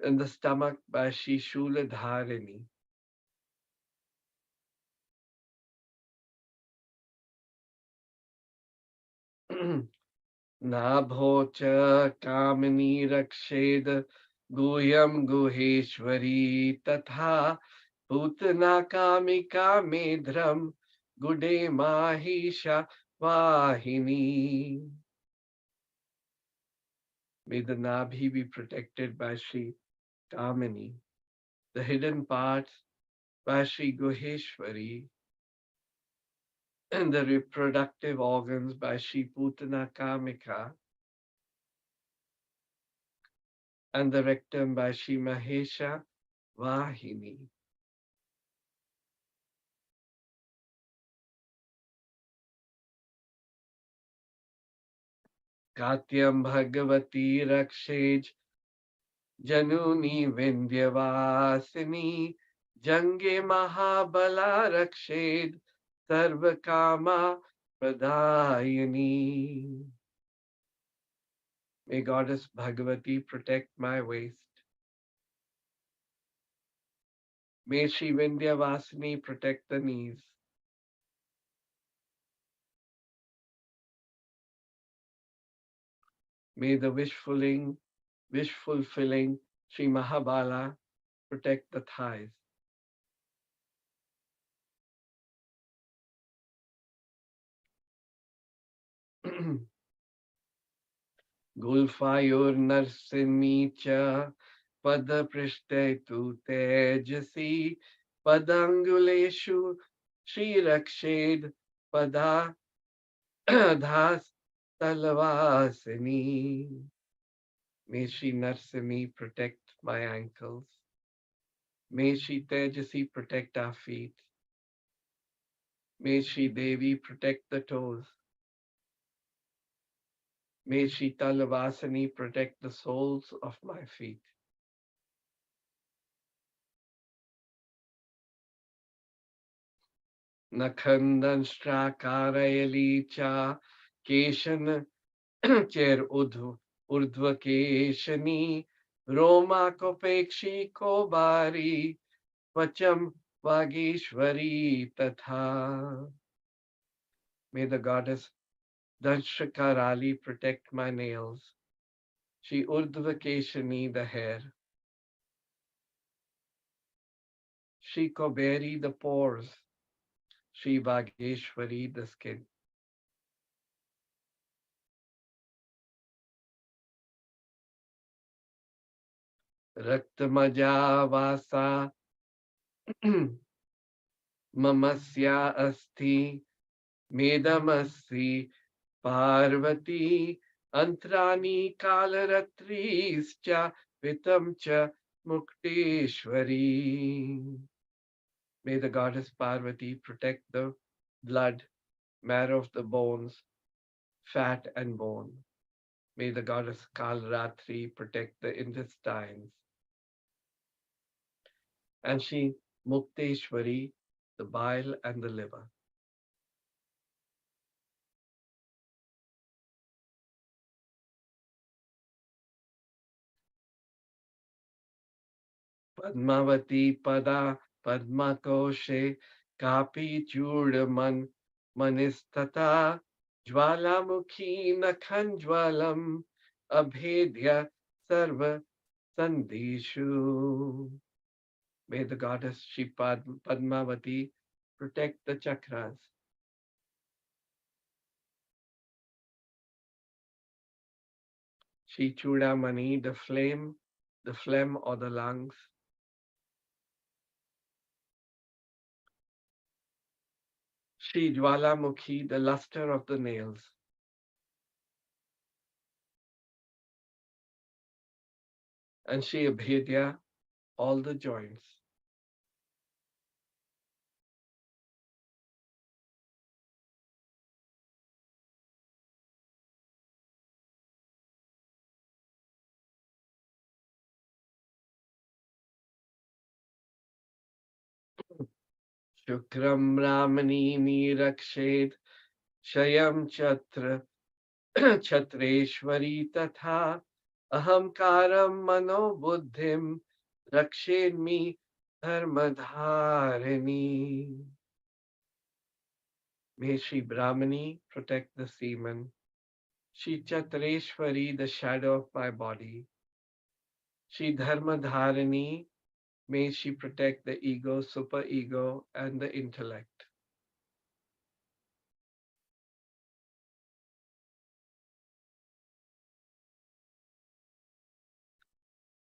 in the stomach by Shri Shuladharini. Nabhocha kamini rakshed guhyam guheshwari tatha putana kamika medram gude mahisha vahini. May the Nabhi be protected by Shri Kamini, the hidden parts by Shri Guheshwari, and the reproductive organs by Shri Putana Kamika, and the rectum by Shri Mahesha Vahini. Katyam Bhagavati Rakshej Januni Vindyavasini Jange Mahabala Rakshid Sarvakama Pradayani. May Goddess Bhagavati protect my waist. May Shri Vindyavasini protect the knees. May the wish-fulfilling Shri Mahabala protect the thighs. Gulfayur Narsini cha Pada Prishte tu Tejasi Padanguleshu Shri Rakshid Pada Das Talavasini. May Shri Narsini protect my ankles. May Shri Tejasi protect our feet. May Shri Devi protect the toes. May Shri Talavasini protect the soles of my feet. Nakhandan Strakarayali cha Keshan Cher Urdhva Keshani Roma Kopekshi Kobari Vacham Vageshwari Tatha. May the goddess Danshakarali protect my nails. Shri Urdhva Keshani the hair. Shri Koberi the pores. Shri Vageshwari the skin. Raktamaja Vasa Mamasya Asti Medamasi Parvati Antrani Kalaratrischa Vitamcha Mukteshwari. May the goddess Parvati protect the blood, marrow of the bones, fat and bone. May the goddess Kalratri protect the intestines. And she Mukteshwari, the bile and the liver. Padmavati Pada Padmakoshe Kapi Churman Manistata Jwalamukhi Nakhanjwalam Abhedya Sarva Sandishu. May the goddess Shri Padmavati protect the chakras. Shri Chudamani, the phlegm or the lungs. Shri Jwalamukhi, the luster of the nails. And Shri Abhedya, all the joints. Shukram Ramani Nirakshid Shayam Chatra Chatreshwari Tatha Ahamkaram mano buddhim rakshedmi dharmadharini. May Shri Brahmani protect the semen. Shri Chatreshwari, the shadow of my body. Shri Dharmadharini, may she protect the ego, superego, and the intellect.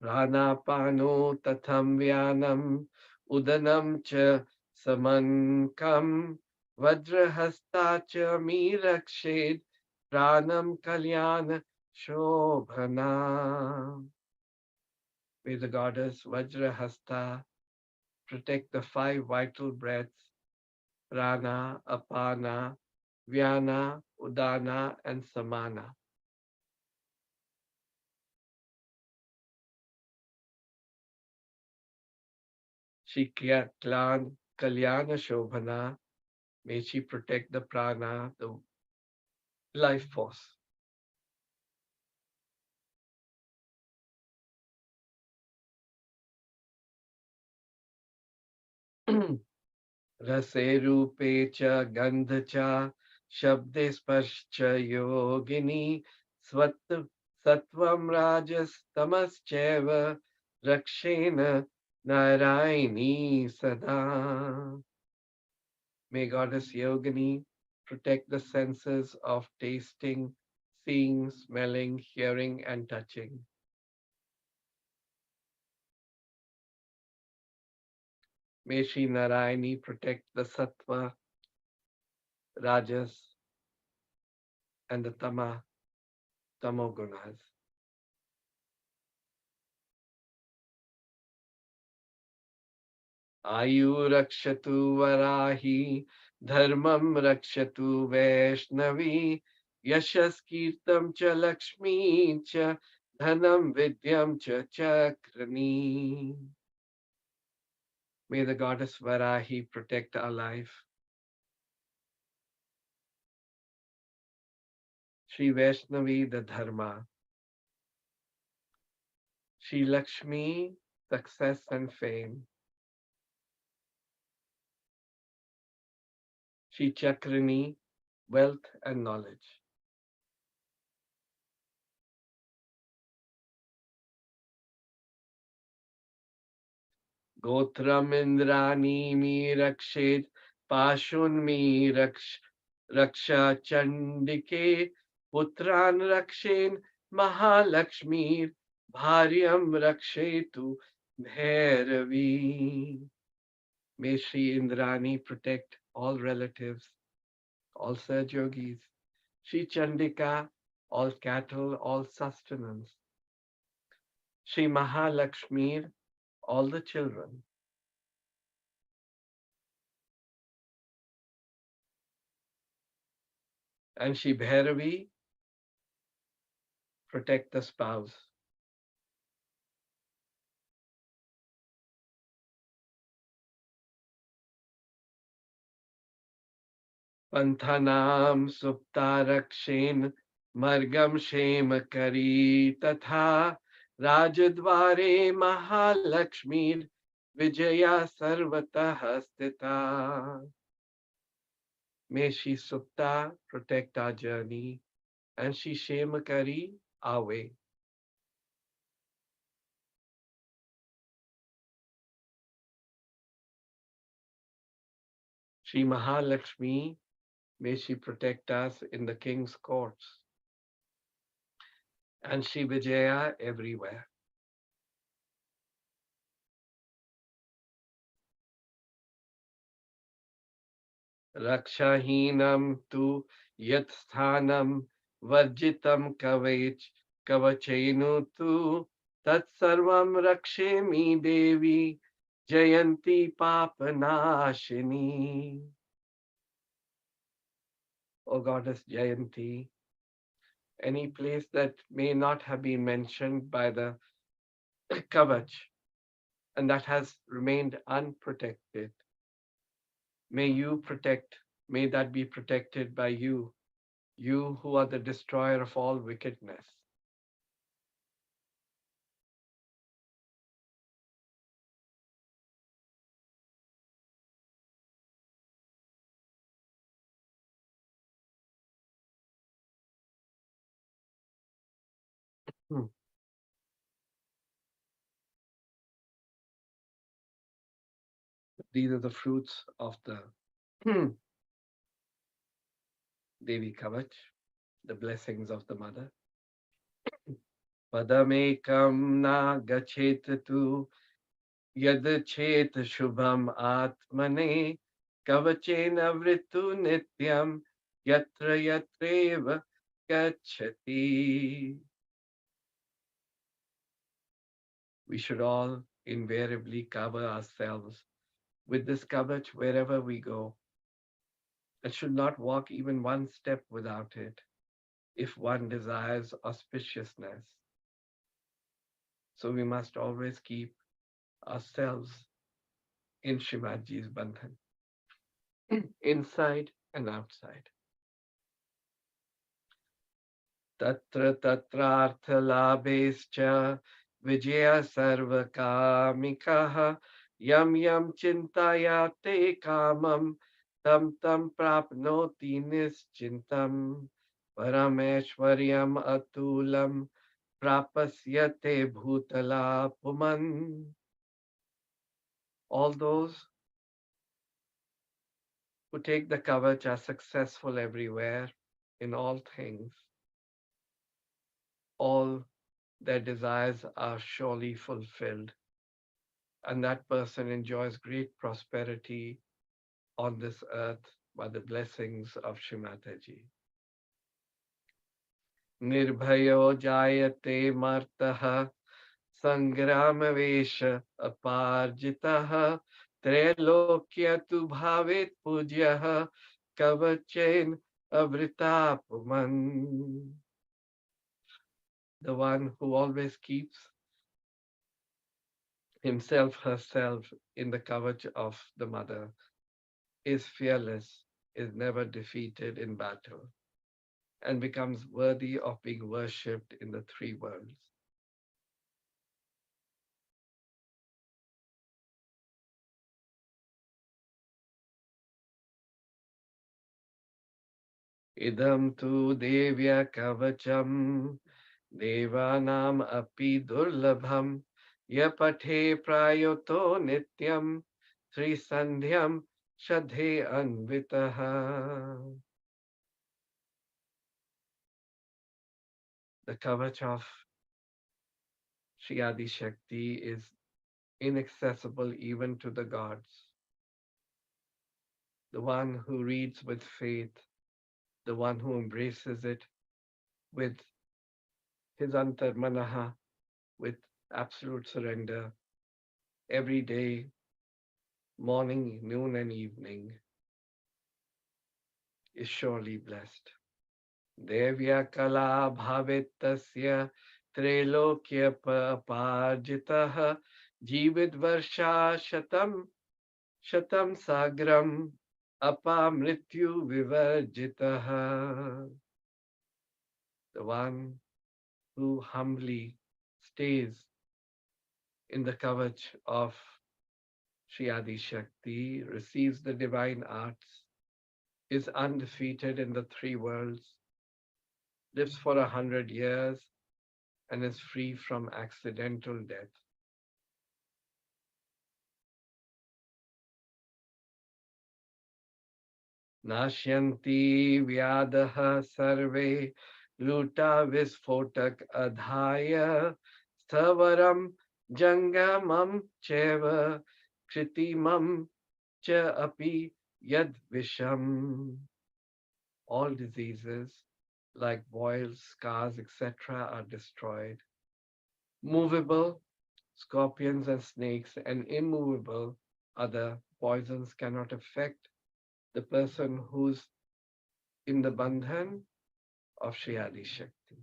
Pranapano tatham vyanam udanam cha samankam vajrahasta cha mirakshed pranam kalyan shobhana. May the goddess Vajrahasta protect the 5 vital breaths, prana, apana, vyana, udana, and samana. Shikya Klan Kalyana Shobhana, may she protect the prana, the life force. Rase Rupe cha Gandha cha Shabde Sparsh cha Yogini Sattvam Rajas Tamas Cheva Rakshena Narayani Sada. May Goddess Yogini protect the senses of tasting, seeing, smelling, hearing, and touching. May Shri Narayani protect the Sattva, Rajas, and the Tamogunas. Ayu Rakshatu Varahi, Dharmam Rakshatu Vaishnavi, Yashas Kirtam cha Lakshmi cha, Dhanam Vidyam cha Chakrani. May the goddess Varahi protect our life. Shri Vaishnavi, the Dharma. Shri Lakshmi, success and fame. Shri Chakrani, wealth and knowledge. Gotram Indrani mi rakshet, Pashun mi raksha chandike, Putran rakshen Mahalakshmi, Bharyam rakshetu Bhairavi. May Shri Indrani protect all relatives, all Saj Yogis. Shri Chandika, all cattle, all sustenance. Shri Mahalakshmi, all the children. And Shri Bhairavi, protect the spouse. Panthanam Suptarakshen Margam Shem Kari Tatha Rajadvare Mahalakshmir Vijaya Sarvatah Stita. May Shri Supta protect our journey and Shri Shemakari our way. Shri Mahalakshmi, may she protect us in the king's courts. And Shri Vijaya everywhere. Rakshahinam tu yat sthanam varjitam kavachenu tu tat sarvam rakshemi devi jayanti papanashini. O Goddess Jayanti, any place that may not have been mentioned by the kavach and that has remained unprotected, may you protect, may that be protected by you, you who are the destroyer of all wickedness. These are the fruits of the Devi Kavach, the blessings of the mother. Padamekam na gachetatu yad chet shubham atmane kavachena vritu nityam yatra yatreva gachati. We should all invariably cover ourselves with this kavach wherever we go, and should not walk even one step without it if one desires auspiciousness. So we must always keep ourselves in Shivaji's bandhan, inside and outside. Tatra tatrartha labescha vijaya sarvakamikaha yam yam chintayate kamam tam tam prapnoti nischintam parameshwaryam atulam prapasyate bhutala puman. All those who take the kavach are successful everywhere in all things. All their desires are surely fulfilled, and that person enjoys great prosperity on this earth by the blessings of Shrimataji. Nirbhayo jayate martaha sangramavesha aparjitaha Trailokya tu bhavet pujyaha kavachen avritapuman. The one who always keeps himself, herself in the kavach of the mother is fearless, is never defeated in battle, and becomes worthy of being worshipped in the three worlds. Idam tu devya kavacham devanam api durlabham yapathe prayoto nityam Sri Sandhyam Shadhe Anvitaha. The kavach of Shri Adi Shakti is inaccessible even to the gods. The one who reads with faith, the one who embraces it with his antarmanaha, with absolute surrender, every day, morning, noon, and evening, is surely blessed. Devya kala bhavetasya Trailokya parjitaha Jivid varsha shatam sagram apa mrityu vivarjitaha. The one who humbly stays in the kavach of Shri Adi Shakti, receives the divine arts, is undefeated in the three worlds, lives for 100 years, and is free from accidental death. Nashyanti vyadaha sarve luta visfotak adhaya stavaram jangamam cheva kritimam cha api yad visham. All diseases like boils, scars, etc. are destroyed. Movable scorpions and snakes and immovable other poisons cannot affect the person who's in the bandhan of Shri Adi Shakti.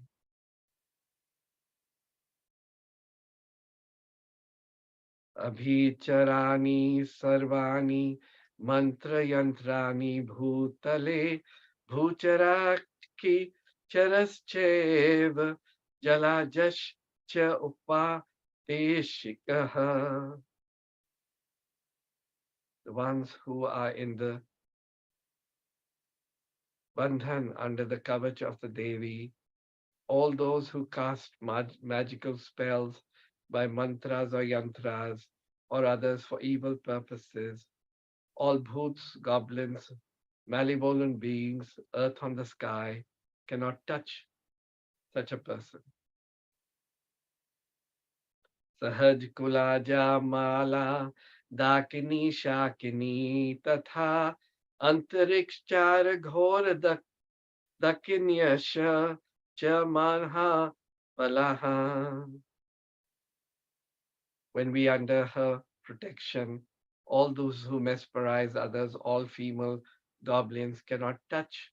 Abhicharani sarvani mantra yantrani bhutale bhucharaki charaschev jalajash cha upateshikaha. The ones who are in the bandhan under the kavach of the Devi all those who cast magical spells by mantras or yantras or others for evil purposes, all bhoots, goblins, malevolent beings, earth on the sky, cannot touch such a person. सहज कुलाजा माला दाकिनी शाकिनी तथा अंतरिक्ष चार घोर दकिन्यश च manha palaha. When we under her protection, all those who mesmerize others, all female goblins cannot touch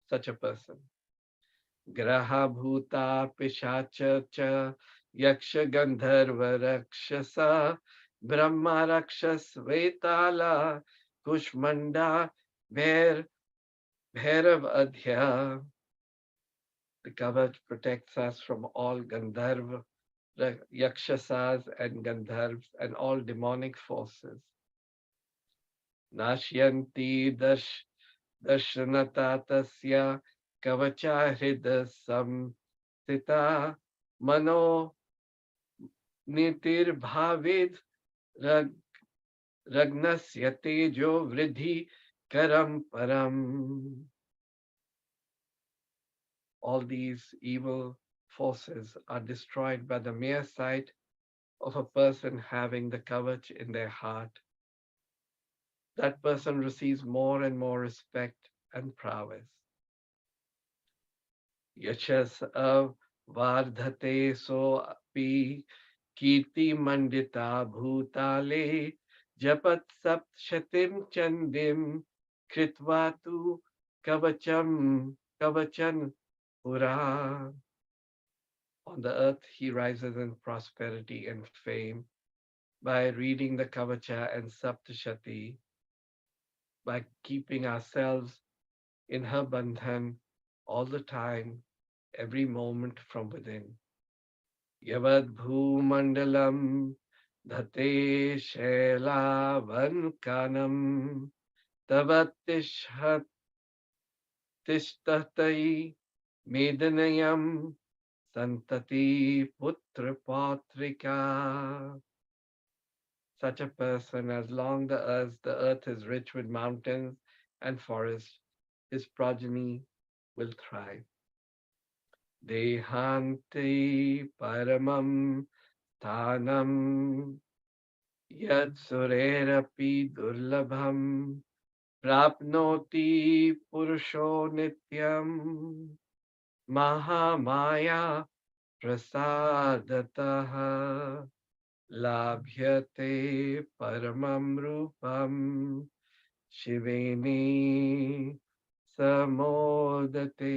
such a person. Graha bhuta pishacha cha yaksha gandharva rakshasa brahma rakshas vetala kushmanda bhair bhairav adhya. The Kavach protects us from all Gandharva, Yakshasas and Gandharvas and all demonic forces. Nashyanti darshanata tasya kavacha hridasam sita mano nitir bhavid ragnasya tejo vridhi karam param. All these evil forces are destroyed by the mere sight of a person having the kavach in their heart. That person receives more and more respect and prowess. Yashas vardhate so api kirti mandita bhutale japat sapt shatim chandim kritvatu kavachan Pura. On the earth, he rises in prosperity and fame by reading the Kavacha and Saptashati, by keeping ourselves in her bandhan all the time, every moment from within. Yavad bhumandalam dhate shailavan kanam tavatishhat tishtatai Medanayam Santati Putra Patrika. Such a person, as long as the earth is rich with mountains and forests, his progeny will thrive. Dehanti Paramam Thanam Yad Surerapi Durlabham Prapnoti Purusho Nityam Mahamaya prasadataha labhyate paramam rupam shiveni samodate.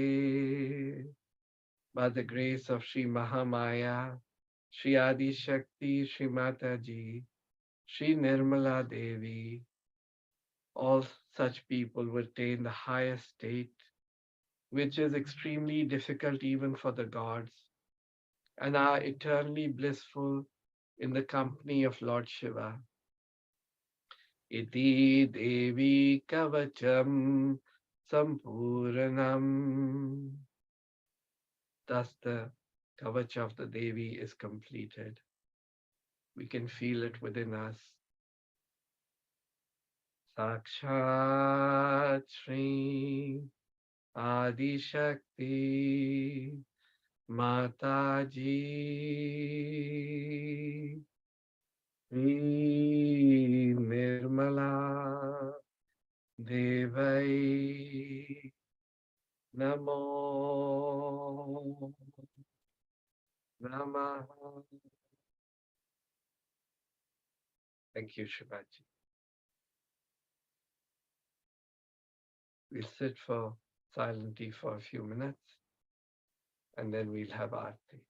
By the grace of Sri Mahamaya, Sri Adi Shakti, Sri Mataji, Sri Nirmala Devi, all such people will attain the highest state, which is extremely difficult even for the gods, and are eternally blissful in the company of Lord Shiva. Iti Devi Kavacham Sampuranam. Thus the Kavach of the Devi is completed. We can feel it within us. Sakshat Shri Adi Shakti Mataji Sri Nirmala Devai Namo Namah. Thank you, Shivaji. We'll sit silently for a few minutes, and then we'll have Aarti.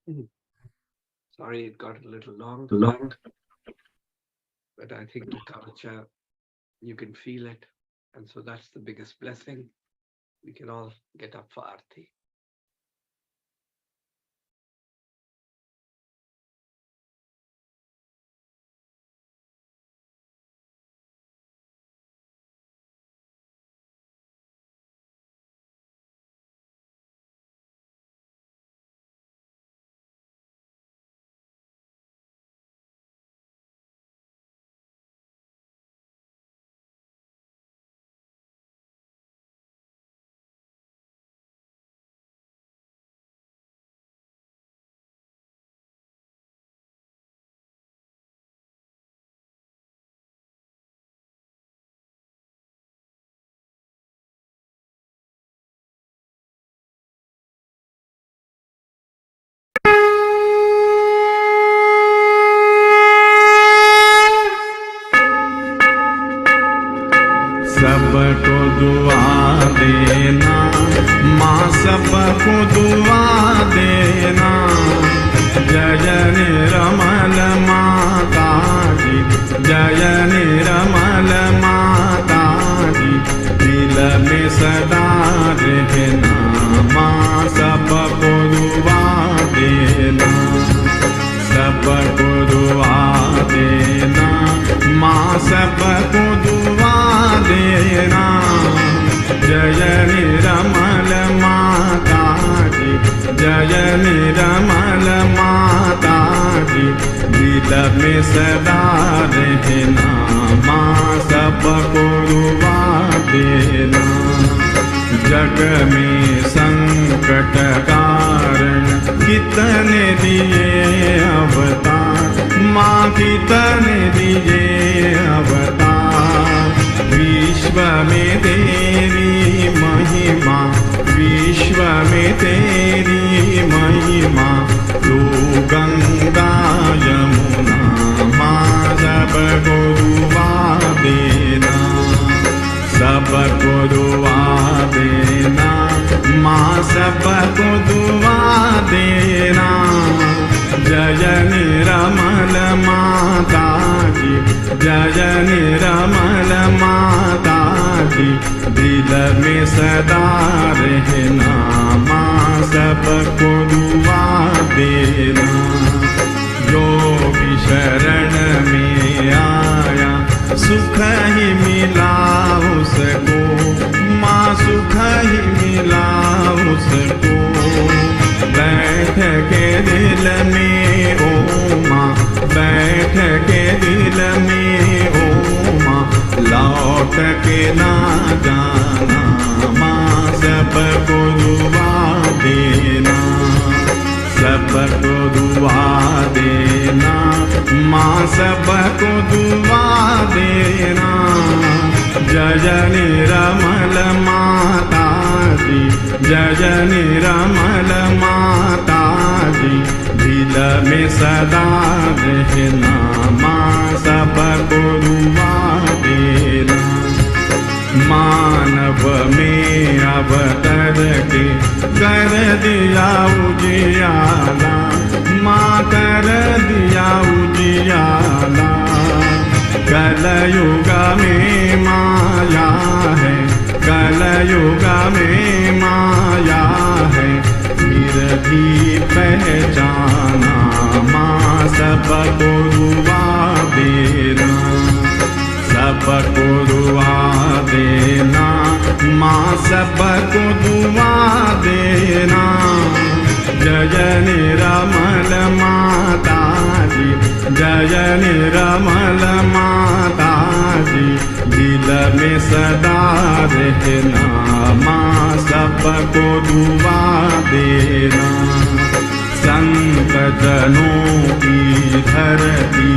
Sorry, it got a little long, but I think the culture, you can feel it. And so that's the biggest blessing. We can all get up for Aarti. सबको दुआ देना माँ, सबको दुआ देना। जय निर्मल माता जी, जय निर्मल माता जी, दिल में सदा रहना माँ, सबको दुआ देना, सबको दुआ देना माँ, सबको दुआ देना। जय निर्मल माता जी, जय निर्मल माता जी, दिल में सदा रहना माँ, सबको दुआ देना। जग में संकट कारण कितने दिए अवतार माँ, कितने दिए अवतार। विश्व में तेरी महिमा, विश्व में तेरी महिमा। तू गंगा यमुना माँ, सबको दुआ देना, सबको दुआ देना माँ, सबको दुआ देना। जय निर्मल माता जी, जय निर्मल माता जी, दिल में सदा रहना माँ, सबको दुआ देना। जो भी शरण में आया सुख ही मिला उसको माँ, सुख ही मिला उसको। बैठ के दिल में ओ माँ, बैठ के दिल में ओ माँ, लौट के ना जाना माँ, सबको दुआ देना, सबको दुआ देना माँ, सबको दुआ देना। जय निर्मल माता जी, जय निर्मल माता जी, दिल में सदा रहना माँ, सबको दुआ देना। मानव में अवतर के कर दिया उजियाला माँ, कर दिया उजियाला। कलयुग में माया है, कलयुग में माया है, फिर भी पहचाना माँ, सबको दुआ देना, सबको दुआ देना माँ, सबको दुआ देना। जय निर्मल माता जी, जय निर्मल माता जी, दिल में सदा रहना माँ, सबको दुआ देना। संत जनों की धरती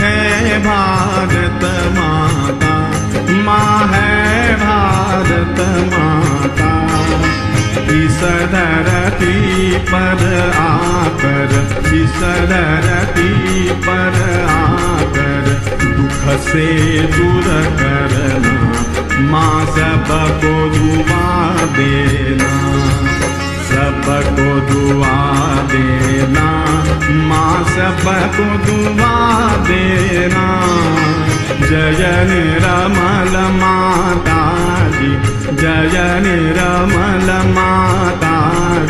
है भारत माता, माँ है भारत माता। इस धरती पर आकर, इस धरती पर आकर, दुख से दूर करना माँ, सबको दुआ देना, सबको दुआ देना सबको दुआ देना। जय निरमल माता जी, जय निरमल माता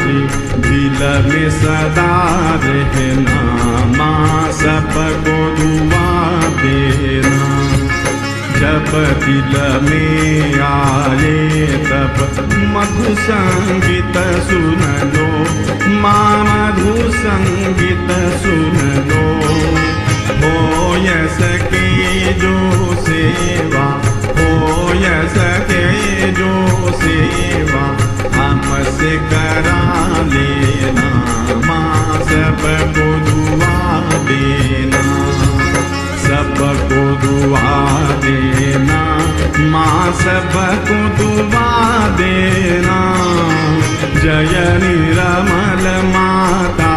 जी, दिल में सदा रहना माँ सबको दुआ देना। जब दिल में आए तब मधु संगीत सुन लो माँ, मधु संगीत सुन लो। हो सके जो सेवा, हो सके जो सेवा हमसे करा लेना माँ सबको दुआ देना, सबको दुआ देना माँ सबको दुआ देना। जय निरमल माता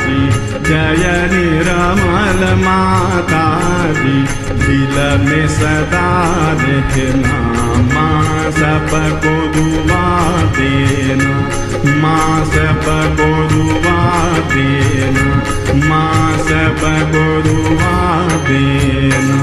जी, जय निरमल माता जी, दिल में सदा रहना माँ सबको दुआ देना, माँ सबको दुआ देना, माँ सबको दुआ देना।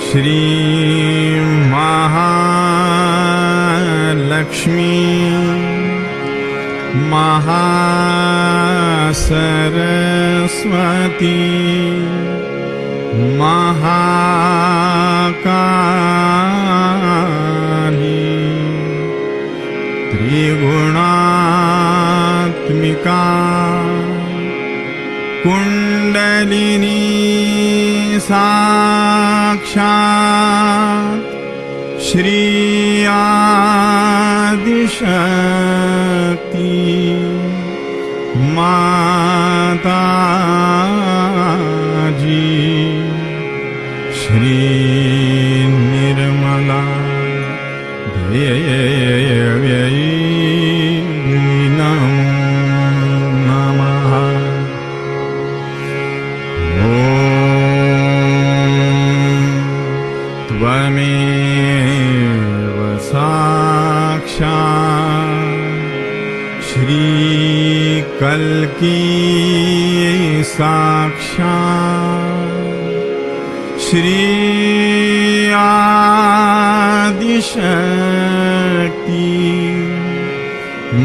श्री महालक्ष्मी महासरस्वती महाकाली त्रिगुणात्मिका कुंडलिनी साक्षात् श्री आदिशक्ति माता जी, श्री निर्मला देव्यै नमः। त्वमेव साक्षात् श्री कल्की साक्षात् श्री आदिशक्ति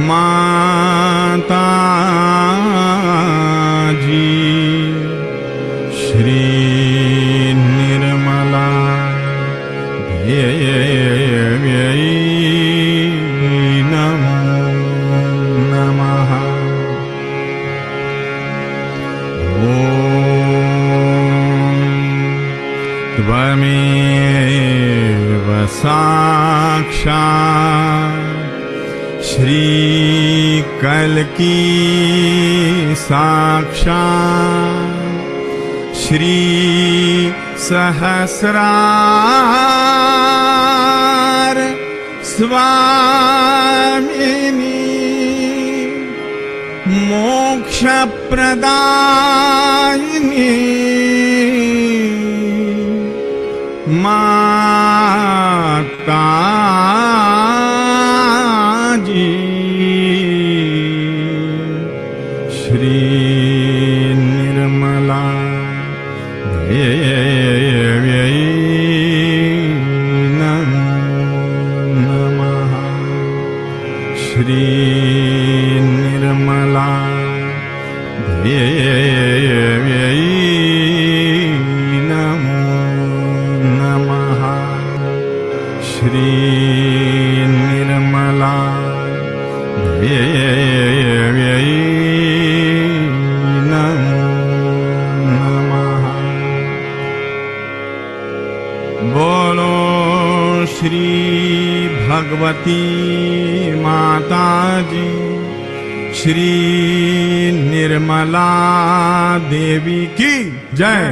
माता जी, श्री निर्मला देव्यै नमः। त्वमेव साक्षात् श्री कल्की साक्षात् श्री सहस्रार स्वामिनी मोक्षप्रदायिनी माता जी, श्री निर्मला देव्यै नमः। श्री निर्मला देव्यै नमः। श्री निर्मला देव्यै नमः। बोलो श्री भगवती माता जी, श्री निर्मला देवी की जय।